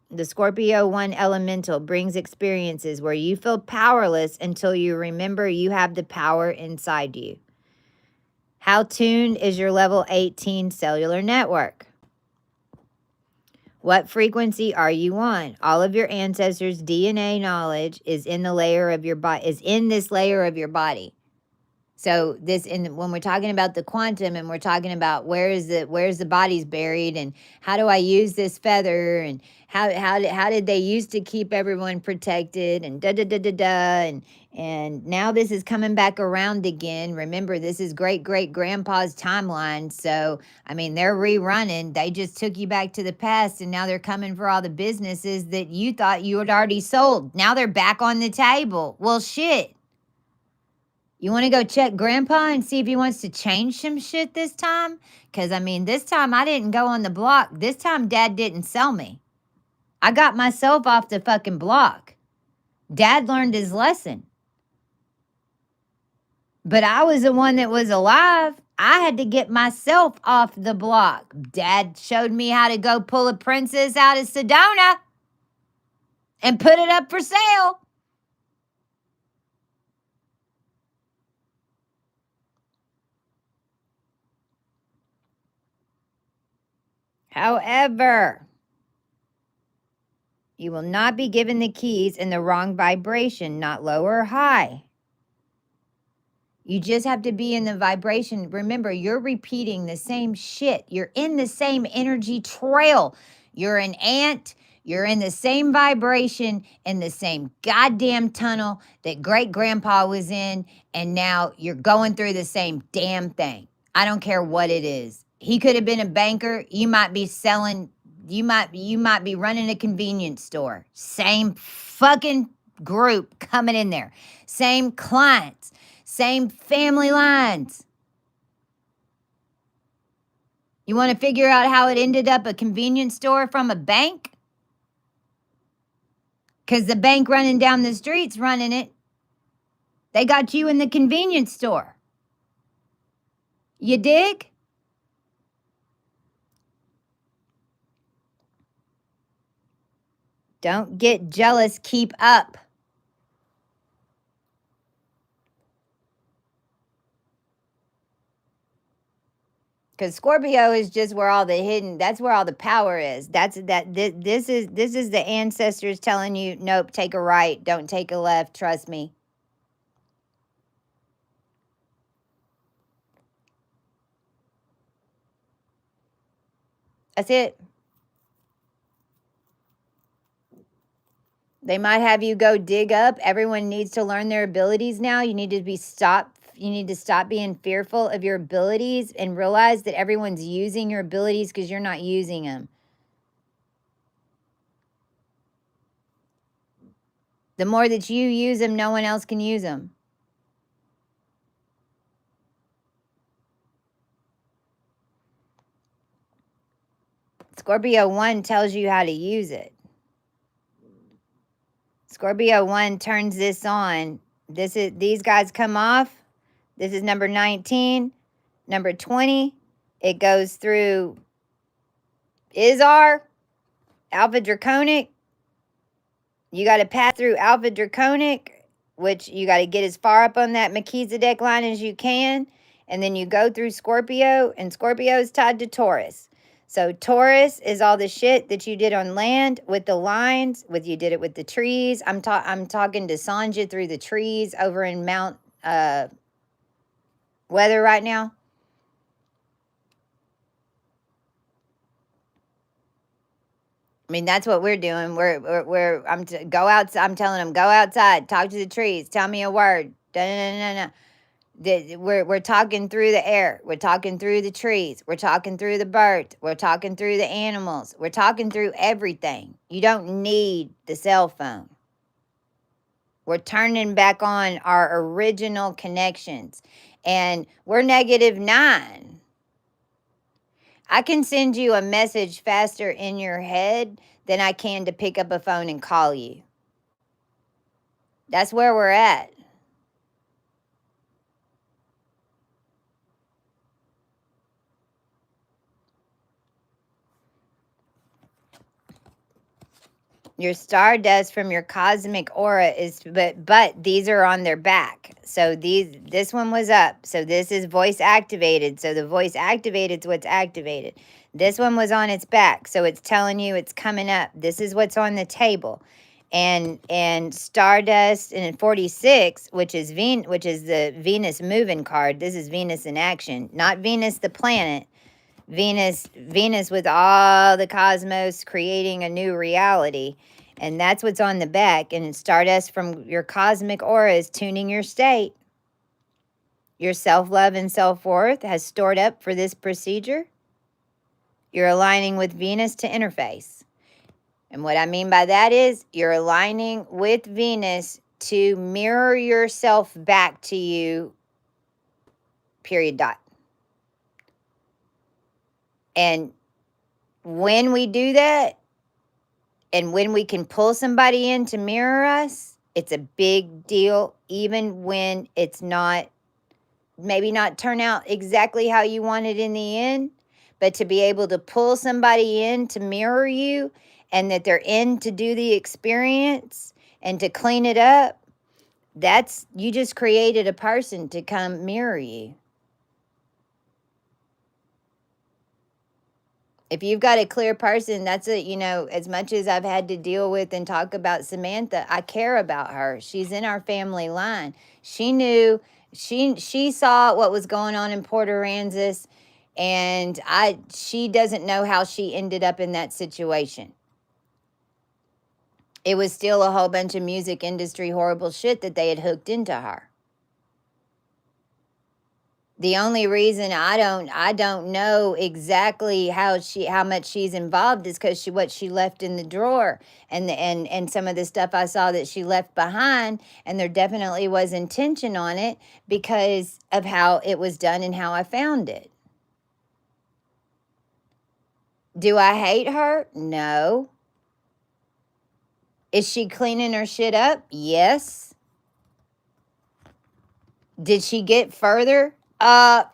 the Scorpio 1 elemental brings experiences where you feel powerless until you remember you have the power inside you. How tuned is your level 18 cellular network? What frequency are you on? All of your ancestors' DNA knowledge is in the layer of your body, is in this layer of your body. So this, and when we're talking about the quantum, and we're talking about where's the bodies buried, and how do I use this feather, and how did they used to keep everyone protected, and da da da da da, and now this is coming back around again. Remember, this is great great grandpa's timeline. So I mean, they're rerunning. They just took you back to the past, and now they're coming for all the businesses that you thought you had already sold. Now they're back on the table. Well, shit. You want to go check grandpa and see if he wants to change some shit this time? Because, I mean, this time I didn't go on the block. This time dad didn't sell me. I got myself off the fucking block. Dad learned his lesson. But I was the one that was alive. I had to get myself off the block. Dad showed me how to go pull a princess out of Sedona and put it up for sale. However, you will not be given the keys in the wrong vibration, not low or high. You just have to be in the vibration. Remember, you're repeating the same shit. You're in the same energy trail. You're an ant. You're in the same vibration, in the same goddamn tunnel that great grandpa was in. And now you're going through the same damn thing. I don't care what it is. He could have been a banker. You might be selling, you might be running a convenience store. Same fucking group coming in there. Same clients. Same family lines. You want to figure out how it ended up a convenience store from a bank? Because the bank running down the street's running it. They got you in the convenience store. You dig? Don't get jealous. Keep up. Because Scorpio is just where all the hidden, that's where all the power is. This is the ancestors telling you, nope, take a right, don't take a left, trust me. That's it. They might have you go dig up. Everyone needs to learn their abilities now. You need to stop being fearful of your abilities and realize that everyone's using your abilities because you're not using them. The more that you use them, no one else can use them. Scorpio 1 tells you how to use it. Scorpio 1 turns this on. These guys come off. This is number 19. Number 20, it goes through Izar, Alpha Draconic. You got to pass through Alpha Draconic, which you got to get as far up on that Melchizedek line as you can. And then you go through Scorpio, and Scorpio is tied to Taurus. So Taurus is all the shit that you did on land with the lines, you did it with the trees. I'm talking to Sanja through the trees over in Mount Weather right now. I mean, that's what we're doing. I'm telling them, go outside, talk to the trees, tell me a word. We're talking through the air. We're talking through the trees. We're talking through the birds. We're talking through the animals. We're talking through everything. You don't need the cell phone. We're turning back on our original connections. And we're -9. I can send you a message faster in your head than I can to pick up a phone and call you. That's where we're at. Your stardust from your cosmic aura is, but these are on their back. So this one was up. So this is voice activated. So the voice activated is what's activated. This one was on its back. So it's telling you it's coming up. This is what's on the table. and Stardust and in 46, which is the Venus moving card. This is Venus in action, not Venus the planet. Venus with all the cosmos creating a new reality. And that's what's on the back. And it's Stardust from your cosmic aura is tuning your state. Your self-love and self-worth has stored up for this procedure. You're aligning with Venus to interface. And what I mean by that is you're aligning with Venus to mirror yourself back to you, period, dot. And when we do that, and when we can pull somebody in to mirror us, it's a big deal, even when it's not, maybe not turn out exactly how you want it in the end, but to be able to pull somebody in to mirror you and that they're in to do the experience and to clean it up, that's, you just created a person to come mirror you. If you've got a clear person, that's a, you know, as much as I've had to deal with and talk about Samantha, I care about her. She's in our family line. She knew, she saw what was going on in Port Aransas, and she doesn't know how she ended up in that situation. It was still a whole bunch of music industry horrible shit that they had hooked into her. The only reason I don't know exactly how much she's involved is because what she left in the drawer and some of the stuff I saw that she left behind, and there definitely was intention on it because of how it was done and how I found it. Do I hate her? No. Is she cleaning her shit up? Yes. Did she get further?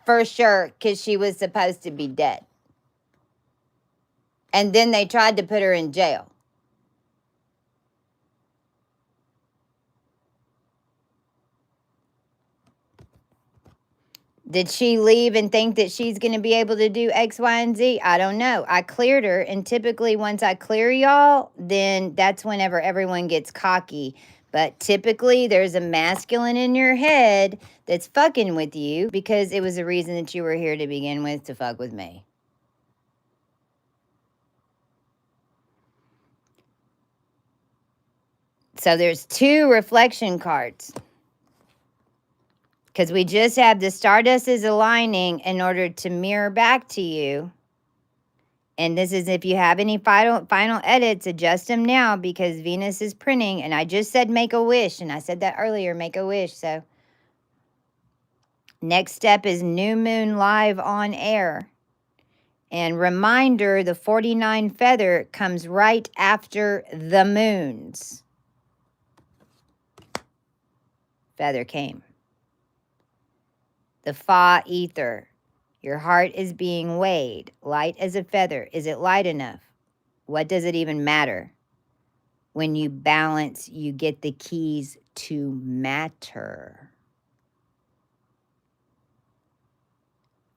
For sure, because she was supposed to be dead. And then they tried to put her in jail. Did she leave and think that she's going to be able to do X, Y, and Z? I don't know. I cleared her, and typically once I clear y'all, then that's whenever everyone gets cocky. But typically there's a masculine in your head that's fucking with you because it was the reason that you were here to begin with, to fuck with me. So there's 2 reflection cards. Because we just have the Stardust is aligning in order to mirror back to you. And this is, if you have any final edits, adjust them now because Venus is printing. And I just said make a wish. And I said that earlier, make a wish. So next step is New Moon Live on air. And reminder, the 49 feather comes right after the moons. Feather came. The Fa ether. Your heart is being weighed, light as a feather. Is it light enough? What does it even matter? When you balance, you get the keys to matter.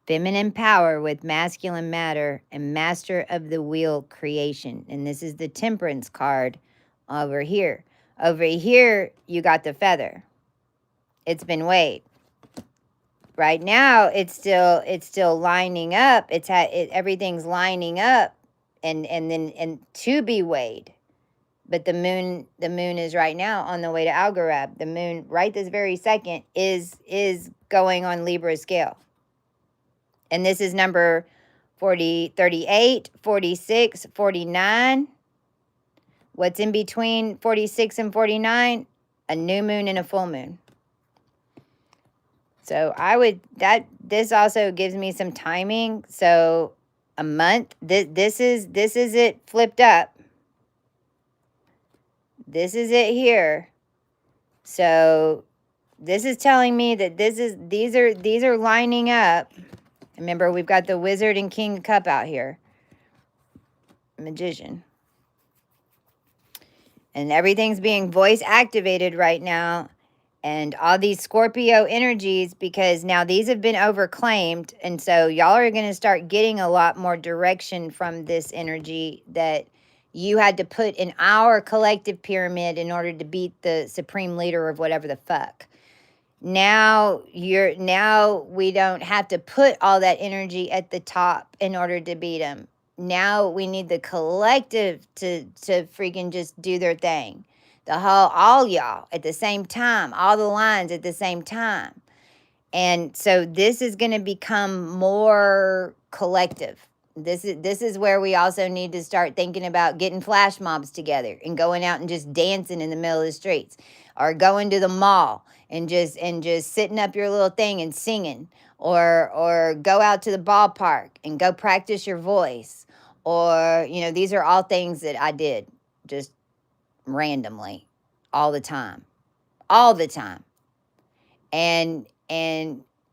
Feminine power with masculine matter and master of the wheel creation. And this is the Temperance card over here. Over here, you got the feather. It's been weighed. Right now, it's still lining up. Everything's lining up, and to be weighed. But the moon is right now on the way to Algorab. The moon, right this very second, is going on Libra scale. And this is number 40, 38, 46, 49. What's in between 46 and 49? A new moon and a full moon. So this also gives me some timing. So a month, this is it flipped up. This is it here. So this is telling me that these are lining up. Remember, we've got the Wizard and King of Cup out here. Magician. And everything's being voice activated right now. And all these Scorpio energies, because now these have been overclaimed. And so y'all are going to start getting a lot more direction from this energy that you had to put in our collective pyramid in order to beat the supreme leader of whatever the fuck. Now we don't have to put all that energy at the top in order to beat them. Now we need the collective to freaking just do their thing. The whole, all y'all at the same time, all the lines at the same time. And so this is going to become more collective. This is where we also need to start thinking about getting flash mobs together and going out and just dancing in the middle of the streets, or going to the mall and just sitting up your little thing and singing, or go out to the ballpark and go practice your voice. Or, these are all things that I did just randomly all the time. All the time. And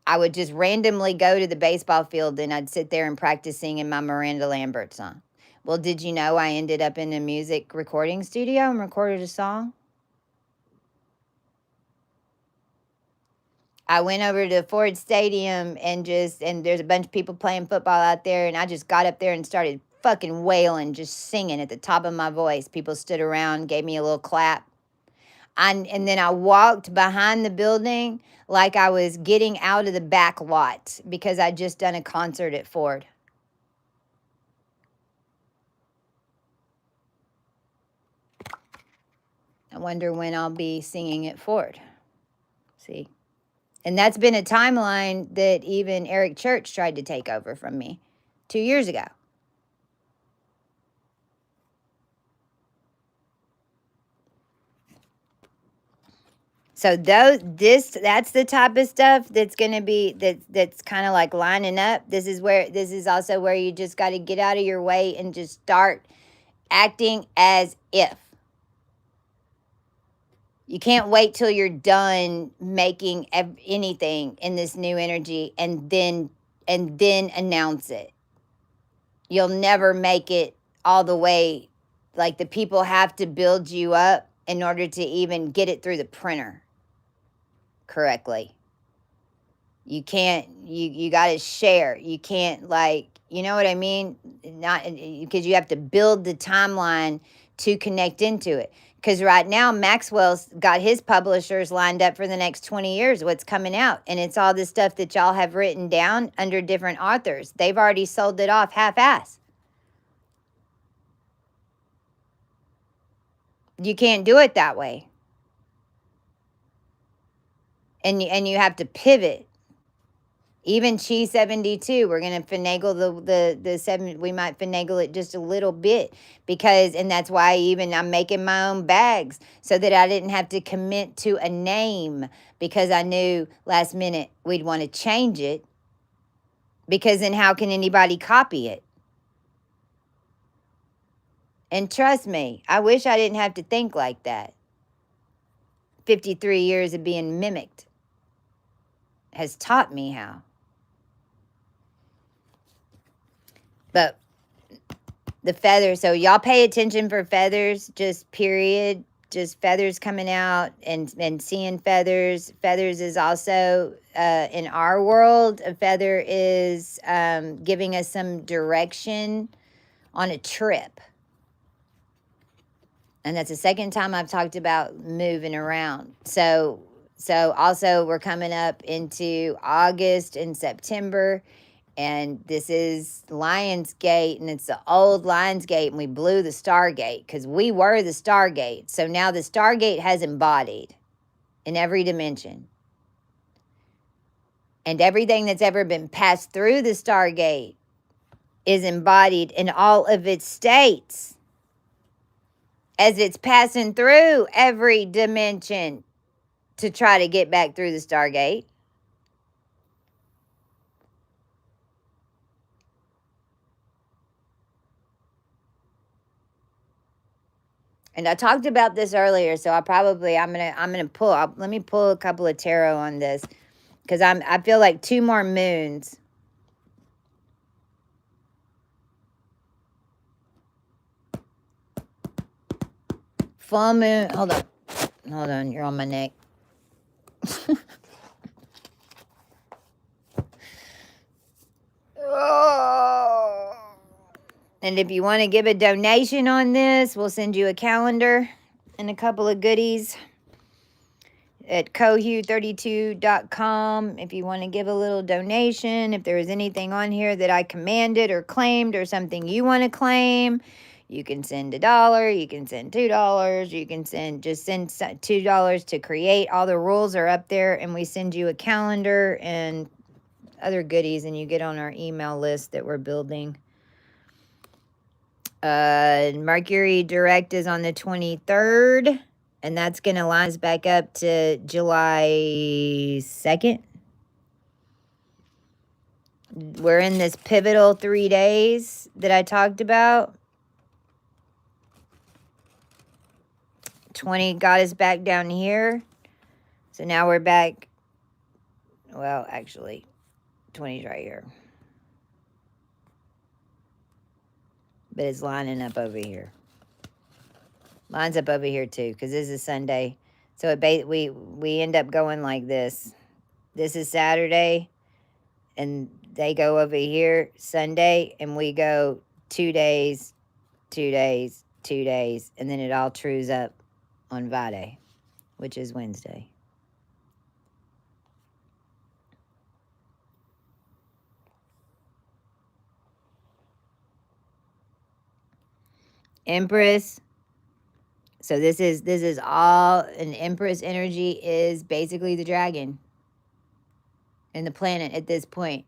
I would just randomly go to the baseball field and I'd sit there and practice singing my Miranda Lambert song. Well, did you know I ended up in a music recording studio and recorded a song? I went over to Ford Stadium and there's a bunch of people playing football out there, and I just got up there and started fucking wailing, just singing at the top of my voice. People stood around, gave me a little clap. And then I walked behind the building like I was getting out of the back lot because I'd just done a concert at Ford. I wonder when I'll be singing at Ford. See? And that's been a timeline that even Eric Church tried to take over from me 2 years ago. So that's the type of stuff that's going to be that's kind of like lining up. This is also where you just got to get out of your way and just start acting as if. You can't wait till you're done making anything in this new energy and then announce it. You'll never make it all the way. Like, the people have to build you up in order to even get it through the printer correctly. You can't, you got to share. You can't, like, you know what I mean? Not because you have to build the timeline to connect into it. Because right now, Maxwell's got his publishers lined up for the next 20 years, what's coming out. And it's all the stuff that y'all have written down under different authors. They've already sold it off half-ass. You can't do it that way. And you have to pivot. Even Chi 72, we're going to finagle the 7. We might finagle it just a little bit and that's why even I'm making my own bags so that I didn't have to commit to a name, because I knew last minute we'd want to change it, because then how can anybody copy it? And trust me, I wish I didn't have to think like that. 53 years of being mimicked has taught me how. But the feathers, so y'all pay attention for feathers, just period. Just feathers coming out and seeing feathers. Feathers is also, in our world, a feather is giving us some direction on a trip. And that's the second time I've talked about moving around. So also we're coming up into August and September. And this is Lionsgate, and it's the old Lionsgate, and we blew the Stargate because we were the Stargate. So now the Stargate has embodied in every dimension. And everything that's ever been passed through the Stargate is embodied in all of its states as it's passing through every dimension to try to get back through the Stargate. And I talked about this earlier, so I'm gonna pull. Let me pull a couple of tarot on this, because I feel like 2 more moons. Full moon. Hold on. You're on my neck. Oh. And if you want to give a donation on this, we'll send you a calendar and a couple of goodies at cohu32.com. If you want to give a little donation, if there is anything on here that I commanded or claimed or something you want to claim, you can send $1, you can send $2, you can send $2 to create. All the rules are up there, and we send you a calendar and other goodies, and you get on our email list that we're building. Mercury direct is on the 23rd, and that's going to line us back up to July 2nd. We're in this pivotal 3 days that I talked about. 20 got us back down here. So now we're back. Well, actually, 20's right here. But it's lining up over here. Lines up over here too, because this is Sunday. So we end up going like this. This is Saturday, and they go over here Sunday, and we go 2 days, 2 days, 2 days, and then it all trues up on Vade, which is Wednesday. Empress. So this is all an Empress energy is basically the dragon and the planet at this point.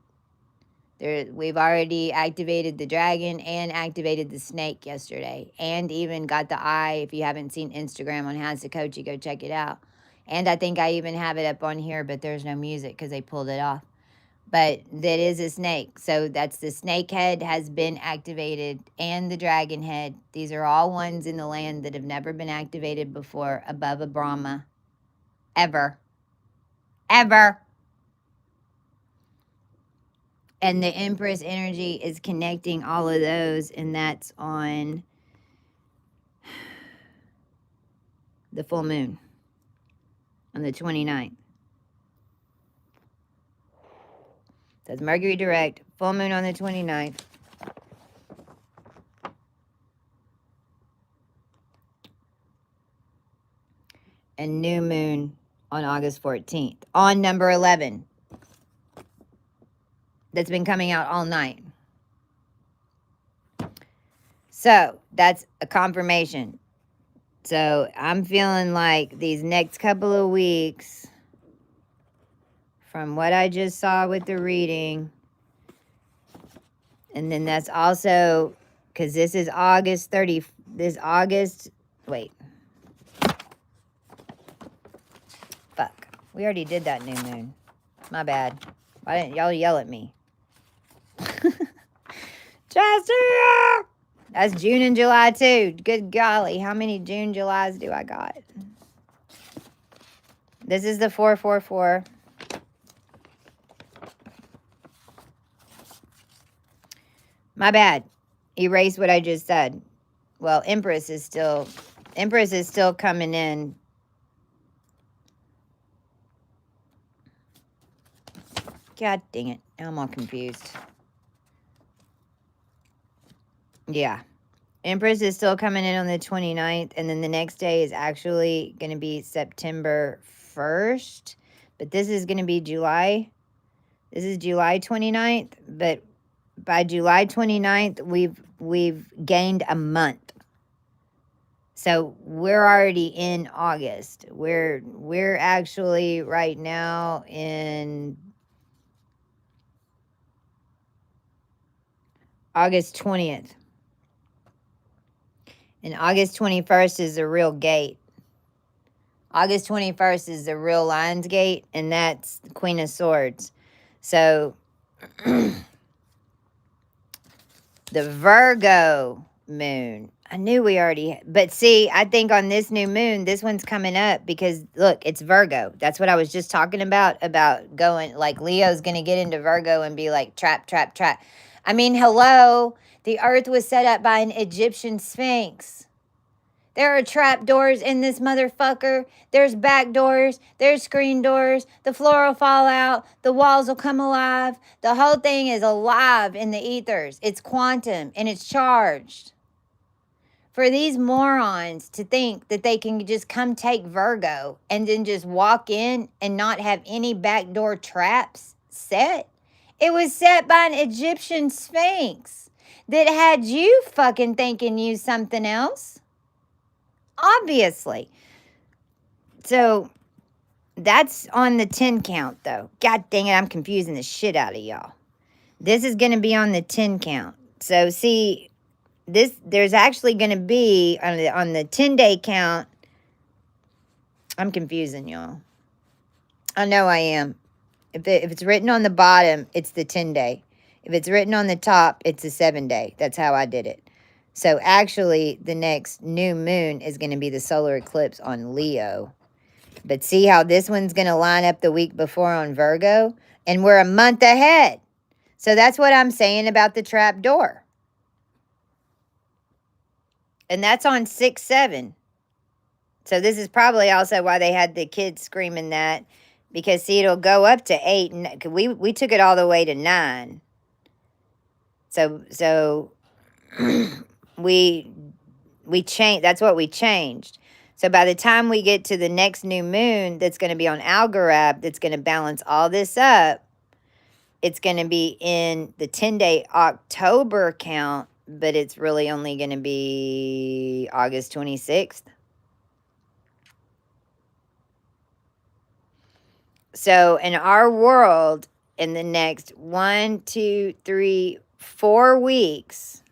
We've already activated the dragon and activated the snake yesterday, and even got the eye. If you haven't seen Instagram on Hasakochi, go check it out. And I think I even have it up on here, but there's no music because they pulled it off. But that is a snake. So that's the snake head has been activated, and the dragon head. These are all ones in the land that have never been activated before above a Brahma. Ever. Ever. And the Empress energy is connecting all of those, and that's on the full moon on the 29th. That's Mercury direct, full moon on the 29th. And new moon on August 14th on number 11. That's been coming out all night. So that's a confirmation. So I'm feeling like these next couple of weeks, from what I just saw with the reading, and then that's also because this is August 30. This August, wait. Fuck. We already did that new moon. My bad. Why didn't y'all yell at me? Chester! That's June and July too. Good golly. How many June, Julys do I got? This is the 444. My bad. Erase what I just said. Well, Empress is still coming in. God dang it. Now I'm all confused. Yeah. Empress is still coming in on the 29th, and then the next day is actually going to be September 1st. But this is going to be July. This is July 29th, but by July 29th, we've gained a month. So we're already in August. We're actually right now in August 20th. And August 21st is the real gate. August 21st is the real Lion's Gate, and that's the Queen of Swords. So the Virgo moon. I knew we already, but see, I think on this new moon, this one's coming up because look, it's Virgo. That's what I was just talking about going like Leo's going to get into Virgo and be like trap, trap, trap. I mean, hello, the earth was set up by an Egyptian sphinx. There are trap doors in this motherfucker. There's back doors. There's screen doors. The floor will fall out. The walls will come alive. The whole thing is alive in the ethers. It's quantum and it's charged. For these morons to think that they can just come take Virgo and then just walk in and not have any backdoor traps set. It was set by an Egyptian sphinx that had you fucking thinking you something else. Obviously. So that's on the 10 count though. God dang it, I'm confusing the shit out of y'all. This is going to be on the 10 count. So see, there's actually going to be on the 10-day count. I'm confusing y'all. I know I am. If it's written on the bottom, it's the 10-day. If it's written on the top, it's the 7-day. That's how I did it. So actually, the next new moon is going to be the solar eclipse on Leo. But see how this one's going to line up the week before on Virgo? And we're a month ahead. So that's what I'm saying about the trap door. And that's on 6/7. So this is probably also why they had the kids screaming that. Because see, it'll go up to 8. And we took it all the way to 9. So we changed. That's what we changed. So by the time we get to the next new moon that's going to be on Algorab, that's going to balance all this up, it's going to be in the 10-day October count, but it's really only going to be August 26th. So in our world, in the next 1, 2, 3, 4 weeks,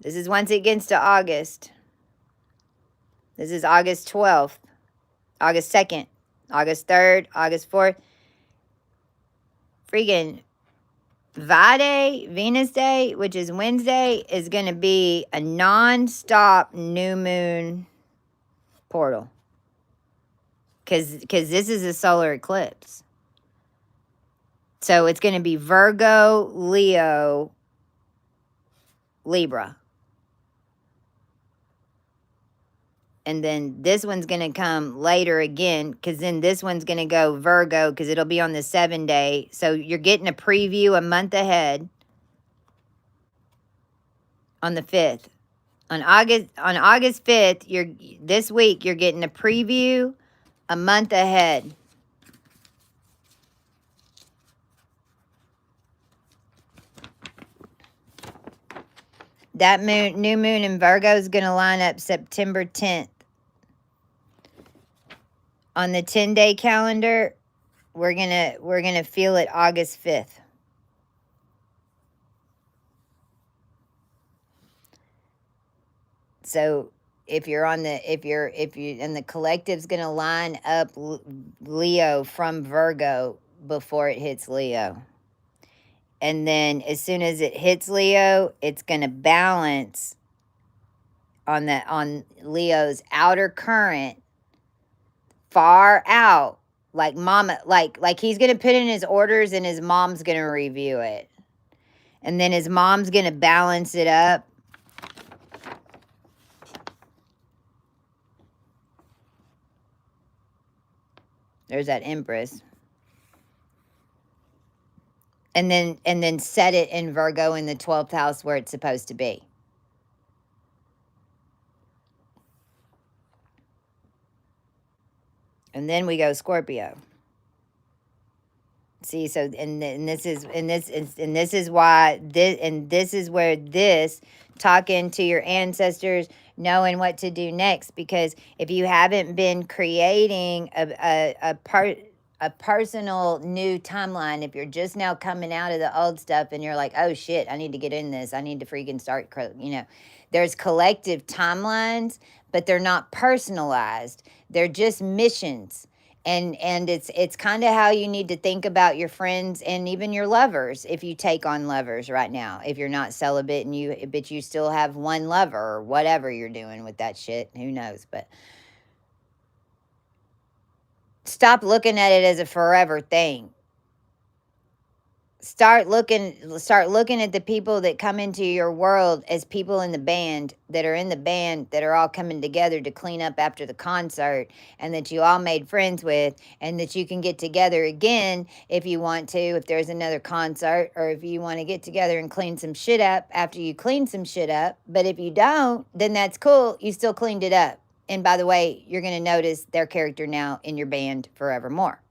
this is once it gets to August. This is August 12th, August 2nd, August 3rd, August 4th. Freaking Vade, Venus Day, which is Wednesday, is going to be a non-stop new moon portal. Because this is a solar eclipse. So it's going to be Virgo, Leo, Libra. And then this one's going to come later again, because then this one's going to go Virgo, because it'll be on the 7-day. So you're getting a preview a month ahead on the 5th. On August 5th, this week you're getting a preview a month ahead. That new moon in Virgo is going to line up September 10th. On the 10-day calendar, we're gonna feel it August 5th. So and the collective's gonna line up Leo from Virgo before it hits Leo. And then as soon as it hits Leo, it's gonna balance on Leo's outer current far out, like mama, like he's gonna put in his orders and his mom's gonna review it, and then his mom's gonna balance it up. There's that Empress. And then set it in Virgo in the 12th house where it's supposed to be. And then we go Scorpio. See, so this is why this is where this talking to your ancestors, knowing what to do next, because if you haven't been creating a personal new timeline, if you're just now coming out of the old stuff and you're like, oh shit, I need to get in this, I need to freaking start, there's collective timelines, but they're not personalized. They're just missions. And it's kind of how you need to think about your friends and even your lovers, if you take on lovers right now. If you're not celibate but you still have one lover or whatever you're doing with that shit, who knows? But stop looking at it as a forever thing. start looking at the people that come into your world as people in the band that are all coming together to clean up after the concert, and that you all made friends with, and that you can get together again if you want to, if there's another concert, or if you want to get together and clean some shit up after you clean some shit up. But if you don't, then that's cool, you still cleaned it up. And by the way, you're going to notice their character now in your band forevermore.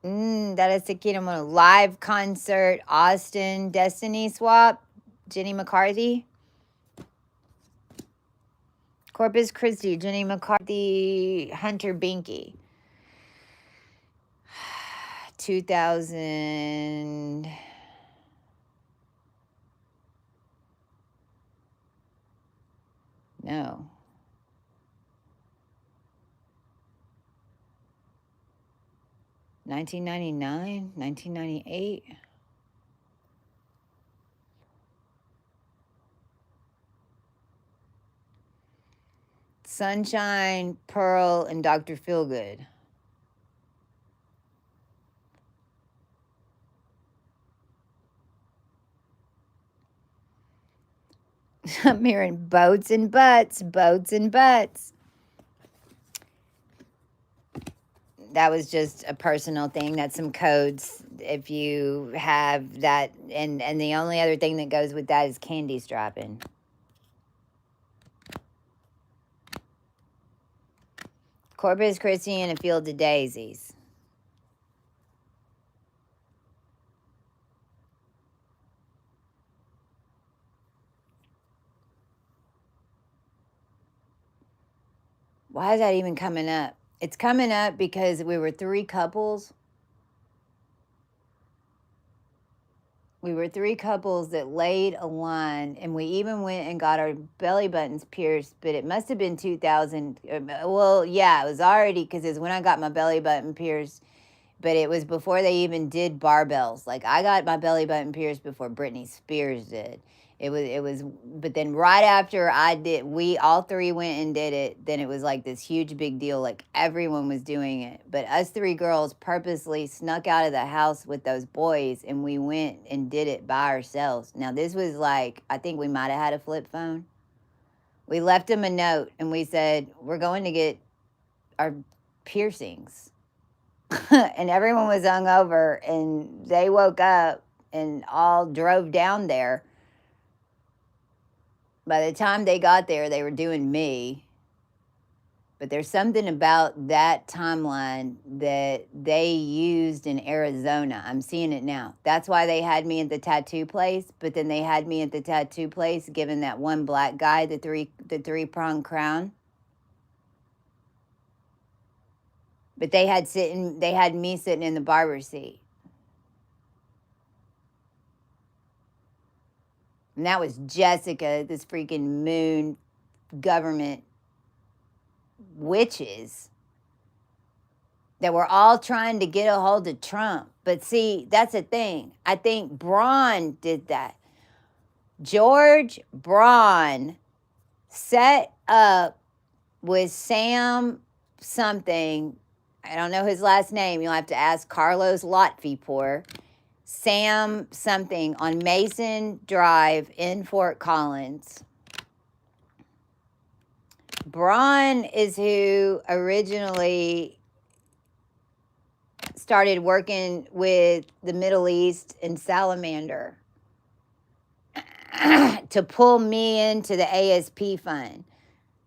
That is Kid Mono live concert, Austin, Destiny Swap, Jenny McCarthy, Corpus Christi, Jenny McCarthy, Hunter Binky. 2000. No. 1999, 1998. Sunshine, Pearl, and Dr. Feelgood. I'm hearing boats and butts, boats and butts. That was just a personal thing. That's some codes. If you have that, and the only other thing that goes with that is candies dropping. Corpus Christi and a field of daisies. Why is that even coming up? It's coming up because we were three couples. We were three couples that laid a line, and we even went and got our belly buttons pierced, but it must have been 2000. Well, yeah, it was already, because it's when I got my belly button pierced, but it was before they even did barbells. Like, I got my belly button pierced before Britney Spears did. But then right after I did, we all three went and did it. Then it was like this huge big deal. Like, everyone was doing it. But us three girls purposely snuck out of the house with those boys, and we went and did it by ourselves. Now, this was like, I think we might have had a flip phone. We left them a note and we said, we're going to get our piercings. And everyone was hungover, and they woke up and all drove down there. By the time they got there, they were doing me. But there's something about that timeline that they used in Arizona. I'm seeing it now. That's why they had me at the tattoo place. But then they had me at the tattoo place giving that one black guy the three-pronged crown. But they had me sitting in the barber's seat. And that was Jessica, this freaking moon government witches that were all trying to get a hold of Trump. But see, that's the thing. I think Braun did that. George Braun set up with Sam something. I don't know his last name. You'll have to ask Carlos Lotfipour. Sam something on Mason Drive in Fort Collins. Braun is who originally started working with the Middle East and Salamander to pull me into the ASP fund.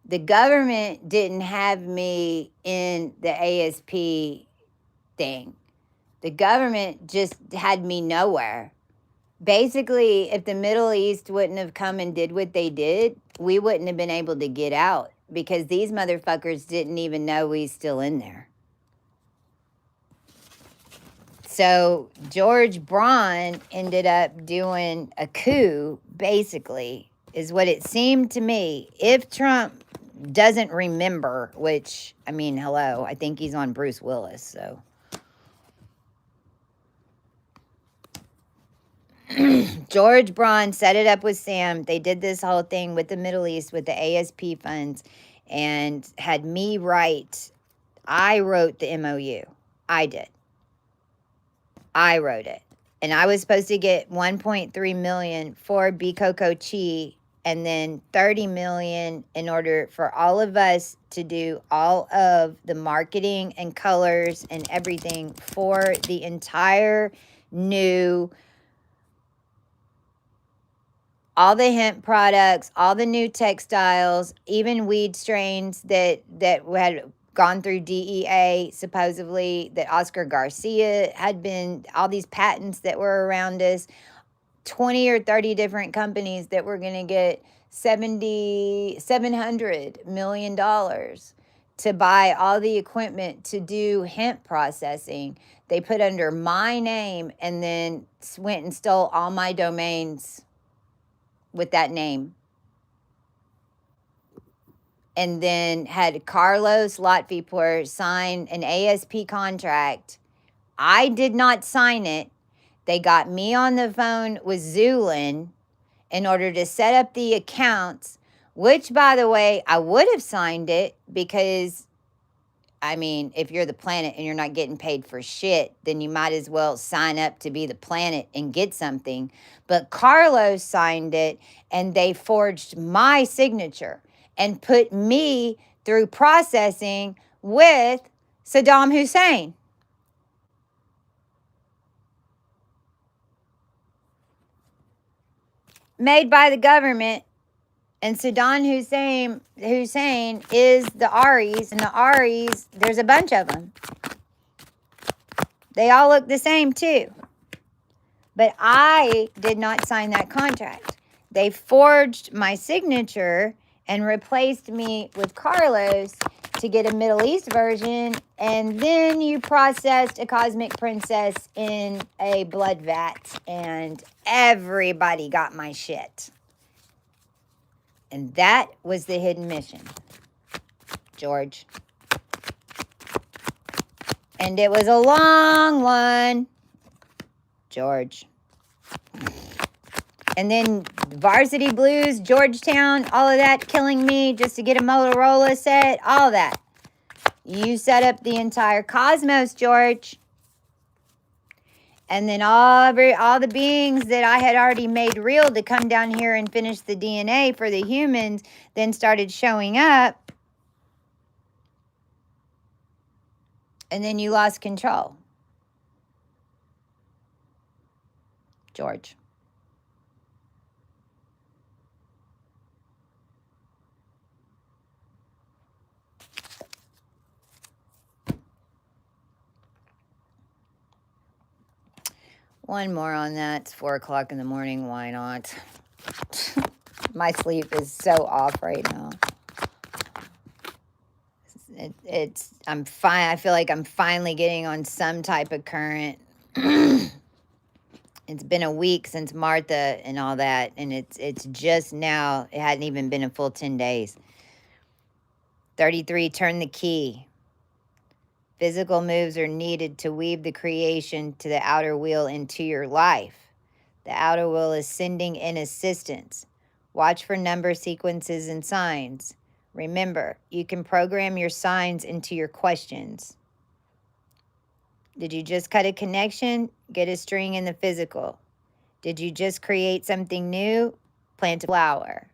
The government didn't have me in the ASP thing. The government just had me nowhere. Basically, if the Middle East wouldn't have come and did what they did, we wouldn't have been able to get out, because these motherfuckers didn't even know we still in there. So George Braun ended up doing a coup, basically, is what it seemed to me. If Trump doesn't remember, which, I mean, hello, I think he's on Bruce Willis, so. George Braun set it up with Sam. They did this whole thing with the Middle East with the ASP funds and had me write. I wrote the MOU. I did. I wrote it. And I was supposed to get 1.3 million for Bikoko Chi and then 30 million in order for all of us to do all of the marketing and colors and everything for the entire new, all the hemp products, all the new textiles, even weed strains that had gone through DEA, supposedly, that Oscar Garcia had been, all these patents that were around us, 20 or 30 different companies that were going to get $700 million to buy all the equipment to do hemp processing. They put under my name and then went and stole all my domains with that name. And then had Carlos Lotvipour sign an ASP contract. I did not sign it. They got me on the phone with Zulin in order to set up the accounts, which, by the way, I would have signed it because, I mean, if you're the planet and you're not getting paid for shit, then you might as well sign up to be the planet and get something. But Carlos signed it and they forged my signature and put me through processing with Saddam Hussein. Made by the government, and Saddam Hussein is the Aries, and the Aries, there's a bunch of them. They all look the same too. But I did not sign that contract. They forged my signature and replaced me with Carlos to get a Middle East version, and then you processed a Cosmic Princess in a blood vat, and everybody got my shit. And that was the hidden mission, George. And it was a long one, George. And then Varsity Blues, Georgetown, all of that killing me just to get a Motorola set, all that. You set up the entire cosmos, George. And then all the beings that I had already made real to come down here and finish the DNA for the humans then started showing up. And then you lost control, George. One more on that. It's 4 o'clock in the morning. Why not? My sleep is so off right now. I'm fine. I feel like I'm finally getting on some type of current. It's been a week since Martha and all that, and it's just now. It hadn't even been a full 10 days. 33, turn the key. Physical moves are needed to weave the creation to the outer wheel into your life. The outer wheel is sending in assistance. Watch for number sequences and signs. Remember, you can program your signs into your questions. Did you just cut a connection? Get a string in the physical. Did you just create something new? Plant a flower.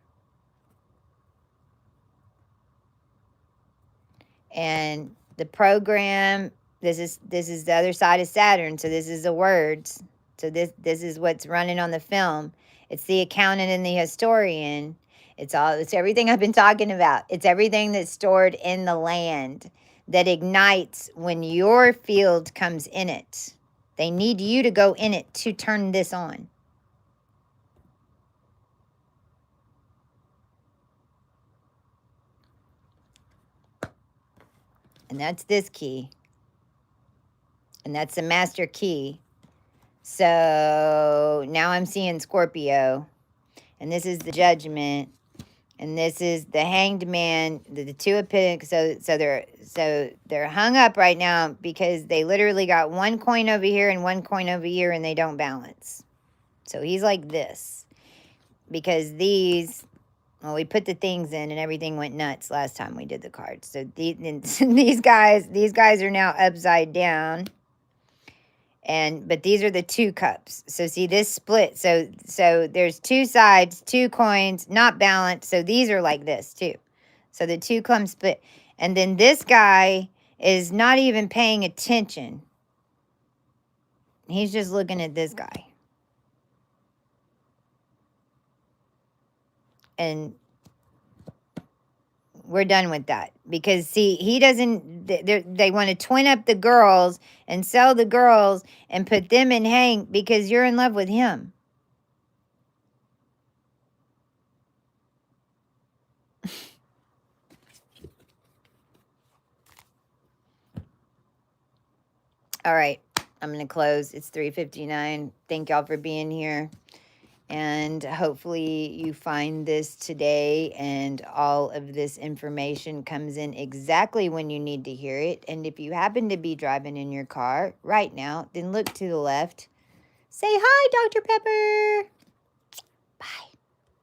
And the program, this is the other side of Saturn, so this is the words. So this is what's running on the film. It's the accountant and the historian. It's everything I've been talking about. It's everything that's stored in the land that ignites when your field comes in it. They need you to go in it to turn this on. And that's this key. And that's the master key. So now I'm seeing Scorpio. And this is the judgment. And this is the hanged man, the two of pentacles. So they're hung up right now because they literally got one coin over here and one coin over here and they don't balance. So he's like this because these, well, we put the things in and everything went nuts last time we did the cards. So these guys are now upside down. But these are the 2 cups. So see this split. So there's 2 sides, 2 coins, not balanced. So these are like this too. So the 2 come split. And then this guy is not even paying attention. He's just looking at this guy. And we're done with that. Because, see, he doesn't, they want to twin up the girls and sell the girls and put them in Hank because you're in love with him. All right, I'm going to close. It's 3:59. Thank y'all for being here. And hopefully you find this today and all of this information comes in exactly when you need to hear it. And if you happen to be driving in your car right now, then look to the left. Say hi, Dr. Pepper.